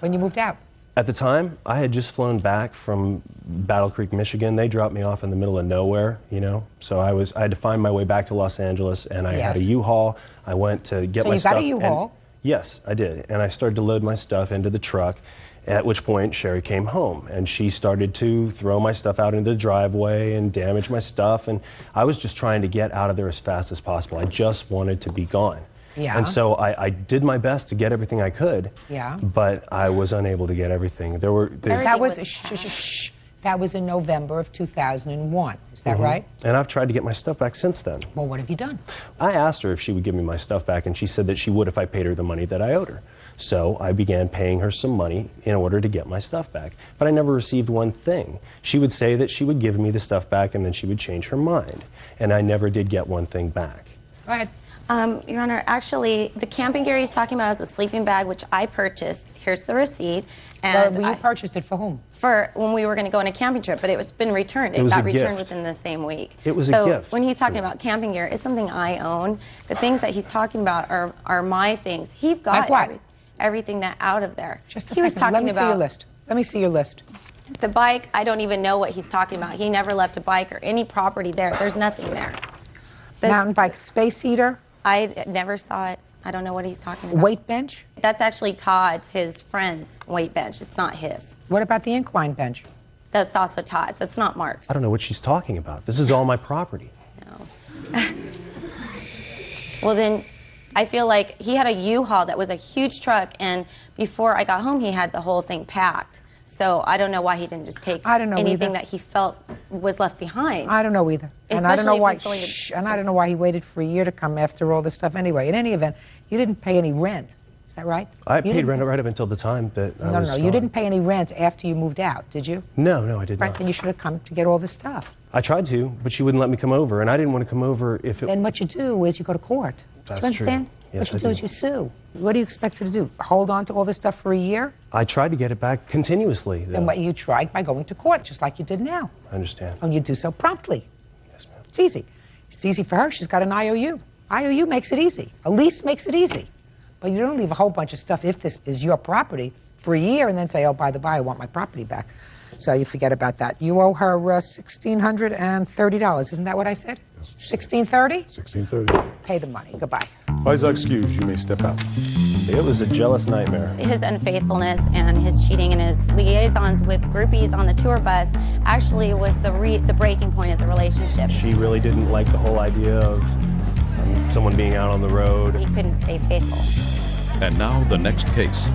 when you moved out? At the time, I had just flown back from Battle Creek, Michigan. They dropped me off in the middle of nowhere, you know. So I had to find my way back to Los Angeles, and I had a U-Haul. I went to get my stuff. So you got a U-Haul? Yes, I did. And I started to load my stuff into the truck, at which point Sherry came home, and she started to throw my stuff out into the driveway and damage my stuff. And I was just trying to get out of there as fast as possible. I just wanted to be gone. Yeah. And so I did my best to get everything I could. Yeah. But I was unable to get everything. That was in November of 2001. Is that right? And I've tried to get my stuff back since then. Well, what have you done? I asked her if she would give me my stuff back, and she said that she would if I paid her the money that I owed her. So I began paying her some money in order to get my stuff back. But I never received one thing. She would say that she would give me the stuff back, and then she would change her mind. And I never did get one thing back. Go ahead. Your Honor, actually, the camping gear he's talking about is a sleeping bag, which I purchased. Here's the receipt. And you purchased it for whom? For when we were going to go on a camping trip, but it was been returned. It got returned within the same week. It was a gift. So when he's talking about camping gear, it's something I own. The things that he's talking about are my things. He got everything that out of there. Just a second. Let me see your list. Let me see your list. The bike, I don't even know what he's talking about. He never left a bike or any property there. There's nothing there. Mountain bike, space heater? I never saw it. I don't know what he's talking about. Weight bench? That's actually Todd's, his friend's weight bench. It's not his. What about the incline bench? That's also Todd's. That's not Mark's. I don't know what she's talking about. This is all my property. No. Well, then, I feel like he had a U-Haul that was a huge truck, and before I got home, he had the whole thing packed. So I don't know why he didn't just take anything that he felt was left behind. I don't know either. And I don't know why. And I don't know why he waited for a year to come after all this stuff. Anyway, in any event, you didn't pay any rent. Is that right? I paid rent right up until the time that I was you didn't pay any rent after you moved out, did you? No, I did Right, not. then you should have come to get all this stuff. I tried to, but she wouldn't let me come over, and I didn't want to come over if it... Then what you do is you go to court. That's do you understand? true. Yes, what you do is you sue. What do you expect her to do? Hold on to all this stuff for a year? I tried to get it back continuously. Then what you tried by going to court, just like you did now. I understand. And you do so promptly. Yes, ma'am. It's easy. It's easy for her. She's got an IOU. IOU makes it easy. A lease makes it easy. But you don't leave a whole bunch of stuff, if this is your property, for a year and then say, oh, by the by, I want my property back. So you forget about that. You owe her $1,630. Isn't that what I said? $1,630? $1,630. Pay the money. Goodbye. Please excuse. You may step out. It was a jealous nightmare. His unfaithfulness and his cheating and his liaisons with groupies on the tour bus actually was the breaking point of the relationship. She really didn't like the whole idea of someone being out on the road. He couldn't stay faithful. And now the next case.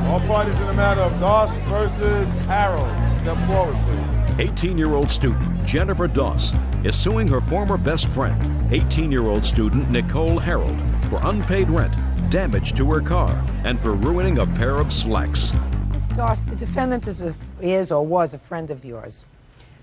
All parties in the matter of Doss versus Harold. Step forward, please. 18-year-old student Jennifer Doss is suing her former best friend, 18-year-old student Nicole Harold, for unpaid rent, damage to her car, and for ruining a pair of slacks. Ms. Doss, the defendant is or was a friend of yours,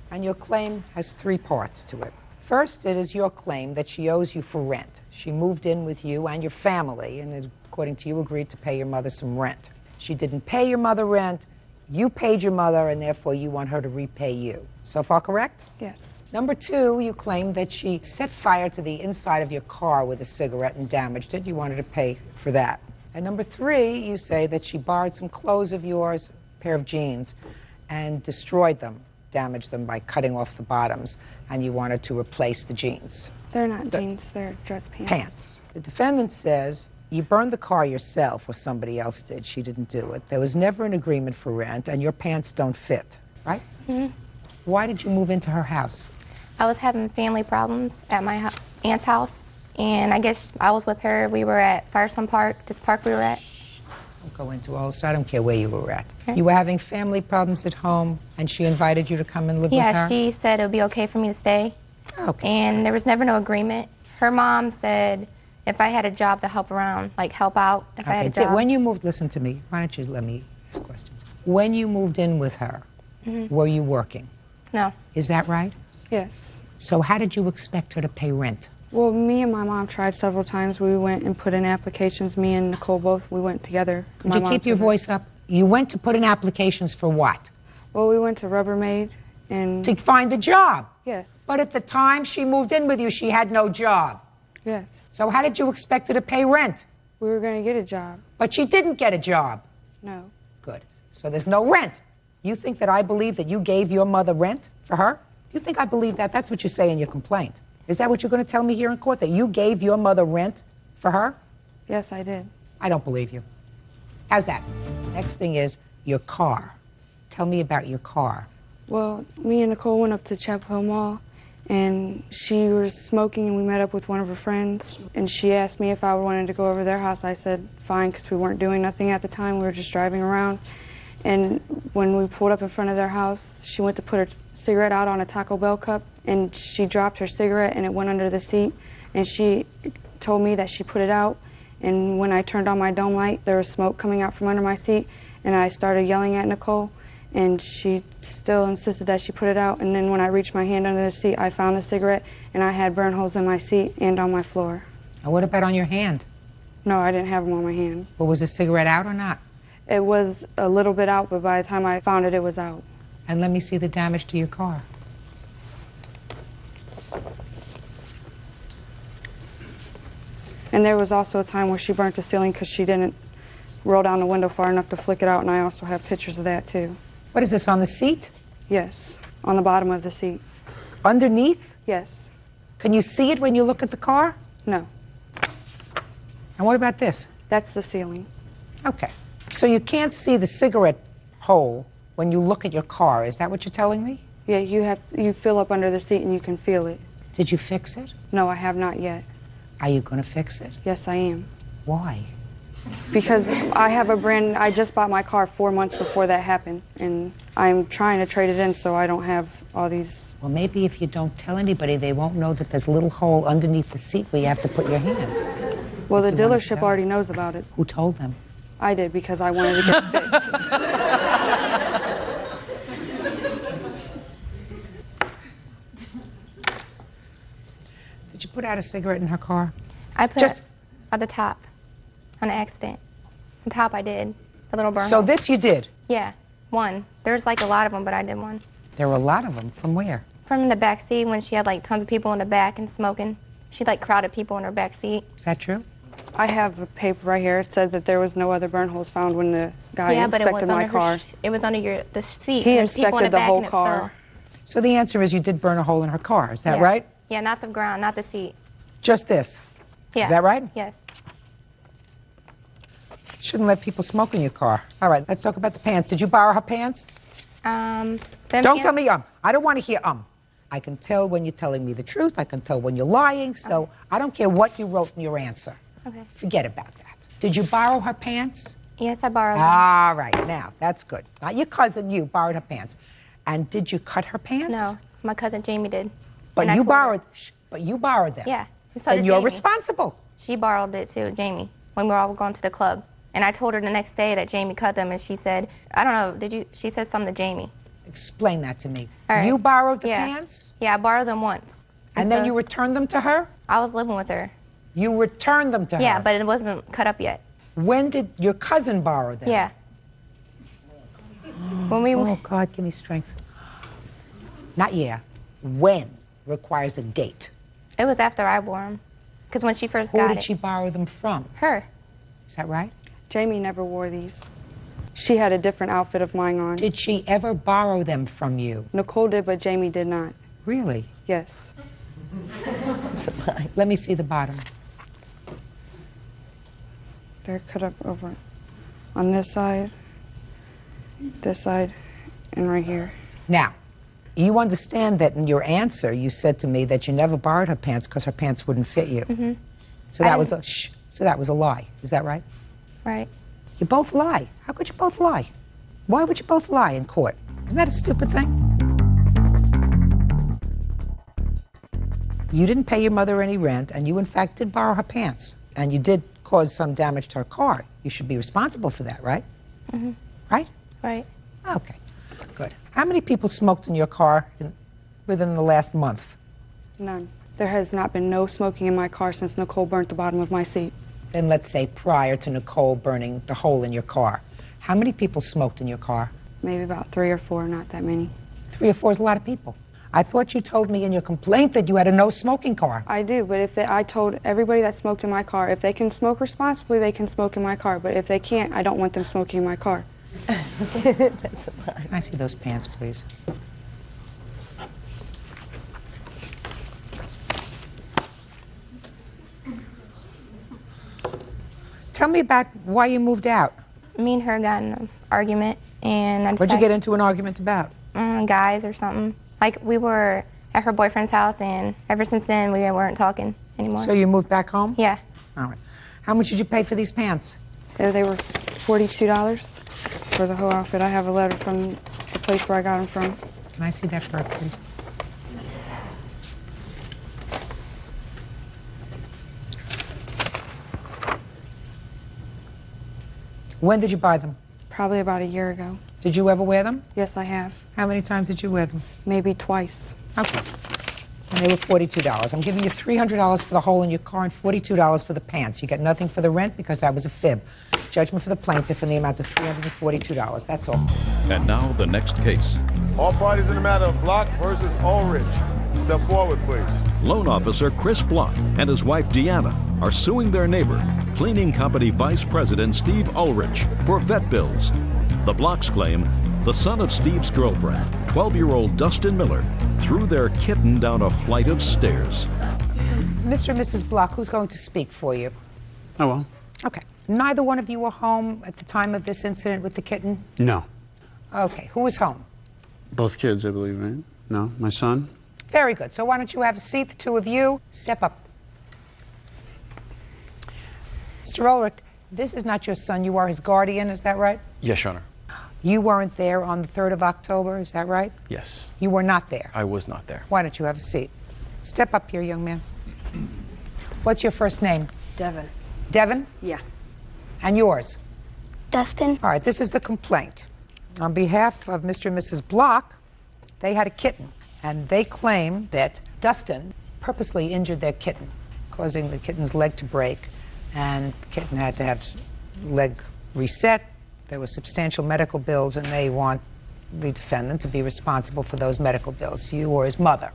and your claim has three parts to it. First, it is your claim that she owes you for rent. She moved in with you and your family, and according to you, agreed to pay your mother some rent. She didn't pay your mother rent, you paid your mother, and therefore you want her to repay you. So far correct? Yes. Number two, you claim that she set fire to the inside of your car with a cigarette and damaged it. You wanted to pay for that. And number three, you say that she borrowed some clothes of yours, a pair of jeans, and destroyed them, damaged them by cutting off the bottoms, and you wanted to replace the jeans. They're not jeans, they're dress pants. Pants. The defendant says you burned the car yourself or somebody else did. She didn't do it. There was never an agreement for rent, and your pants don't fit, right? Mm-hmm. Why did you move into her house? I was having family problems at my aunt's house, and I guess I was with her. We were at Firestone Park, this park we were at. Don't go into all this. I don't care where you were at. Okay. You were having family problems at home, and she invited you to come and live with her? Yeah, she said it would be okay for me to stay. Okay. And there was never no agreement. Her mom said if I had a job to help around, like help out, if I had a job. When you moved, listen to me. Why don't you let me ask questions? When you moved in with her, were you working? No. Is that right? Yes. So how did you expect her to pay rent? Well, me and my mom tried several times. We went and put in applications. Me and Nicole both, we went together. Could you keep your voice up? You went to put in applications for what? Well, we went to Rubbermaid and... To find a job? Yes. But at the time she moved in with you, she had no job. Yes. So how did you expect her to pay rent? We were going to get a job. But she didn't get a job? No. Good. So there's no rent. You think that I believe that you gave your mother rent for her? You think I believe that? That's what you say in your complaint. Is that what you're going to tell me here in court, that you gave your mother rent for her? Yes, I did. I don't believe you. How's that? Next thing is your car. Tell me about your car. Well, me and Nicole went up to Chapel Hill Mall, and she was smoking, and we met up with one of her friends, and she asked me if I wanted to go over their house. I said fine, because we weren't doing nothing at the time. We were just driving around. And when we pulled up in front of their house, she went to put her cigarette out on a Taco Bell cup, and she dropped her cigarette, and it went under the seat. And she told me that she put it out, and when I turned on my dome light, there was smoke coming out from under my seat, and I started yelling at Nicole, and she still insisted that she put it out. And then when I reached my hand under the seat, I found the cigarette, and I had burn holes in my seat and on my floor. And what about on your hand? No, I didn't have them on my hand. Well, was the cigarette out or not? It was a little bit out, but by the time I found it, it was out. And let me see the damage to your car. And there was also a time where she burnt the ceiling because she didn't roll down the window far enough to flick it out, and I also have pictures of that, too. What is this, on the seat? Yes, on the bottom of the seat. Underneath? Yes. Can you see it when you look at the car? No. And what about this? That's the ceiling. Okay. So you can't see the cigarette hole when you look at your car. Is that what you're telling me? Yeah, you fill up under the seat and you can feel it. Did you fix it? No, I have not yet. Are you going to fix it? Yes, I am. Why? Because I just bought my car 4 months before that happened, and I'm trying to trade it in so I don't have all these... Well, maybe if you don't tell anybody, they won't know that there's a little hole underneath the seat where you have to put your hand. Well, the dealership already knows about it. Who told them? I did, because I wanted to get it fixed. Did you put out a cigarette in her car? I put it at the top on accident. The top I did. The little burn So hole. this you did? Yeah, one. There's like a lot of them, but I did one. There were a lot of them. From where? From the back seat when she had like tons of people in the back and smoking. She like crowded people in her back seat. Is that true? I have a paper right here. It said that there was no other burn holes found when the guy inspected my car. It was under the seat. He inspected the whole car. So the answer is you did burn a hole in her car. Is that right? Yeah, not the ground, not the seat. Just this? Yeah. Is that right? Yes. Shouldn't let people smoke in your car. All right, let's talk about the pants. Did you borrow her pants? Don't tell me I don't want to hear I can tell when you're telling me the truth. I can tell when you're lying. So I don't care what you wrote in your answer. Okay. Forget about that. Did you borrow her pants? Yes, I borrowed them. All right, now, that's good. Not your cousin, you borrowed her pants. And did you cut her pants? No, my cousin Jamie did. But you borrowed them. Yeah. And you're responsible. She borrowed it too, Jamie, when we were all going to the club. And I told her the next day that Jamie cut them, and she said, I don't know, she said something to Jamie. Explain that to me. All right. You borrowed the pants? Yeah, I borrowed them once. And then you returned them to her? I was living with her. You returned them to her? Yeah, but it wasn't cut up yet. When did your cousin borrow them? Yeah. When we... Oh, God, give me strength. Not yeah. When requires a date. It was after I wore them. Because when she first Who got did it... she borrow them from? Her. Is that right? Jamie never wore these. She had a different outfit of mine on. Did she ever borrow them from you? Nicole did, but Jamie did not. Really? Yes. Let me see the bottom. They're cut up over on this side, and right here. Now, you understand that in your answer, you said to me that you never borrowed her pants because her pants wouldn't fit you. Mm-hmm. So that was a So that was a lie. Is that right? Right. You both lie. How could you both lie? Why would you both lie in court? Isn't that a stupid thing? You didn't pay your mother any rent, and you, in fact, did borrow her pants. And you did cause some damage to her car. You should be responsible for that, right? Mm-hmm. Right? Right. Okay, good. How many people smoked in your car within the last month? None. There has not been no smoking in my car since Nicole burnt the bottom of my seat. Then let's say prior to Nicole burning the hole in your car. How many people smoked in your car? maybe about 3 or 4, not that many. 3 or 4 is a lot of people. I thought you told me in your complaint that you had a no-smoking car. I do, but I told everybody that smoked in my car, if they can smoke responsibly, they can smoke in my car. But if they can't, I don't want them smoking in my car. That's can I see those pants, please? Tell me about why you moved out. Me and her got in an argument, and What'd you get into an argument about? Guys or something. Like, we were at her boyfriend's house, and ever since then, we weren't talking anymore. So you moved back home? Yeah. All right. How much did you pay for these pants? They were $42 for the whole outfit. I have a letter from the place where I got them from. Can I see that part, please? When did you buy them? Probably about a year ago. Did you ever wear them? Yes, I have. How many times did you wear them? Maybe twice. Okay. And they were $42. I'm giving you $300 for the hole in your car and $42 for the pants. You get nothing for the rent because that was a fib. Judgment for the plaintiff in the amount of $342. That's all. And now the next case. All parties in the matter of Block versus Ulrich. Step forward, please. Loan officer Chris Block and his wife Deanna are suing their neighbor, cleaning company vice president Steve Ulrich, for vet bills. The Blocks claim the son of Steve's girlfriend, 12-year-old Dustin Miller, threw their kitten down a flight of stairs. Mr. and Mrs. Block, who's going to speak for you? I will. Okay. Neither one of you were home at the time of this incident with the kitten? No. Okay. Who was home? Both kids, I believe, right? No, my son. Very good. So why don't you have a seat, the two of you? Step up. Mr. Ulrich, this is not your son. You are his guardian, is that right? Yes, Your Honor. You weren't there on the 3rd of October, is that right? Yes. You were not there? I was not there. Why don't you have a seat? Step up here, young man. What's your first name? Devin. Devin? Yeah. And yours? Dustin. All right, this is the complaint. On behalf of Mr. and Mrs. Block, they had a kitten, and they claim that Dustin purposely injured their kitten, causing the kitten's leg to break, and the kitten had to have leg reset. There were substantial medical bills, and they want the defendant to be responsible for those medical bills, you or his mother.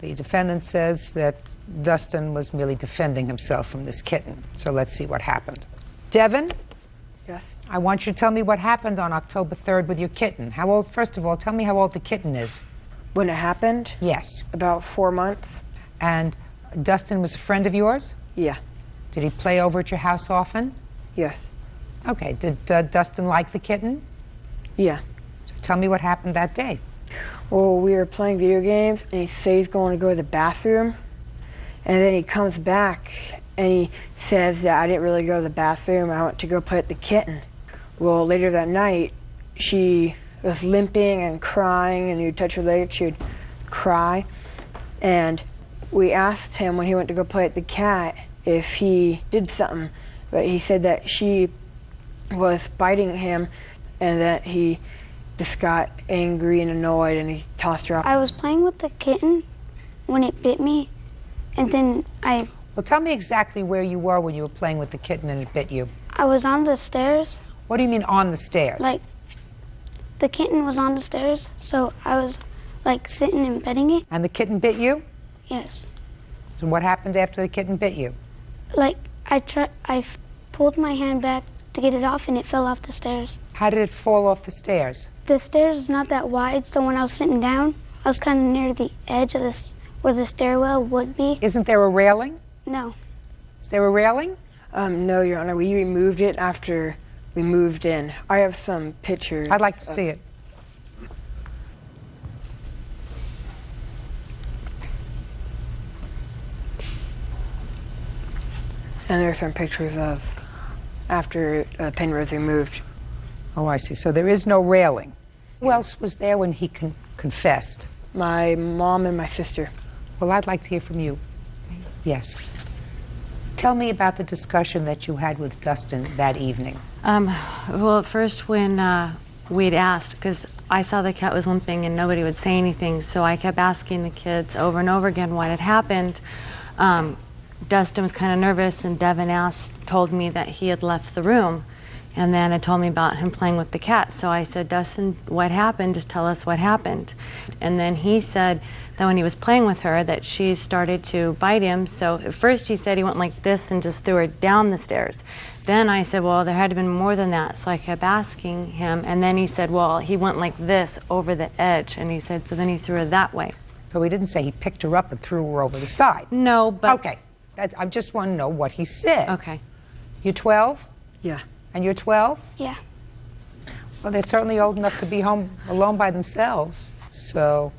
The defendant says that Dustin was merely defending himself from this kitten. So let's see what happened. Devin? Yes. I want you to tell me what happened on October 3rd with your kitten. How old, first of all, tell me how old the kitten is. When it happened? Yes. About 4 months. And Dustin was a friend of yours? Yeah. Did he play over at your house often? Yes. Okay. Did Dustin like the kitten? Yeah. So tell me what happened that day. Well, we were playing video games, and he said he's going to go to the bathroom. And then he comes back, and he says that I didn't really go to the bathroom. I went to go play with the kitten. Well, later that night, she was limping and crying, and you'd touch her leg, she would cry. And we asked him when he went to go play with the cat if he did something, but he said that she was biting him and that he just got angry and annoyed and he tossed her out. I was playing with the kitten when it bit me, and then Well, tell me exactly where you were when you were playing with the kitten and it bit you. I was on the stairs. What do you mean on the stairs? Like, the kitten was on the stairs, so I was, like, sitting and petting it. And the kitten bit you? Yes. So what happened after the kitten bit you? Like, I pulled my hand back to get it off, and it fell off the stairs. How did it fall off the stairs? The stairs is not that wide, so when I was sitting down, I was kind of near the edge of this, where the stairwell would be. Isn't there a railing? No. Is there a railing? No, Your Honor. We removed it after we moved in. I have some pictures. I'd like to see it. And there are some pictures of after Penn was removed. Oh, I see. So there is no railing. Who else was there when he confessed? My mom and my sister. Well, I'd like to hear from you. Yes. Tell me about the discussion that you had with Dustin that evening. Well, at first when we'd asked, because I saw the cat was limping and nobody would say anything, so I kept asking the kids over and over again what had happened. Dustin was kind of nervous, and Devin told me that he had left the room. And then it told me about him playing with the cat. So I said, Dustin, what happened? Just tell us what happened. And then he said that when he was playing with her that she started to bite him. So at first he said he went like this and just threw her down the stairs. Then I said, well, there had to have been more than that. So I kept asking him. And then he said, well, he went like this over the edge. And he said, so then he threw her that way. So he didn't say he picked her up and threw her over the side. No, but... Okay. I just want to know what he said. Okay. You're 12? Yeah. And you're 12? Yeah. Well, they're certainly old enough to be home alone by themselves. So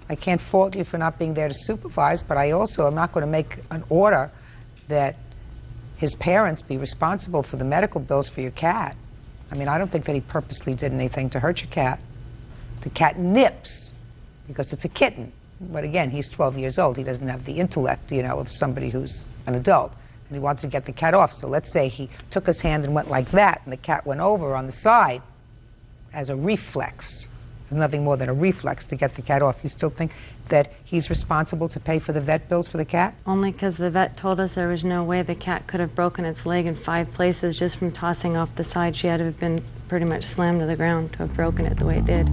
I can't fault you for not being there to supervise, but I also am not going to make an order that his parents be responsible for the medical bills for your cat. I mean, I don't think that he purposely did anything to hurt your cat. The cat nips because it's a kitten. But again, he's 12 years old. He doesn't have the intellect, you know, of somebody who's an adult. And he wanted to get the cat off. So let's say he took his hand and went like that, and the cat went over on the side as a reflex. There's nothing more than a reflex to get the cat off. You still think that he's responsible to pay for the vet bills for the cat? Only because the vet told us there was no way the cat could have broken its leg in 5 places just from tossing off the side. She had to have been pretty much slammed to the ground to have broken it the way it did.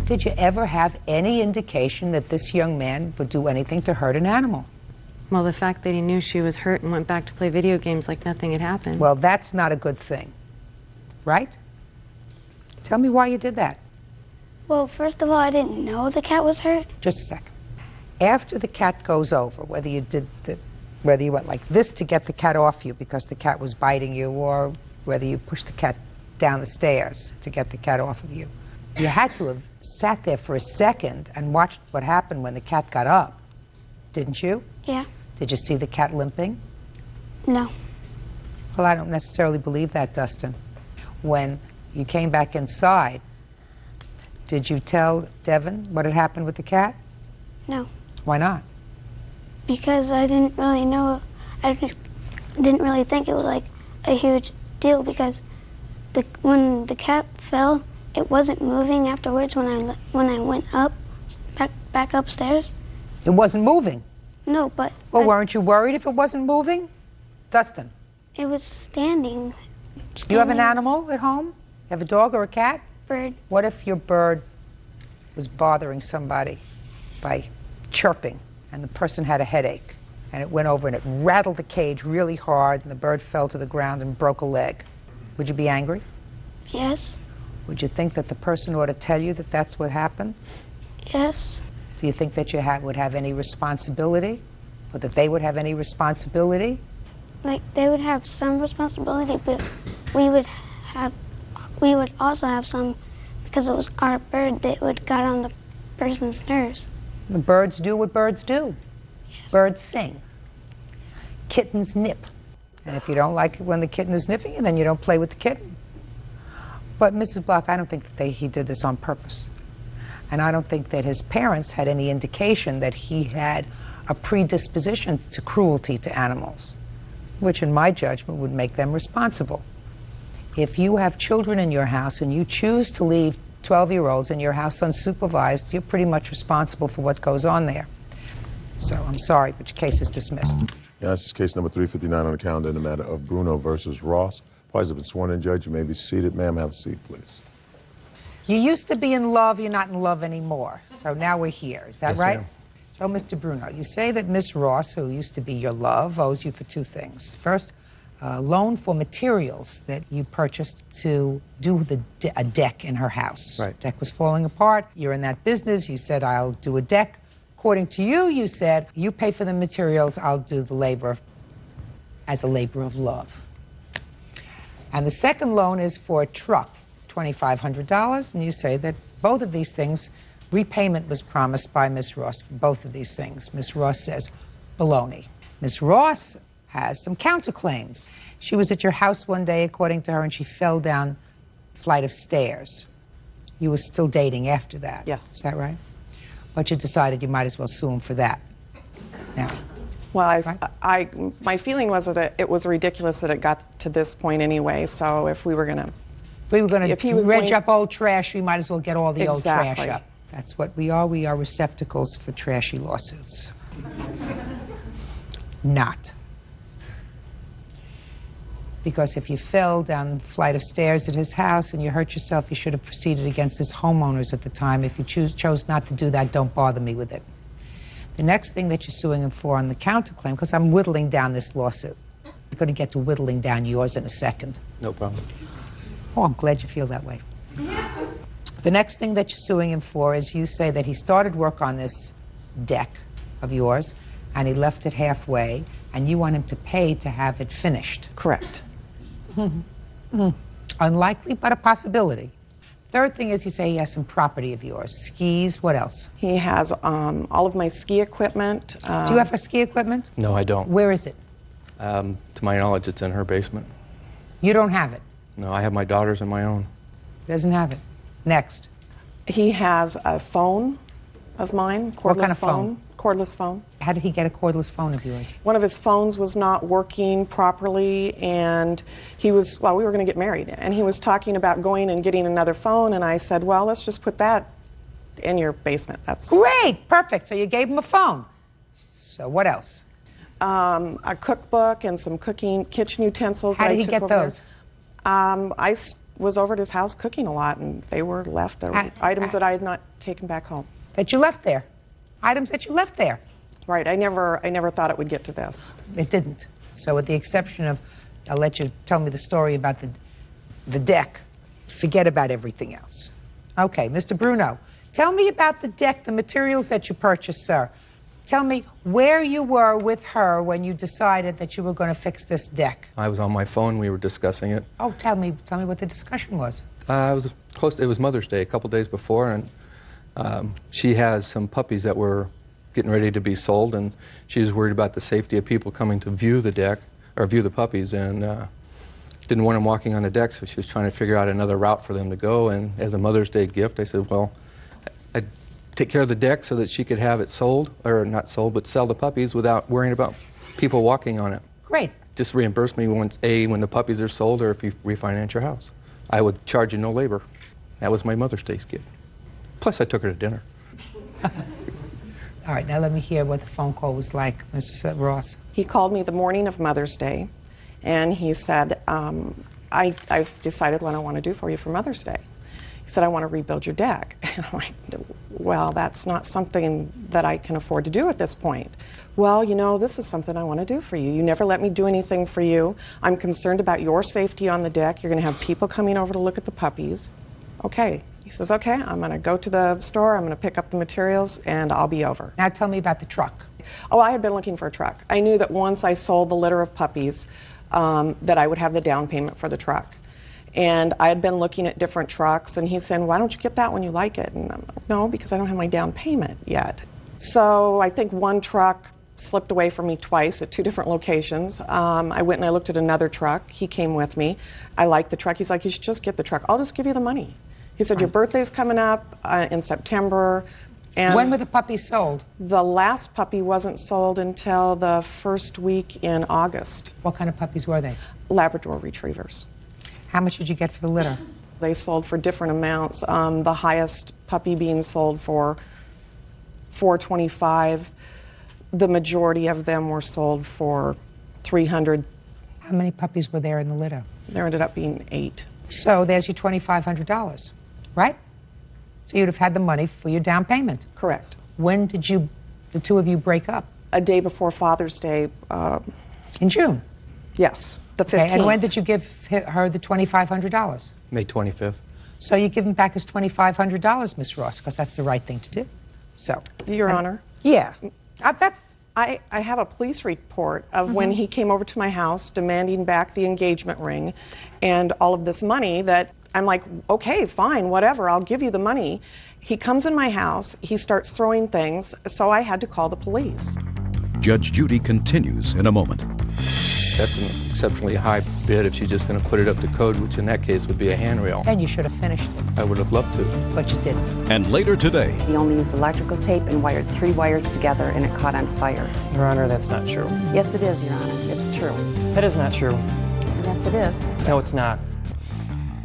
Did you ever have any indication that this young man would do anything to hurt an animal? Well, the fact that he knew she was hurt and went back to play video games like nothing had happened. Well, that's not a good thing, right? Tell me why you did that. Well, first of all, I didn't know the cat was hurt. Just a second. After the cat goes over, whether you went like this to get the cat off you because the cat was biting you, or whether you pushed the cat down the stairs to get the cat off of you, you had to have sat there for a second and watched what happened when the cat got up, didn't you? Yeah. Did you see the cat limping? No. Well, I don't necessarily believe that, Dustin. When you came back inside, did you tell Devin what had happened with the cat? No. Why not? Because I didn't really know. I didn't really think it was like a huge deal because when the cat fell, it wasn't moving afterwards when I went up, back upstairs. It wasn't moving? No, but... Well, weren't you worried if it wasn't moving? Dustin? It was standing. Do you have an animal at home? You have a dog or a cat? Bird. What if your bird was bothering somebody by chirping and the person had a headache and it went over and it rattled the cage really hard and the bird fell to the ground and broke a leg? Would you be angry? Yes. Would you think that the person ought to tell you that that's what happened? Yes. Do you think that you would have any responsibility? Or that they would have any responsibility? Like, they would have some responsibility, but we would also have some because it was our bird that would got on the person's nerves. The birds do what birds do. Yes. Birds sing. Kittens nip. And if you don't like it when the kitten is nipping you, then you don't play with the kitten. But Mrs. Block, I don't think that he did this on purpose. And I don't think that his parents had any indication that he had a predisposition to cruelty to animals, which in my judgment would make them responsible. If you have children in your house and you choose to leave 12-year-olds in your house unsupervised, you're pretty much responsible for what goes on there. So I'm sorry, but your case is dismissed. Yeah, this is case number 359 on the calendar in the matter of Bruno versus Ross. Parties have been sworn in. Judge, you may be seated. Ma'am, have a seat, please. You used to be in love, you're not in love anymore. So now we're here, is that Yes, right? ma'am. So, Mr. Bruno, you say that Miss Ross, who used to be your love, owes you for 2 things. First, a loan for materials that you purchased to do a deck in her house. Right. Deck was falling apart. You're in that business. You said, I'll do a deck. According to you, you said, you pay for the materials, I'll do the labor as a labor of love. And the second loan is for a truck, $2,500, and you say that both of these things, repayment was promised by Miss Ross for both of these things. Miss Ross says, baloney. Miss Ross has some counterclaims. She was at your house one day, according to her, and she fell down a flight of stairs. You were still dating after that. Yes. Is that right? But you decided you might as well sue him for that. Now. Well, my feeling was that it was ridiculous that it got to this point anyway. So if we were going to, dredge up old trash, we might as well get all the old trash Exactly. up. That's what we are. We are receptacles for trashy lawsuits. Not. Because if you fell down the flight of stairs at his house and you hurt yourself, you should have proceeded against his homeowners at the time. If you chose not to do that, don't bother me with it. The next thing that you're suing him for on the counterclaim, because I'm whittling down this lawsuit. You're going to get to whittling down yours in a second. No problem. Oh, I'm glad you feel that way. The next thing that you're suing him for is you say that he started work on this deck of yours and he left it halfway and you want him to pay to have it finished. Correct. Unlikely, but a possibility. Third thing is you say he has some property of yours. Skis, what else? He has all of my ski equipment. Do you have her ski equipment? No, I don't. Where is it? To my knowledge, it's in her basement. You don't have it? No, I have my daughters and my own. Doesn't have it. Next. He has a phone of mine, cordless What kind of phone? Cordless phone. How did he get a cordless phone of yours? One of his phones was not working properly, and he was, well, we were going to get married, and he was talking about going and getting another phone, and I said, well, let's just put that in your basement. That's great, perfect. So you gave him a phone. So what else? A cookbook and some kitchen utensils. How that did he I took get over there. those? I was over at his house cooking a lot, and they were left. There were items that I had not taken back home. That you left there? Items that you left there? Right. I never thought it would get to this. It didn't. So with the exception of, I'll let you tell me the story about the deck. Forget about everything else. Okay, Mr. Bruno, tell me about the deck, the materials that you purchased, sir. Tell me where you were with her when you decided that you were going to fix this deck. I was on my phone. We were discussing it. Oh, tell me what the discussion was. It was Mother's Day a couple days before, and she has some puppies that were getting ready to be sold, and she was worried about the safety of people coming to view the deck, or view the puppies, and didn't want them walking on the deck, so she was trying to figure out another route for them to go. And as a Mother's Day gift, I said, well, I'd take care of the deck so that she could have it sold, or not sold, but sell the puppies without worrying about people walking on it. Great. Just reimburse me when the puppies are sold, or if you refinance your house. I would charge you no labor. That was my Mother's Day gift. Plus, I took her to dinner. All right, now let me hear what the phone call was like, Ms. Ross. He called me the morning of Mother's Day, and he said, I've decided what I want to do for you for Mother's Day. He said, I want to rebuild your deck. And I'm like, well, that's not something that I can afford to do at this point. Well, you know, this is something I want to do for you. You never let me do anything for you. I'm concerned about your safety on the deck. You're going to have people coming over to look at the puppies. Okay. He says, okay, I'm going to go to the store, I'm going to pick up the materials, and I'll be over. Now tell me about the truck. Oh, I had been looking for a truck. I knew that once I sold the litter of puppies, that I would have the down payment for the truck. And I had been looking at different trucks, and he's saying, why don't you get that when you like it? And I'm like, no, because I don't have my down payment yet. So I think one truck slipped away from me twice at two different locations. I went and I looked at another truck. He came with me. I liked the truck. He's like, you should just get the truck. I'll just give you the money. He said, your birthday's coming up in September. And when were the puppies sold? The last puppy wasn't sold until the first week in August. What kind of puppies were they? Labrador retrievers. How much did you get for the litter? They sold for different amounts. The highest puppy being sold for $425. The majority of them were sold for $300. How many puppies were there in the litter? There ended up being 8. So there's your $2,500, right? So you'd have had the money for your down payment. Correct. When did the two of you break up? A day before Father's Day. In June? Yes, the 15th. Okay, and when did you give her the $2,500? May 25th. So you give him back his $2,500, Miss Ross, because that's the right thing to do. So. Your Honor. Yeah. I have a police report of when he came over to my house demanding back the engagement ring and all of this money that I'm like, okay, fine, whatever, I'll give you the money. He comes in my house, he starts throwing things, so I had to call the police. Judge Judy continues in a moment. That's an exceptionally high bid if she's just going to put it up to code, which in that case would be a handrail. Then you should have finished it. I would have loved to. But you didn't. And later today. He only used electrical tape and wired 3 wires together, and it caught on fire. Your Honor, that's not true. Yes, it is, Your Honor. It's true. That is not true. Yes, it is. No, it's not.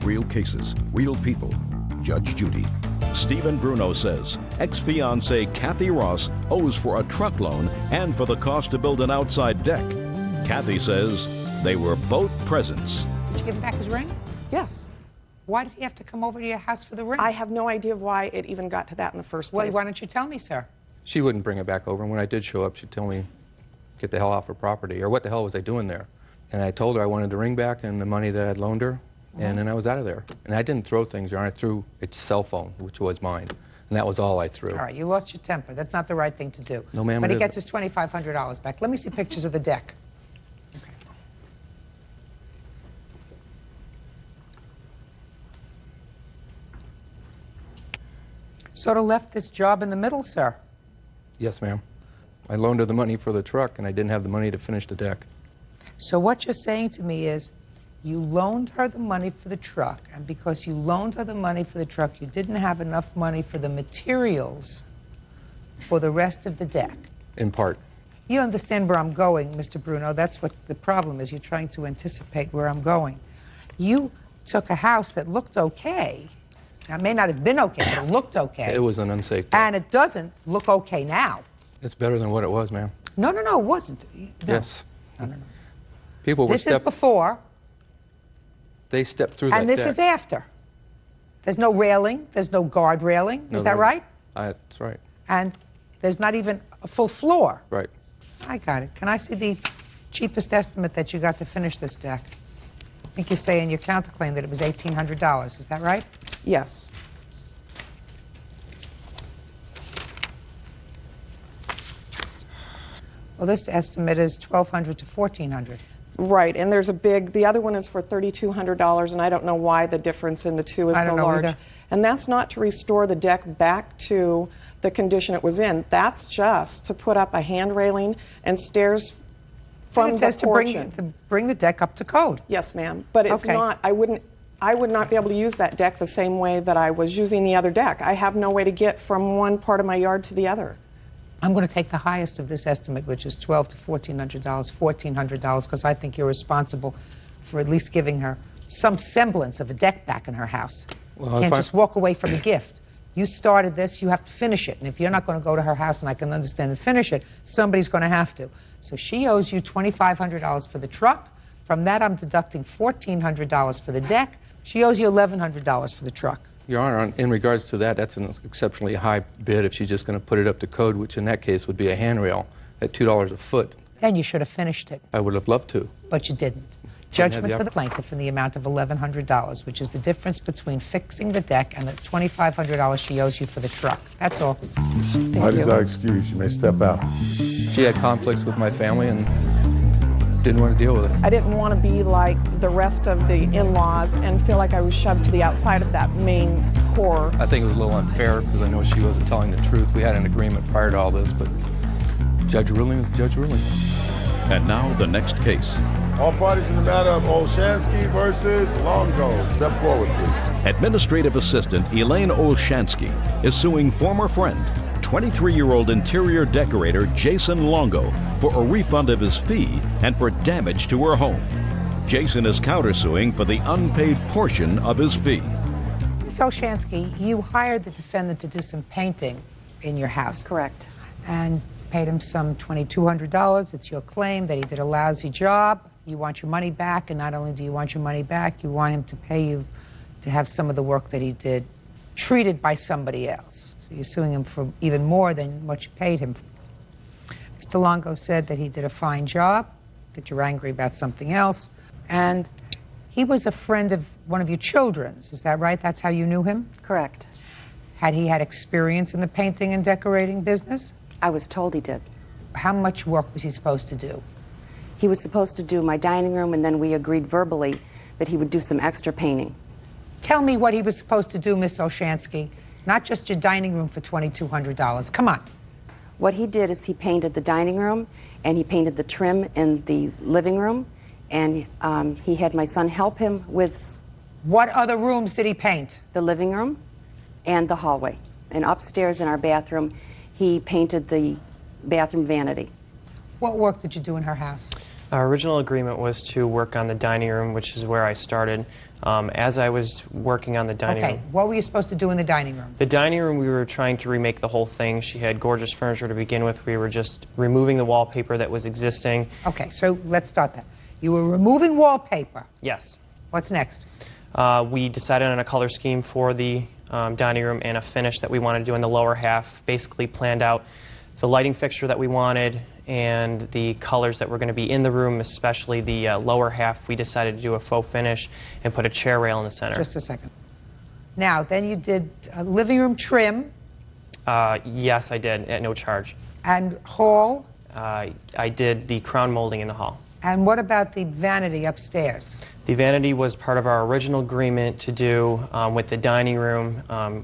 Real cases, real people. Judge Judy. Stephen Bruno says ex-fiancée Kathy Ross owes for a truck loan and for the cost to build an outside deck. Kathy says They were both presents. Did you give him back his ring? Yes. Why did he have to come over to your house for the ring? I have no idea why it even got to that in the first place. Well, why don't you tell me, sir? She wouldn't bring it back over, and when I did show up, she'd tell me, get the hell off her property, or what the hell was I doing there? And I told her I wanted the ring back and the money that I'd loaned her, and then I was out of there. And I didn't throw things, Your Honor. I threw a cell phone, which was mine, and that was all I threw. All right, you lost your temper. That's not the right thing to do. No, ma'am, But it he gets isn't. his $2,500 back. Let me see pictures of the deck. Okay. Sort of left this job in the middle, sir. Yes, ma'am. I loaned her the money for the truck, and I didn't have the money to finish the deck. So what you're saying to me is you loaned her the money for the truck, and because you loaned her the money for the truck, you didn't have enough money for the materials for the rest of the deck. In part. You understand where I'm going, Mr. Bruno. That's what the problem is. You're trying to anticipate where I'm going. You took a house that looked okay. Now, it may not have been okay, but it looked okay. It was an unsafe deck. And it doesn't look okay now. It's better than what it was, ma'am. No, no, no, it wasn't. No. Yes. No. People were This is before, They stepped through that and this deck. is after. There's no railing. There's no guard railing. No, Is that no. right? That's right. And there's not even a full floor. Right. I got it. Can I see the cheapest estimate that you got to finish this deck? I think you say in your counterclaim that it was $1,800. Is that right? Yes. Well, this estimate is $1,200 to $1,400. Right, and there's a big, the other one is for $3,200, and I don't know why the difference in the two is I so don't know large. either. And that's not to restore the deck back to the condition it was in. That's just to put up a hand railing and stairs from It says the to porch. bring the deck up to code. Yes, ma'am, but it's Okay. not, I would not be able to use that deck the same way that I was using the other deck. I have no way to get from one part of my yard to the other. I'm going to take the highest of this estimate, which is $1,200 to $1,400, $1,400, because I think you're responsible for at least giving her some semblance of a deck back in her house. Well, You can't if I- just walk away from a gift. You started this, you have to finish it. And if you're not going to go to her house, and I can understand and finish it, somebody's going to have to. So she owes you $2,500 for the truck. From that, I'm deducting $1,400 for the deck. She owes you $1,100 for the truck. Your Honor, in regards to that, that's an exceptionally high bid if she's just going to put it up to code, which in that case would be a handrail at $2 a foot. Then you should have finished it, I would have loved to. but you didn't. have Judgment the for the plaintiff in the amount of $1,100, which is the difference between fixing the deck and the $2,500 she owes you for the truck. That's all. Parties are excused. You may step out. She had conflicts with my family and didn't want to deal with it. I didn't want to be like the rest of the in-laws and feel like I was shoved to the outside of that main core. I think it was a little unfair because I know she wasn't telling the truth. We had an agreement prior to all this, but judge ruling is judge ruling. And now the next case. All parties in the matter of Olshansky versus Longo. Step forward, please. Administrative Assistant Elaine Olshansky is suing former friend, 23-year-old interior decorator Jason Longo, for a refund of his fee and for damage to her home. Jason is countersuing for the unpaid portion of his fee. Ms. Olshansky, you hired the defendant to do some painting in your house. Correct. And paid him some $2,200. It's your claim that he did a lousy job. You want your money back, and not only do you want your money back, you want him to pay you to have some of the work that he did treated by somebody else. So you're suing him for even more than what you paid him. Mr. Longo said that he did a fine job, that you're angry about something else, and he was a friend of one of your children's. Is that right? That's how you knew him? Correct. Had he had experience in the painting and decorating business? I was told he did. How much work was he supposed to do? He was supposed to do my dining room, and then we agreed verbally that he would do some extra painting. Tell me what he was supposed to do, Miss Olshansky. Not just your dining room for $2,200. Come on. What he did is he painted the dining room, and he painted the trim in the living room, and he had my son help him with... What other rooms did he paint? The living room and the hallway. And upstairs in our bathroom, he painted the bathroom vanity. What work did you do in her house? Our original agreement was to work on the dining room, which is where I started. As I was working on the dining room... Okay, what were you supposed to do in the dining room? The dining room, we were trying to remake the whole thing. She had gorgeous furniture to begin with. We were just removing the wallpaper that was existing. Okay, so let's start that. You were removing wallpaper. Yes. What's next? We decided on a color scheme for the dining room and a finish that we wanted to do in the lower half. Basically planned out the lighting fixture that we wanted and the colors that were going to be in the room, especially the lower half. We decided to do a faux finish and put a chair rail in the center. Just a second. Now, then you did a living room trim. Yes, I did, at no charge. And hall. I did the crown molding in the hall. And what about the vanity upstairs? The vanity was part of our original agreement to do with the dining room.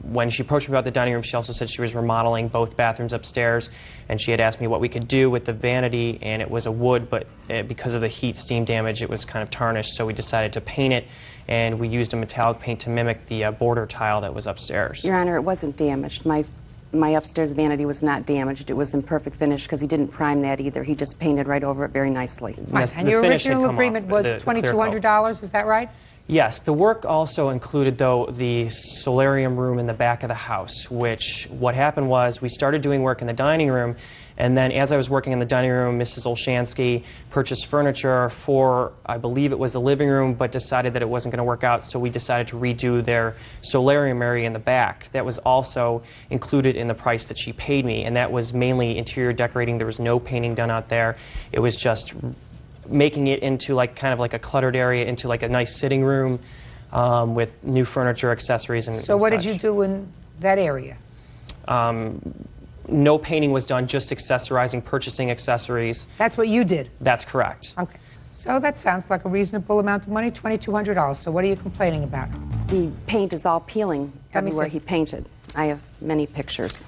When she approached me about the dining room, she also said she was remodeling both bathrooms upstairs, and she had asked me what we could do with the vanity, and it was a wood, but because of the heat steam damage, it was kind of tarnished, so we decided to paint it, and we used a metallic paint to mimic the border tile that was upstairs. Your Honor, it wasn't damaged. My upstairs vanity was not damaged. It was in perfect finish because he didn't prime that either. He just painted right over it very nicely. Right. And your original agreement was $2,200, is that right? Yes. The work also included, though, the solarium room in the back of the house, which what happened was we started doing work in the dining room, and then as I was working in the dining room, Mrs. Olshansky purchased furniture for, I believe it was the living room, but decided that it wasn't going to work out, so we decided to redo their solarium area in the back. That was also included in the price that she paid me, and that was mainly interior decorating. There was no painting done out there. It was just making it into kind of like a cluttered area, into like a nice sitting room with new furniture, accessories, and So what such. did you do in that area? No painting was done, just accessorizing, purchasing accessories. That's what you did? That's correct. Okay. So that sounds like a reasonable amount of money, $2,200. So what are you complaining about? The paint is all peeling Let me everywhere see. he painted. I have many pictures.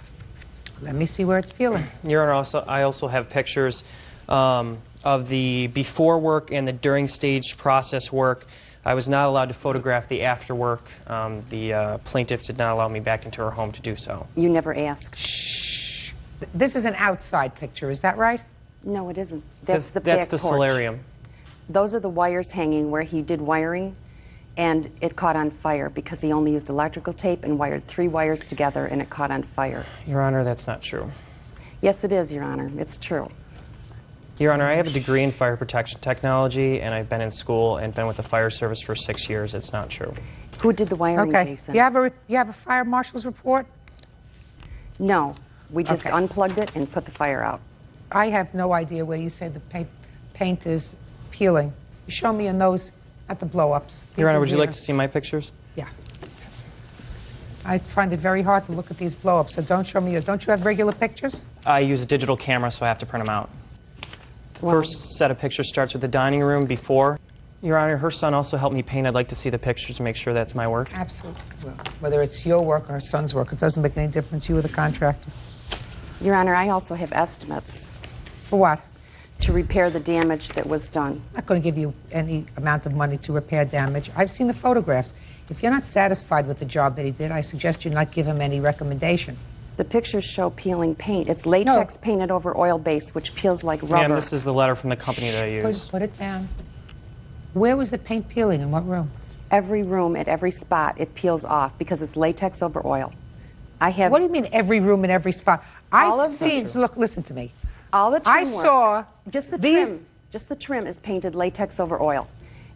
Let me see where it's peeling. Your Honor, I also have pictures of the before work and the during stage process work. I was not allowed to photograph the after work. The plaintiff did not allow me back into her home to do so. You never asked. Shh. This is an outside picture, is that right? No, it isn't. That's the That's back the porch. solarium. Those are the wires hanging where he did wiring, and it caught on fire because he only used electrical tape and wired 3 wires together, and it caught on fire. Your Honor, that's not true. Yes, it is, Your Honor. It's true. Your Honor, I have a degree in fire protection technology, and I've been in school and been with the fire service for 6 years. It's not true. Who did the wiring, Okay. Jason? You have a fire marshal's report? No. We just Okay. unplugged it and put the fire out. I have no idea where you say the paint is peeling. You show me in those, at the blow-ups. Your Honor, This would is you here. like to see my pictures? Yeah. I find it very hard to look at these blow-ups, so don't show me. Don't you have regular pictures? I use a digital camera, so I have to print them out. First set of pictures starts with the dining room before. Your Honor, her son also helped me paint. I'd like to see the pictures to make sure that's my work. Absolutely. Well, whether it's your work or her son's work, it doesn't make any difference. You were the contractor. Your Honor, I also have estimates. For what? To repair the damage that was done. I'm not going to give you any amount of money to repair damage. I've seen the photographs. If you're not satisfied with the job that he did, I suggest you not give him any recommendation. The pictures show peeling paint. It's latex painted over oil base, which peels like rubber. Ma'am, this is the letter from the company that I use. Put it down. Where was the paint peeling? In what room? Every room, at every spot, it peels off because it's latex over oil. I have. What do you mean every room and every spot? All I've of seen. the- Look, listen to me. All the trim I work. saw just the these- trim. Just the trim is painted latex over oil.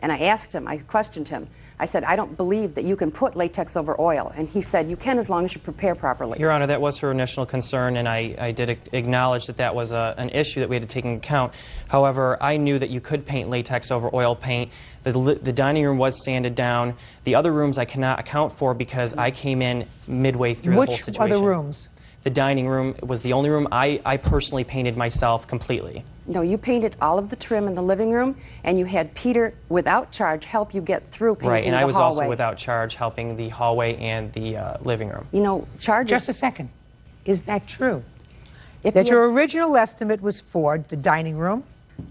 And I asked him, I questioned him. I said, I don't believe that you can put latex over oil. And he said, you can as long as you prepare properly. Your Honor, that was her initial concern, and I did acknowledge that that was an issue that we had to take into account. However, I knew that you could paint latex over oil paint. The dining room was sanded down. The other rooms I cannot account for because I came in midway through the whole situation. Which other rooms? The dining room was the only room I personally painted myself completely. No, you painted all of the trim in the living room, and you had Peter, without charge, help you get through painting Right, and the I was hallway. also without charge helping the hallway and the living room. You know, charges... Just a second. Is that true? If That you your original estimate was for the dining room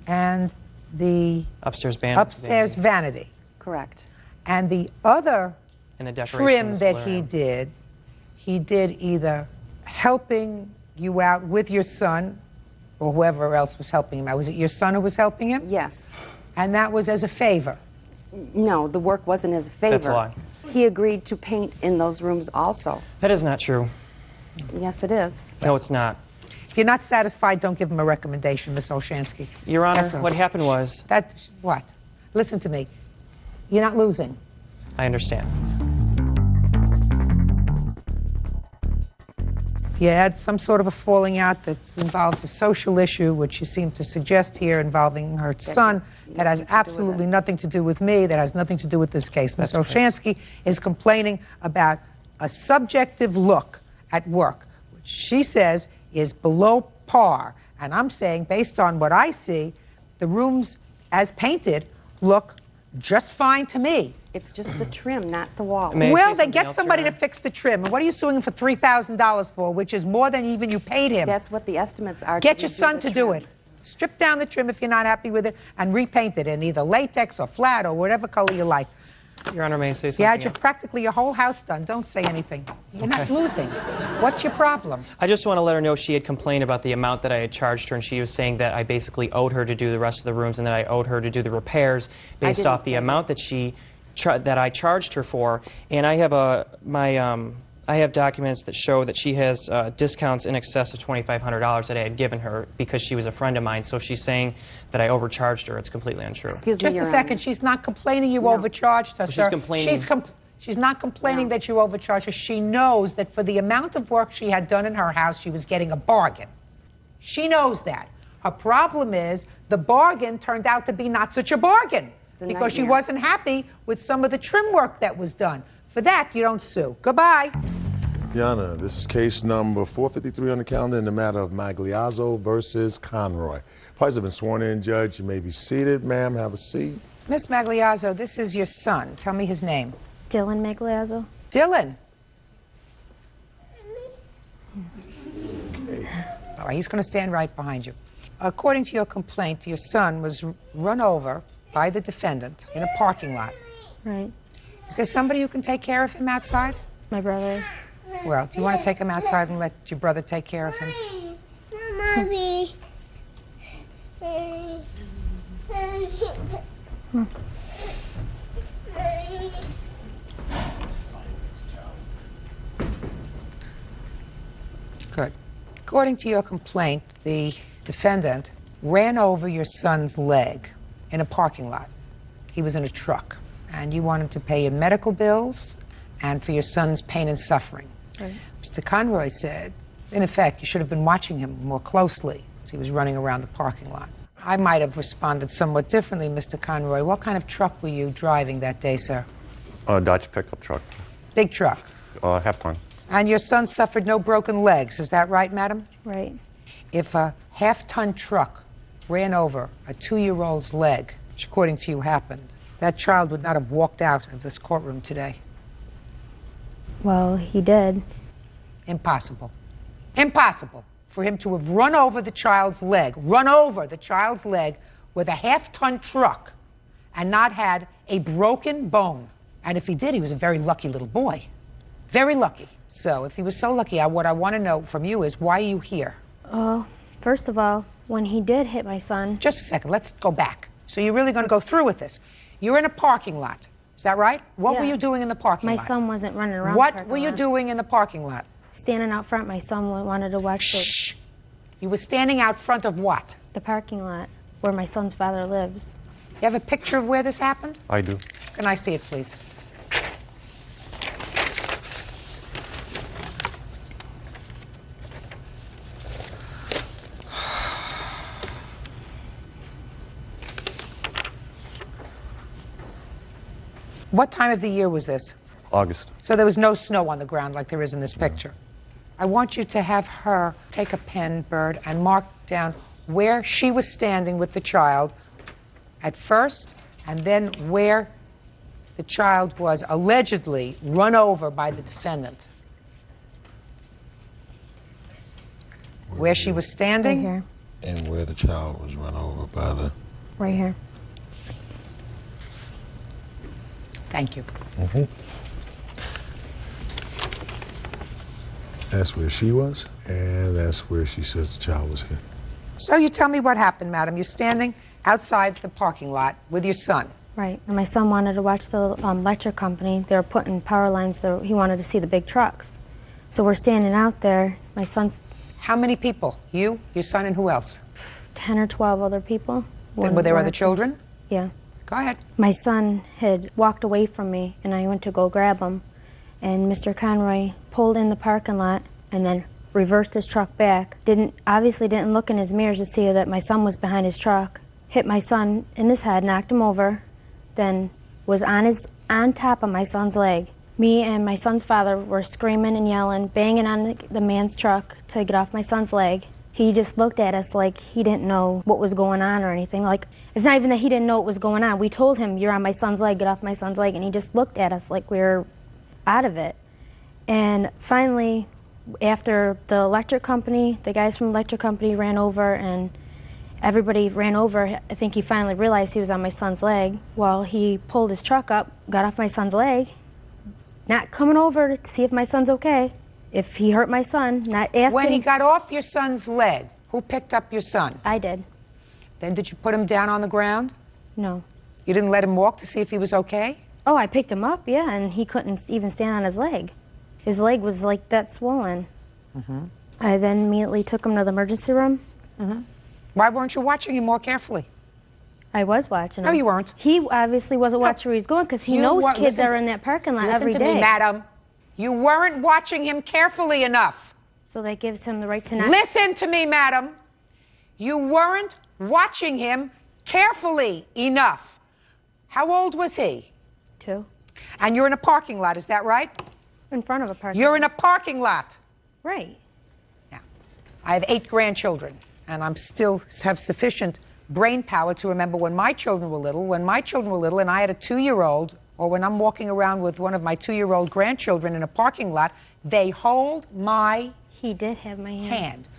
and the upstairs vanity. Correct. And the other And the decoration trim in the that solarium. he did either helping you out with your son or whoever else was helping him out. Was it your son who was helping him? Yes. And that was as a favor? No, the work wasn't as a favor. That's a lie. He agreed to paint in those rooms also. That is not true. Yes, it is. No, it's not. If you're not satisfied, don't give him a recommendation, Miss Olshansky. Your Honor, That's all. what happened was... What? Listen to me. You're not losing. I understand. You had some sort of a falling out that involves a social issue, which you seem to suggest here, involving her son, that has absolutely nothing to do with me, that has nothing to do with this case. Ms. Olshansky is complaining about a subjective look at work, which she says is below par. And I'm saying, based on what I see, the rooms, as painted, look just fine to me. It's just the trim, not the wall. Well, then get somebody to fix the trim. And what are you suing him for $3,000 for, which is more than even you paid him? That's what the estimates are. Get your son to do it. Strip down the trim if you're not happy with it and repaint it in either latex or flat or whatever color you like. Your Honor, may I say something You had else? practically your whole house done. Don't say anything. You're not losing. What's your problem? I just want to let her know she had complained about the amount that I had charged her, and she was saying that I basically owed her to do the rest of the rooms and that I owed her to do the repairs based off the amount that that I charged her for. And I have I have documents that show that she has discounts in excess of $2,500 that I had given her because she was a friend of mine. So if she's saying that I overcharged her, it's completely untrue. Excuse me, just a second. She's not complaining you overcharged her, Well, sir. she's complaining. She's not complaining that you overcharged her. She knows that for the amount of work she had done in her house, she was getting a bargain. She knows that. Her problem is the bargain turned out to be not such a bargain because she wasn't happy with some of the trim work that was done. For that, you don't sue. Goodbye. Your Honor, this is case number 453 on the calendar in the matter of Magliazzo versus Conroy. Parties have been sworn in, Judge. You may be seated. Ma'am, have a seat. Miss Magliazzo, this is your son. Tell me his name. Dylan Magliazzo. Dylan. All right, he's going to stand right behind you. According to your complaint, your son was run over by the defendant in a parking lot. Right. Is there somebody who can take care of him outside? My brother. Well, do you want to take him outside and let your brother take care of him? Mommy. Good. According to your complaint, the defendant ran over your son's leg in a parking lot. He was in a truck, and you wanted to pay your medical bills and for your son's pain and suffering. Right. Mr. Conroy said, in effect, you should have been watching him more closely as he was running around the parking lot. I might have responded somewhat differently, Mr. Conroy. What kind of truck were you driving that day, sir? A Dodge pickup truck. Big truck. Half-ton. And your son suffered no broken legs, is that right, madam? Right. If a half-ton truck ran over a 2-year-old's leg, which according to you happened, that child would not have walked out of this courtroom today. Well, he did. Impossible. Impossible for him to have run over the child's leg with a half-ton truck and not had a broken bone. And if he did, he was a very lucky little boy. Very lucky. So if he was so lucky, what I want to know from you is, why are you here? First of all, when he did hit my son... Just a second. Let's go back. So you're really going to go through with this. You're in a parking lot. Is that right? What were you doing in the parking lot? My son wasn't running around What were you doing in the parking lot? Standing out front. My son wanted to watch Shh. You were standing out front of what? The parking lot where my son's father lives. You have a picture of where this happened? I do. Can I see it, please? What time of the year was this? August. So there was no snow on the ground like there is in this picture. I want you to have her take a pen, Bird, and mark down where she was standing with the child at first, and then where the child was allegedly run over by the defendant. Where she was standing? Right here. And where the child was run over by the... Right here. Thank you. That's where she was, and that's where she says the child was hit. So you tell me what happened, madam. You're standing outside the parking lot with your son. Right. And my son wanted to watch the electric company. They were putting power lines there. He wanted to see the big trucks. So we're standing out there. My son's... How many people? You, your son, and who else? 10 or 12 other people. Were there other children? Yeah. Go ahead. My son had walked away from me, and I went to go grab him. And Mr. Conroy pulled in the parking lot and then reversed his truck back. Obviously didn't look in his mirrors to see that my son was behind his truck. Hit my son in his head, knocked him over, then was on top of my son's leg. Me and my son's father were screaming and yelling, banging on the man's truck to get off my son's leg. He just looked at us like he didn't know what was going on or anything. Like, it's not even that he didn't know what was going on. We told him, you're on my son's leg, get off my son's leg, and he just looked at us like we were out of it. And finally, after the electric company, the guys from the electric company ran over and everybody ran over, I think he finally realized he was on my son's leg. Well, he pulled his truck up, got off my son's leg, not coming over to see if my son's okay, if he hurt my son, not asking. When he got off your son's leg, who picked up your son? I did. Then did you put him down on the ground? No. You didn't let him walk to see if he was okay? Oh, I picked him up, yeah, and he couldn't even stand on his leg. His leg was like that swollen. I then immediately took him to the emergency room. Why weren't you watching him more carefully? I was watching him. No, you weren't. He obviously wasn't watching where he's going because he knows kids that are in that parking lot every day. Listen to me, madam. You weren't watching him carefully enough. So that gives him the right to not... Listen to me, madam. You weren't watching him carefully enough. How old was he? 2. And you're in a parking lot, is that right? In front of a parking lot. You're in a parking lot. Right. Now, I have 8 grandchildren, and I'm still have sufficient brain power to remember when my children were little. When my children were little and I had a 2-year-old, or when I'm walking around with one of my 2-year-old grandchildren in a parking lot, they hold my He did have my hand.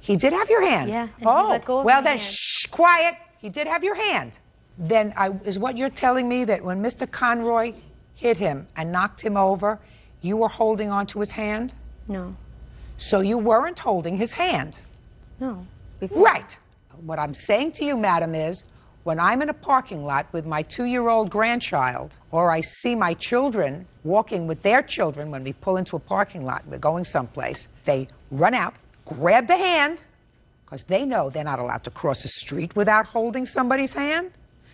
He did have your hand? Yeah. And Oh, he let go of well my then, hand. shh, quiet. He did have your hand. Then is what you're telling me that when Mr. Conroy hit him and knocked him over, you were holding on to his hand? No. So you weren't holding his hand? No. Right. What I'm saying to you, madam, is when I'm in a parking lot with my 2-year-old grandchild, or I see my children walking with their children when we pull into a parking lot, we're going someplace, they run out, grab the hand, because they know they're not allowed to cross a street without holding somebody's hand.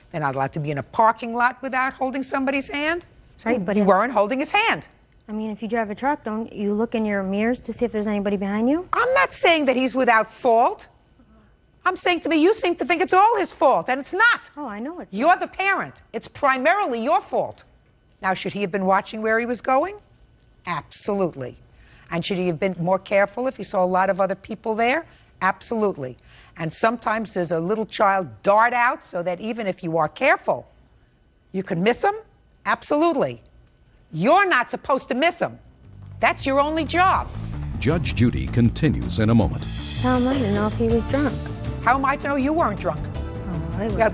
They're not allowed to be in a parking lot without holding somebody's hand. So Right, but you weren't holding his hand. I mean, if you drive a truck, don't you look in your mirrors to see if there's anybody behind you? I'm not saying that he's without fault. I'm saying to me, you seem to think it's all his fault, and it's not. Oh, I know it's not. You're the parent. It's primarily your fault. Now, should he have been watching where he was going? Absolutely. And should he have been more careful if he saw a lot of other people there? Absolutely. And sometimes there's a little child dart out so that even if you are careful, you could miss him? Absolutely. You're not supposed to miss him. That's your only job. Judge Judy continues in a moment. How am I to know if he was drunk? How am I to know you weren't drunk?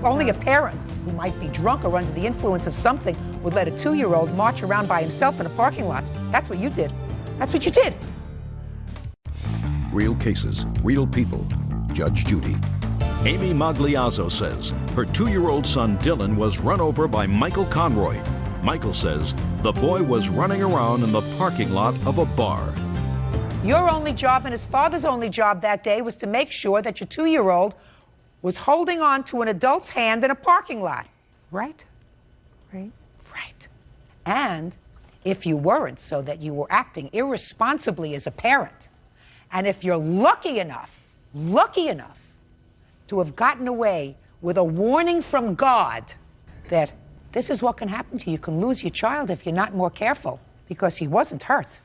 Only a parent who might be drunk or under the influence of something would let a 2-year-old march around by himself in a parking lot. That's what you did. That's what you did. Real cases, real people. Judge Judy. Amy Magliazzo says her 2-year-old son Dylan was run over by Michael Conroy. Michael says the boy was running around in the parking lot of a bar. Your only job and his father's only job that day was to make sure that your 2-year-old was holding on to an adult's hand in a parking lot. Right? Right. Right. And if you weren't, so that you were acting irresponsibly as a parent, and if you're lucky enough to have gotten away with a warning from God that this is what can happen to you. You can lose your child if you're not more careful, because he wasn't hurt.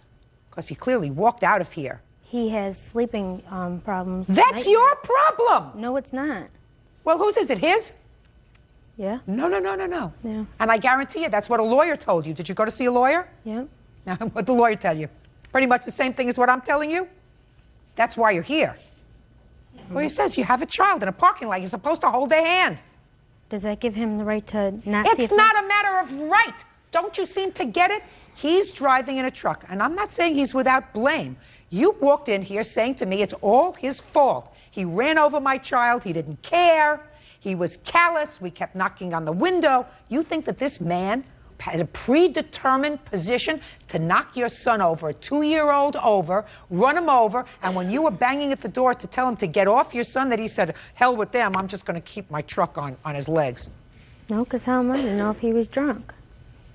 Because he clearly walked out of here. He has sleeping problems. That's your problem! No, it's not. Well, whose is it? His? Yeah. No. Yeah. And I guarantee you, that's what a lawyer told you. Did you go to see a lawyer? Yeah. Now, what'd the lawyer tell you? Pretty much the same thing as what I'm telling you? That's why you're here. Where he says you have a child in a parking lot, you're supposed to hold their hand. Does that give him the right to not see It's not a matter of right. Don't you seem to get it? He's driving in a truck, and I'm not saying he's without blame. You walked in here saying to me it's all his fault. He ran over my child, he didn't care, he was callous, we kept knocking on the window. You think that this man had a predetermined position to knock your son over, a 2-year-old over, run him over, and when you were banging at the door to tell him to get off your son, that he said, hell with them, I'm just going to keep my truck on his legs? No, because how am I to know if he was drunk?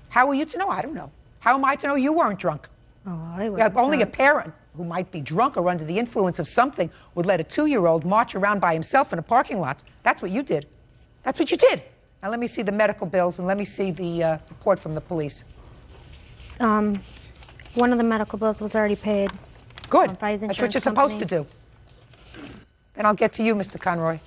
How are you to know? I don't know. How am I to know you weren't drunk? Oh, well, I was Yeah, only drunk. a parent who might be drunk or under the influence of something would let a 2-year-old march around by himself in a parking lot. That's what you did. That's what you did. Now let me see the medical bills and let me see the report from the police. One of the medical bills was already paid. Good. By his That's what insurance you're supposed to company. do. Then I'll get to you, Mr. Conroy.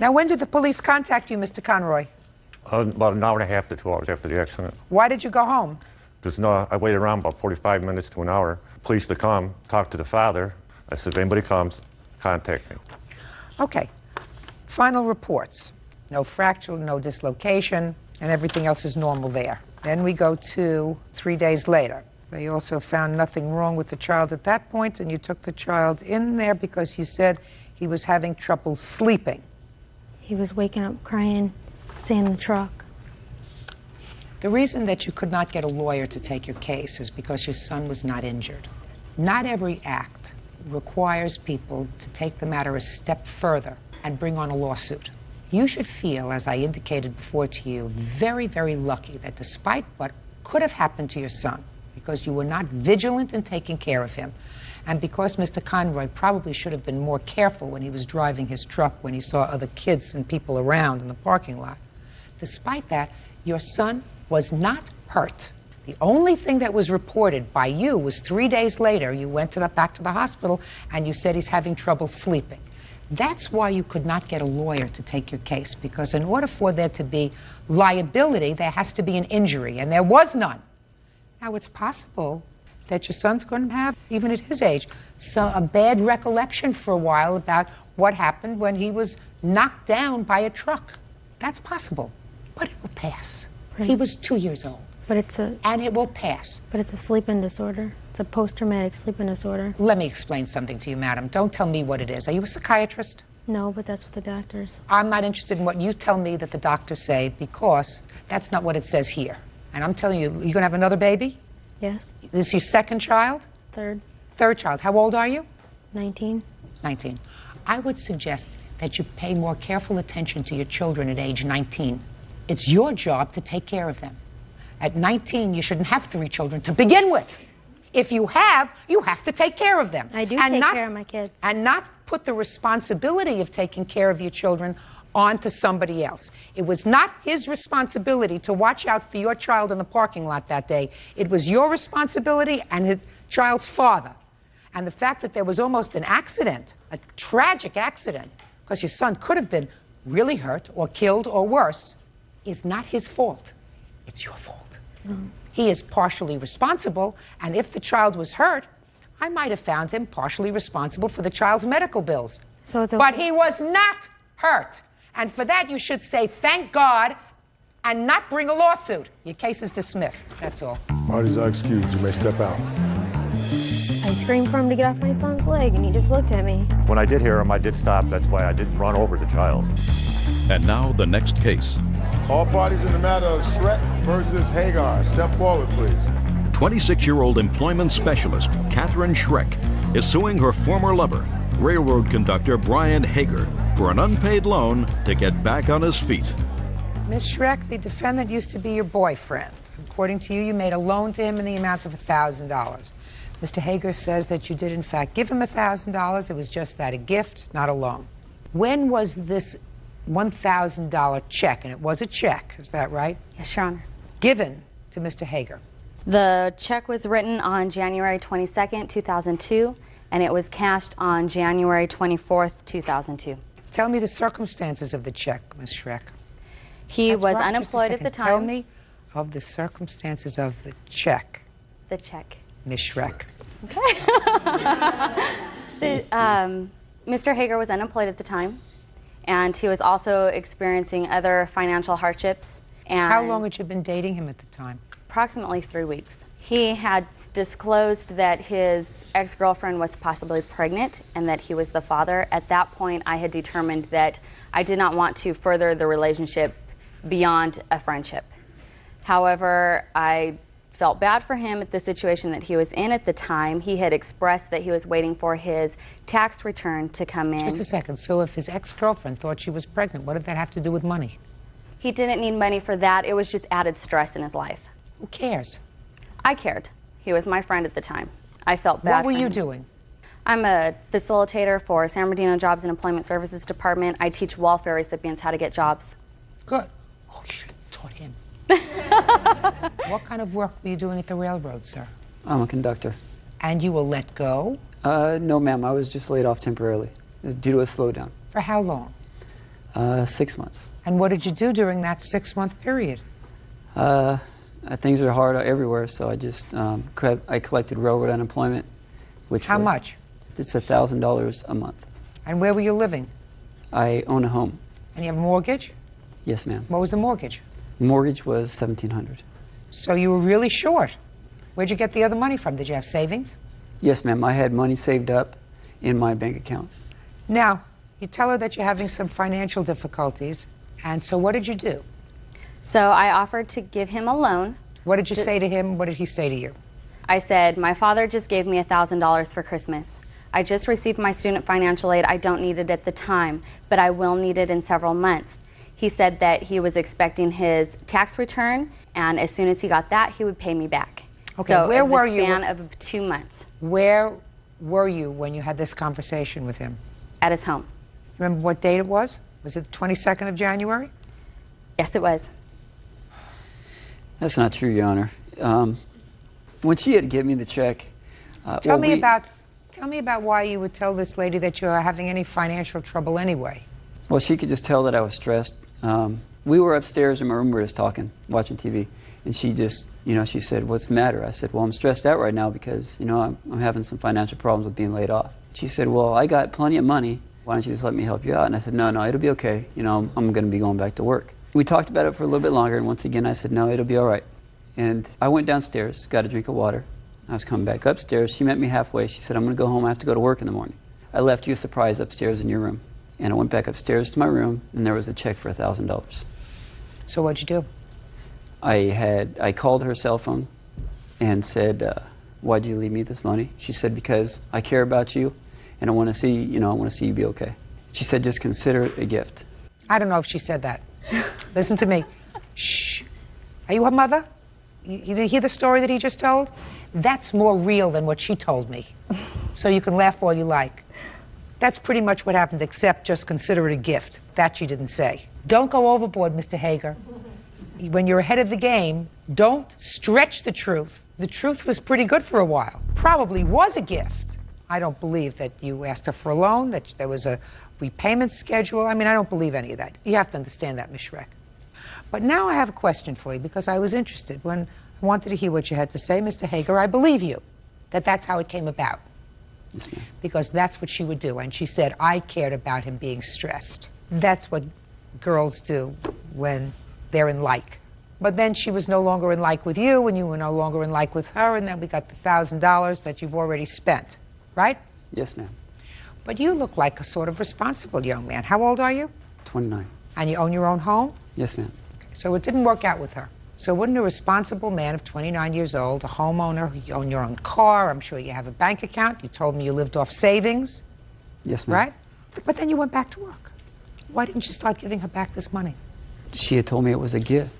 Now, when did the police contact you, Mr. Conroy? About an hour and a half to 2 hours after the accident. Why did you go home? I waited around about 45 minutes to an hour. Police to come, talk to the father. I said, if anybody comes, contact me. Okay. Final reports. No fracture, no dislocation, and everything else is normal there. Then we go to 3 days later. They also found nothing wrong with the child at that point, and you took the child in there because you said he was having trouble sleeping. He was waking up crying, seeing the truck. The reason that you could not get a lawyer to take your case is because your son was not injured. Not every act requires people to take the matter a step further and bring on a lawsuit. You should feel, as I indicated before to you, very, very lucky that despite what could have happened to your son, because you were not vigilant in taking care of him, and because Mr. Conroy probably should have been more careful when he was driving his truck when he saw other kids and people around in the parking lot, despite that, your son was not hurt. The only thing that was reported by you was 3 days later, you went back to the hospital and you said he's having trouble sleeping. That's why you could not get a lawyer to take your case, because in order for there to be liability, there has to be an injury, and there was none. Now, it's possible that your son's going to have, even at his age, a bad recollection for a while about what happened when he was knocked down by a truck. That's possible, but it will pass. Right. He was 2 years old. And it will pass. But it's a sleeping disorder. It's a post-traumatic sleeping disorder. Let me explain something to you, madam. Don't tell me what it is. Are you a psychiatrist? No, but that's what the doctors. I'm not interested in what you tell me that the doctors say, because that's not what it says here. And I'm telling you, you're going to have another baby? Yes. This is your second child? Third. Third child. How old are you? 19. 19. I would suggest that you pay more careful attention to your children at age 19. It's your job to take care of them. At 19, you shouldn't have 3 children to begin with. If you have to take care of them. I do take care of my kids. And not put the responsibility of taking care of your children onto somebody else. It was not his responsibility to watch out for your child in the parking lot that day. It was your responsibility and his child's father. And the fact that there was almost an accident, a tragic accident, because your son could have been really hurt or killed or worse, is not his fault. It's your fault. He is partially responsible, and if the child was hurt, I might have found him partially responsible for the child's medical bills. So it's okay. But he was not hurt. And for that, you should say, thank God, and not bring a lawsuit. Your case is dismissed. That's all. Parties are excused. You may step out. I screamed for him to get off my son's leg, and he just looked at me. When I did hear him, I did stop. That's why I didn't run over the child. And now the next case. All parties in the matter of Shrek versus Hagar. Step forward, please. 26-year-old employment specialist Catherine Schreck is suing her former lover, railroad conductor Brian Hager, for an unpaid loan to get back on his feet. Ms. Schreck, the defendant used to be your boyfriend. According to you, you made a loan to him in the amount of $1,000. Mr. Hager says that you did, in fact, give him $1,000. It was just that, a gift, not a loan. When was this $1,000 check, and it was a check, is that right? Yes, Your Honor. Given to Mr. Hager? The check was written on January 22nd, 2002, and it was cashed on January 24th, 2002. Tell me the circumstances of the check, Ms. Schreck. He That's was right, unemployed just a at the second. Tell time. me of the circumstances of the check. The check. Ms. Schreck. Mr. Hager was unemployed at the time, and he was also experiencing other financial hardships. And How long had you been dating him at the time? approximately 3 weeks. He had disclosed that his ex-girlfriend was possibly pregnant and that he was the father. At that point, I had determined that I did not want to further the relationship beyond a friendship. However, I felt bad for him at the situation that he was in at the time. He had expressed that he was waiting for his tax return to come in. Just a second. So if his ex-girlfriend thought she was pregnant, what did that have to do with money? He didn't need money for that. It was just added stress in his life. Who cares? I cared. He was my friend at the time. I felt bad. What were for you him. doing? I'm a facilitator for San Bernardino Jobs and Employment Services Department. I teach welfare recipients how to get jobs. Good. Oh, you should have taught him. What kind of work were you doing at the railroad, sir? I'm a conductor. And you were let go? No, ma'am. I was just laid off temporarily due to a slowdown. For how long? 6 months. And what did you do during that 6-month period? Things are hard everywhere, so I just I collected railroad unemployment, which How much? It's $1,000 a month. And where were you living? I own a home. And you have a mortgage? Yes, ma'am. What was the mortgage? Mortgage was $1,700. So you were really short. Where'd you get the other money from? Did you have savings? Yes, ma'am. I had money saved up in my bank account. Now, you tell her that you're having some financial difficulties, and so what did you do? So I offered to give him a loan. What did you say to him? What did he say to you? I said, my father just gave me $1,000 for Christmas. I just received my student financial aid. I don't need it at the time, but I will need it in several months. He said that he was expecting his tax return, and as soon as he got that, he would pay me back. Okay, so where were in the you? span of 2 months. Where were you when you had this conversation with him? At his home. Remember what date it was? Was it the 22nd of January? Yes, it was. That's not true, Your Honor. When she had given me the check, Tell me about why you would tell this lady that you're having any financial trouble anyway. Well, she could just tell that I was stressed. We were upstairs in my room, we were just talking, watching TV, and she just, she said, "What's the matter?" I said, "Well, I'm stressed out right now because, I'm having some financial problems with being laid off." She said, "Well, I got plenty of money. Why don't you just let me help you out?" And I said, No, it'll be okay. I'm going to be going back to work." We talked about it for a little bit longer, and once again, I said, "No, it'll be all right." And I went downstairs, got a drink of water. I was coming back upstairs. She met me halfway. She said, "I'm going to go home. I have to go to work in the morning." I left you a surprise upstairs in your room. And I went back upstairs to my room, and there was a check for $1,000. So what'd you do? I called her cell phone and said, "Why'd you leave me this money?" She said, "Because I care about you, and I want to see you be okay." She said, "Just consider it a gift." I don't know if she said that. Listen to me. Shh. Are you her mother? You didn't hear the story that he just told? That's more real than what she told me. So you can laugh all you like. That's pretty much what happened, except just consider it a gift. That she didn't say. Don't go overboard, Mr. Hager. When you're ahead of the game, don't stretch the truth. The truth was pretty good for a while. Probably was a gift. I don't believe that you asked her for a loan, that there was a repayment schedule. I don't believe any of that. You have to understand that, Ms. Schreck. But now I have a question for you, because I was interested. When I wanted to hear what you had to say, Mr. Hager, I believe you, that that's how it came about. Yes, ma'am. Because that's what she would do. And she said, I cared about him being stressed. That's what girls do when they're in like. But then she was no longer in like with you, and you were no longer in like with her, and then we got the $1,000 that you've already spent, right? Yes, ma'am. But you look like a sort of responsible young man. How old are you? 29. And you own your own home? Yes, ma'am. Okay. So it didn't work out with her. So wouldn't a responsible man of 29 years old, a homeowner, you own your own car, I'm sure you have a bank account, you told me you lived off savings. Yes, ma'am. Right? But then you went back to work. Why didn't you start giving her back this money? She had told me it was a gift.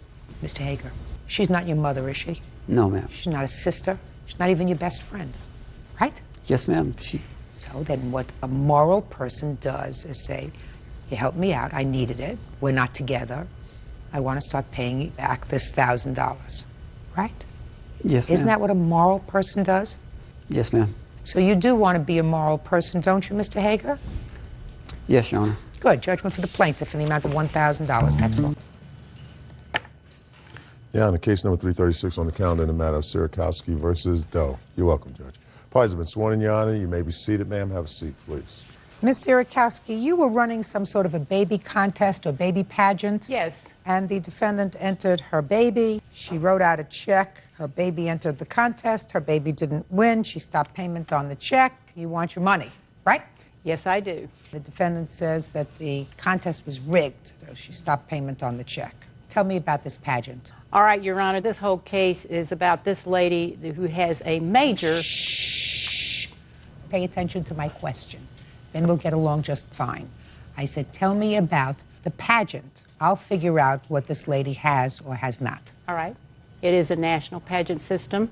Mr. Hager, she's not your mother, is she? No, ma'am. She's not a sister. She's not even your best friend. Right? Yes, ma'am. So then what a moral person does is say, you helped me out, I needed it, we're not together, I want to start paying you back this $1,000. Right? Yes, ma'am. Isn't that what a moral person does? Yes, ma'am. So you do want to be a moral person, don't you, Mr. Hager? Yes, Your Honor. Good. Judgment for the plaintiff in the amount of $1,000. That's all. Yeah, on the case number 336 on the calendar in the matter of Sierakowski versus Doe. You're welcome, Judge. Parties have been sworn in, Your Honor. You may be seated, ma'am. Have a seat, please. Miss Sierakowski, you were running some sort of a baby contest or baby pageant. Yes. And the defendant entered her baby. She wrote out a check. Her baby entered the contest. Her baby didn't win. She stopped payment on the check. You want your money, right? Yes, I do. The defendant says that the contest was rigged, so she stopped payment on the check. Tell me about this pageant. All right, Your Honor, this whole case is about this lady who has a major... Shh. Pay attention to my question. Then we'll get along just fine. I said, tell me about the pageant. I'll figure out what this lady has or has not. All right. It is a national pageant system.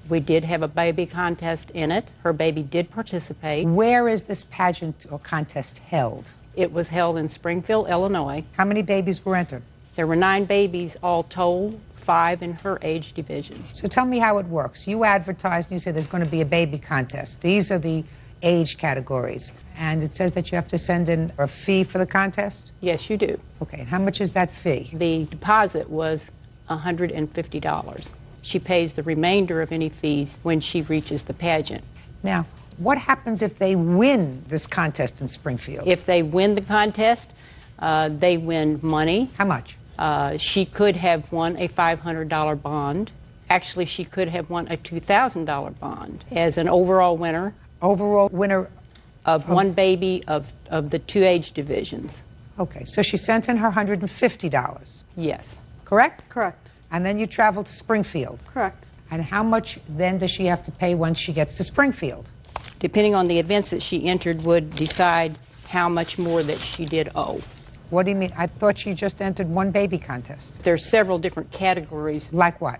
We did have a baby contest in it. Her baby did participate. Where is this pageant or contest held? It was held in Springfield, Illinois. How many babies were entered? There were 9 babies all told, 5 in her age division. So tell me how it works. You advertised and you said there's going to be a baby contest. These are the age categories. And it says that you have to send in a fee for the contest? Yes, you do. Okay, and how much is that fee? The deposit was $150. She pays the remainder of any fees when she reaches the pageant. Now, what happens if they win this contest in Springfield? If they win the contest, they win money. How much? She could have won a $500 bond. Actually, she could have won a $2,000 bond as an overall winner. Overall winner of one baby of the 2 age divisions. Okay, so she sent in her $150. Yes. Correct? Correct. And then you travel to Springfield. Correct. And how much then does she have to pay once she gets to Springfield? Depending on the events that she entered would decide how much more that she did owe. What do you mean? I thought she just entered one baby contest. There's several different categories. Like what?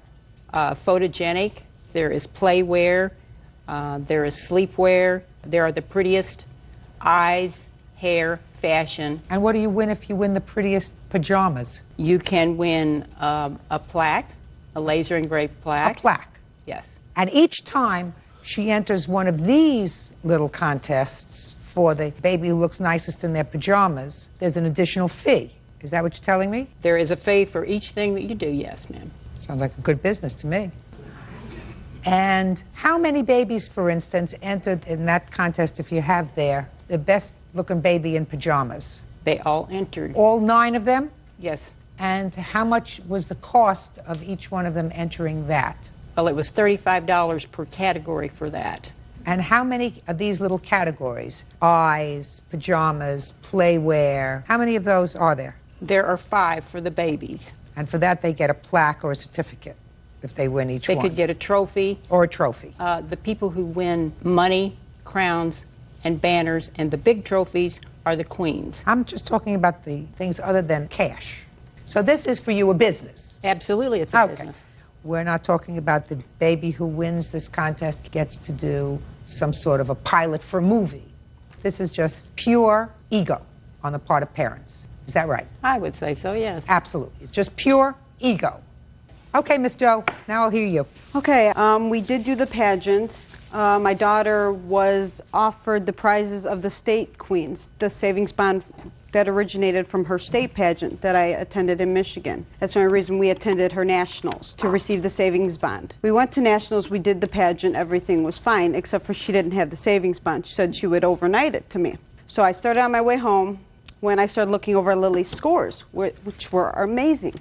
Photogenic, there is playwear, there is sleepwear, there are the prettiest, eyes, hair, fashion. And what do you win if you win the prettiest pajamas? You can win a plaque, a laser engraved plaque. A plaque? Yes. And each time she enters one of these little contests for the baby who looks nicest in their pajamas, there's an additional fee. Is that what you're telling me? There is a fee for each thing that you do, yes, ma'am. Sounds like a good business to me. And how many babies, for instance, entered in that contest, if you have there, the best-looking baby in pajamas? They all entered. All 9 of them? Yes. And how much was the cost of each one of them entering that? Well, it was $35 per category for that. And how many of these little categories, eyes, pajamas, playwear, how many of those are there? There are 5 for the babies. And for that, they get a plaque or a certificate if they win each one. They could get a trophy. Or a trophy. The people who win money, crowns, and banners, and the big trophies are the queens. I'm just talking about the things other than cash. So this is for you a business? Absolutely, it's a business. We're not talking about the baby who wins this contest gets to do some sort of a pilot for a movie. This is just pure ego on the part of parents. Is that right? I would say so, yes. Absolutely. It's just pure ego. Okay, Miss Doe, now I'll hear you. Okay, we did do the pageant. My daughter was offered the prizes of the state queens, the savings bond that originated from her state pageant that I attended in Michigan. That's the only reason we attended her nationals, to receive the savings bond. We went to nationals, we did the pageant, everything was fine, except for she didn't have the savings bond. She said she would overnight it to me. So I started on my way home when I started looking over Lily's scores, which were amazing.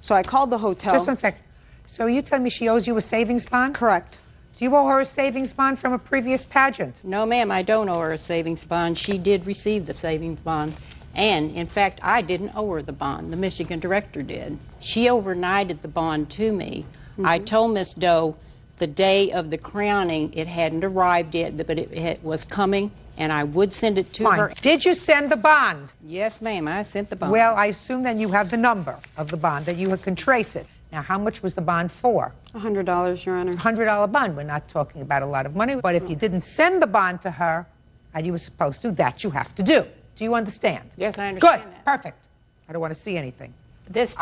So I called the hotel. Just 1 second. So you tell me she owes you a savings bond? Correct. Do you owe her a savings bond from a previous pageant? No, ma'am, I don't owe her a savings bond. She did receive the savings bond. And, in fact, I didn't owe her the bond. The Michigan director did. She overnighted the bond to me. I told Miss Doe the day of the crowning it hadn't arrived yet, but it was coming, and I would send it to her. Did you send the bond? Yes, ma'am, I sent the bond. Well, I assume then you have the number of the bond, that you can trace it. Now, how much was the bond for? $100, Your Honor. It's a $100 bond. We're not talking about a lot of money. But if you didn't send the bond to her, and you were supposed to, that you have to do. Do you understand? Yes, I understand Good. that. Perfect. I don't want to see anything. This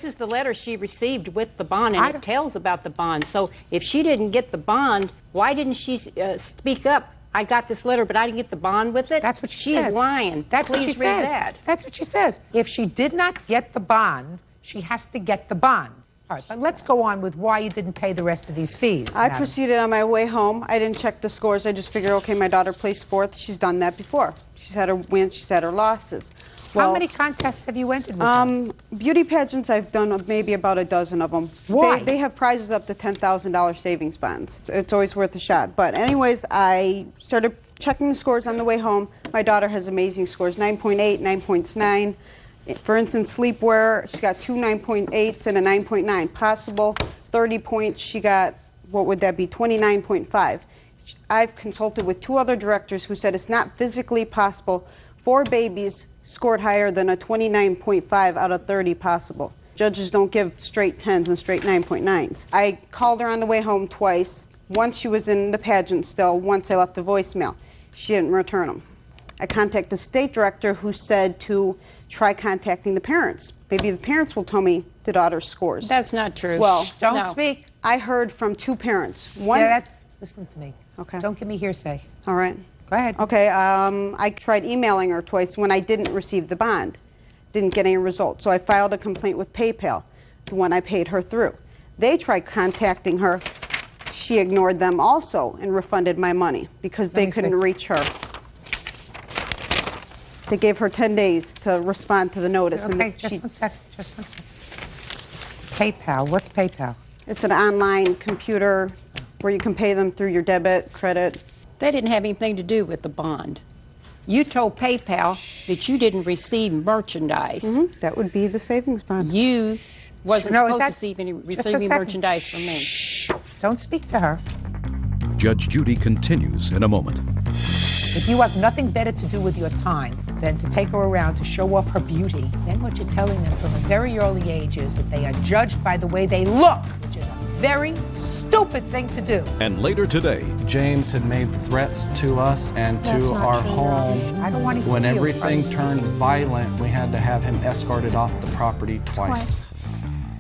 is the letter she received with the bond, and it tells about the bond. So if she didn't get the bond, why didn't she speak up? I got this letter, but I didn't get the bond with it? That's what she says. She's lying. That's what she read says. that. That's what she says. If she did not get the bond, she has to get the bond. All right, but let's go on with why you didn't pay the rest of these fees. I proceeded on my way home. I didn't check the scores. I just figured, okay, my daughter placed fourth. She's done that before. She's had her wins. She's had her losses. How many contests have you entered with her? Beauty pageants, I've done maybe about a dozen of them. Why? They have prizes up to $10,000 savings bonds. It's always worth a shot. But anyways, I started checking the scores on the way home. My daughter has amazing scores, 9.8, 9.9. For instance, sleepwear, she got two 9.8s and a 9.9. Possible 30 points, she got, what would that be, 29.5. I've consulted with 2 other directors who said it's not physically possible 4 babies scored higher than a 29.5 out of 30 possible. Judges don't give straight 10s and straight 9.9s. I called her on the way home twice. Once she was in the pageant still, once I left a voicemail. She didn't return them. I contacted the state director who said to try contacting the parents. Maybe the parents will tell me the daughter's scores. That's not true. Well, Don't speak. I heard from 2 parents. One, listen to me. Okay. Don't give me hearsay. All right. Go ahead. Okay, I tried emailing her twice when I didn't receive the bond. Didn't get any results. So I filed a complaint with PayPal, the one I paid her through. They tried contacting her. She ignored them also and refunded my money because they couldn't reach her. They gave her 10 days to respond to the notice. Okay, just one second. PayPal. What's PayPal? It's an online computer where you can pay them through your debit, credit. They didn't have anything to do with the bond. You told PayPal that you didn't receive merchandise. That would be the savings bond. You wasn't supposed to receive any second. merchandise from me. Shh. Don't speak to her. Judge Judy continues in a moment. If you have nothing better to do with your time than to take her around to show off her beauty, then what you're telling them from a very early age is that they are judged by the way they look, which is a very stupid thing to do. And later today, James had made threats to us and to our home. I don't want to When hear you everything first. turned violent, we had to have him escorted off the property twice.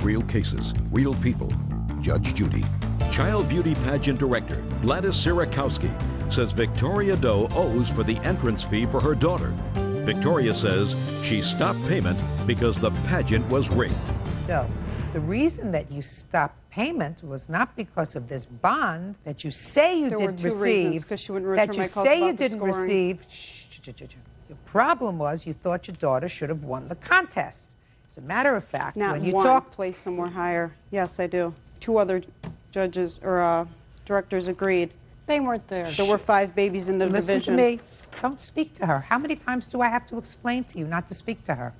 real cases, real people. Judge Judy. Child Beauty Pageant Director Gladys Sirakowski says Victoria Doe owes for the entrance fee for her daughter. Victoria says she stopped payment because the pageant was rigged. Still, the reason that you stopped payment was not because of this bond that you say you There were didn't 2 receive. reasons, 'cause she wouldn't return that you my calls say you about the didn't scoring. receive. The problem was you thought your daughter should have won the contest. As a matter of fact, Not when you one talk, place somewhere higher. Yes, I do. 2 other judges or directors agreed. They weren't there. There were 5 babies in the listen division. to me. Don't speak to her. How many times do I have to explain to you not to speak to her?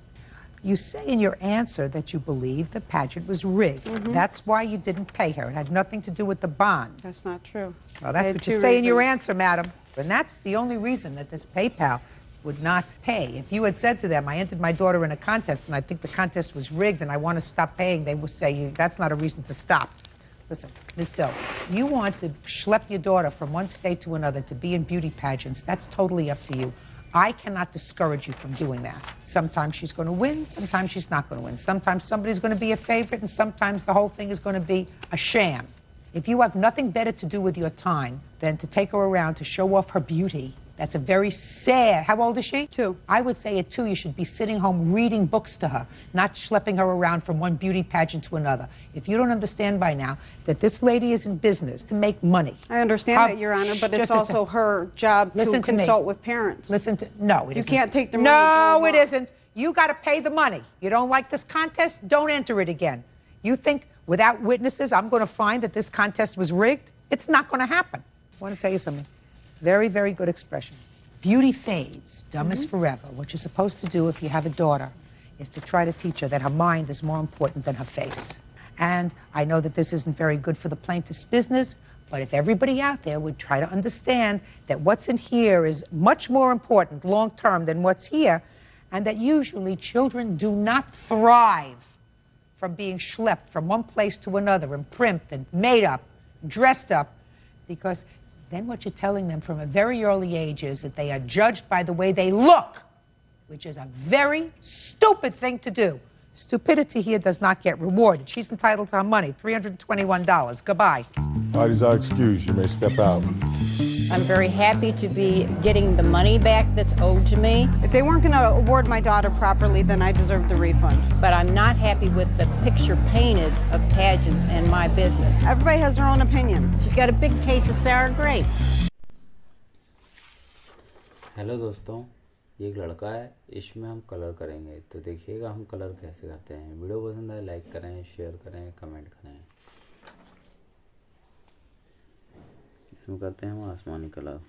You say in your answer that you believe the pageant was rigged. That's why you didn't pay her. It had nothing to do with the bond. That's not true. Well, I that's had what you 2 say in your reasons. answer, madam. And that's the only reason that this PayPal would not pay. If you had said to them, I entered my daughter in a contest and I think the contest was rigged and I want to stop paying, they would say, that's not a reason to stop. Listen, Ms. Doe, you want to schlep your daughter from one state to another to be in beauty pageants. That's totally up to you. I cannot discourage you from doing that. Sometimes she's going to win, sometimes she's not going to win. Sometimes somebody's going to be a favorite, and sometimes the whole thing is going to be a sham. If you have nothing better to do with your time than to take her around to show off her beauty, that's a very sad. How old is she? 2. I would say at 2 you should be sitting home reading books to her, not schlepping her around from one beauty pageant to another. If you don't understand by now that this lady is in business to make money. I understand that, Your Honor, but it's Just a also her job to Listen to me. consult with parents. Listen to no, it You isn't. can't take the money. No, it isn't. You got to pay the money. You don't like this contest? Don't enter it again. You think without witnesses I'm going to find that this contest was rigged? It's not going to happen. I want to tell you something. Very, very good expression. Beauty fades, dumb is forever. What you're supposed to do if you have a daughter is to try to teach her that her mind is more important than her face. And I know that this isn't very good for the plaintiff's business, but if everybody out there would try to understand that what's in here is much more important long-term than what's here, and that usually children do not thrive from being schlepped from one place to another and primped and made up, dressed up, because then what you're telling them from a very early age is that they are judged by the way they look, which is a very stupid thing to do. Stupidity here does not get rewarded. She's entitled to her money, $321. Goodbye. Parties are excused. You may step out. I'm very happy to be getting the money back that's owed to me. If they weren't going to award my daughter properly, then I deserve the refund. But I'm not happy with the picture painted of pageants and my business. Everybody has their own opinions. She's got a big case of sour grapes. Hello दोस्तों, ये एक लड़का है, इसमें हम colour करेंगे। तो देखिएगा हम कलर कैसे करते हैं। वीडियो पसंद आए लाइक करें, शेयर करें, कमेंट करें। इसमें करते हैं हम आसमानी कलर।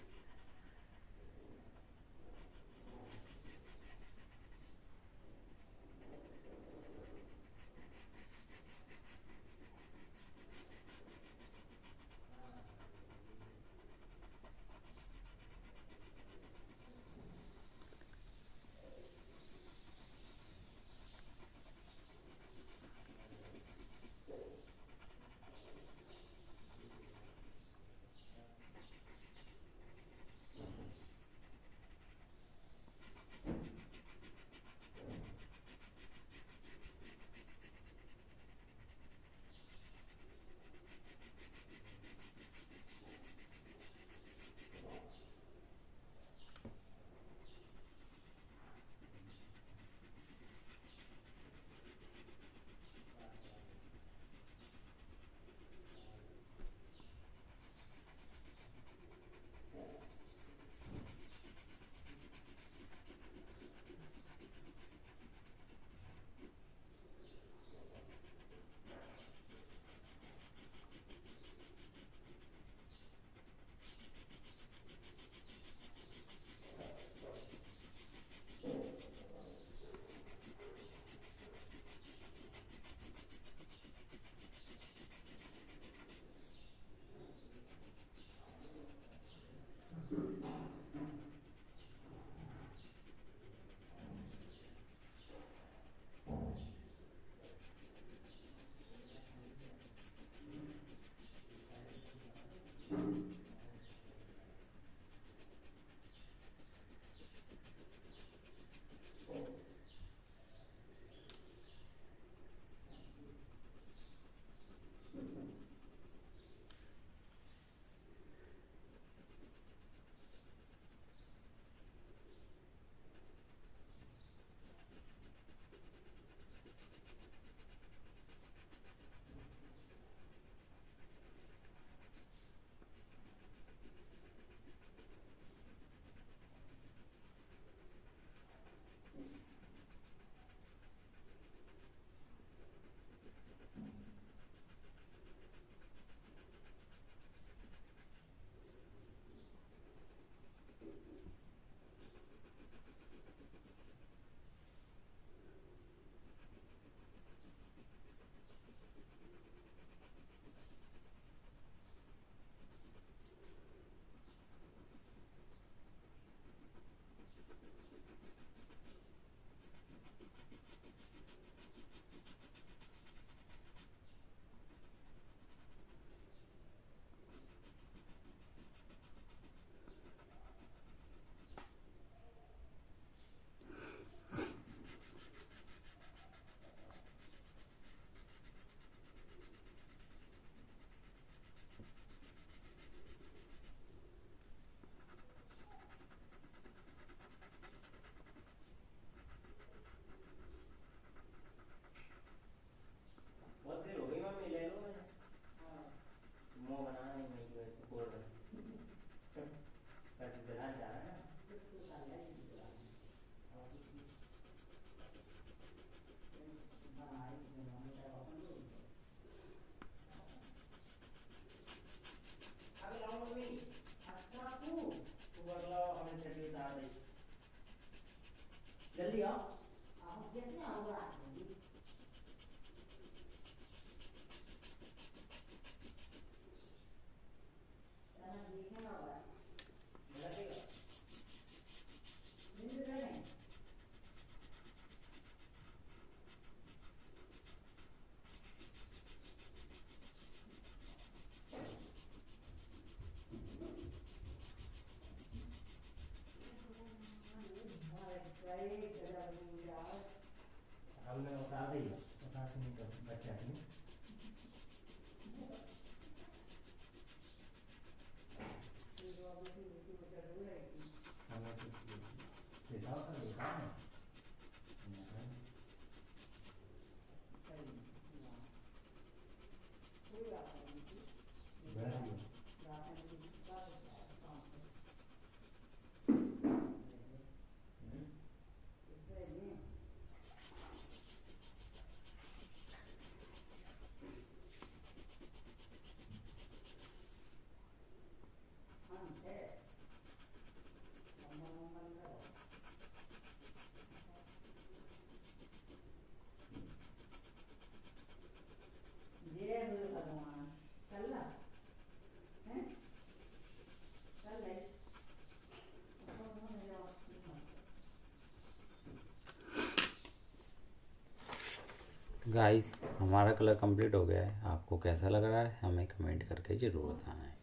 गाइस हमारा कलर कंप्लीट हो गया है। आपको कैसा लग रहा है हमें कमेंट करके ज़रूर बताएं।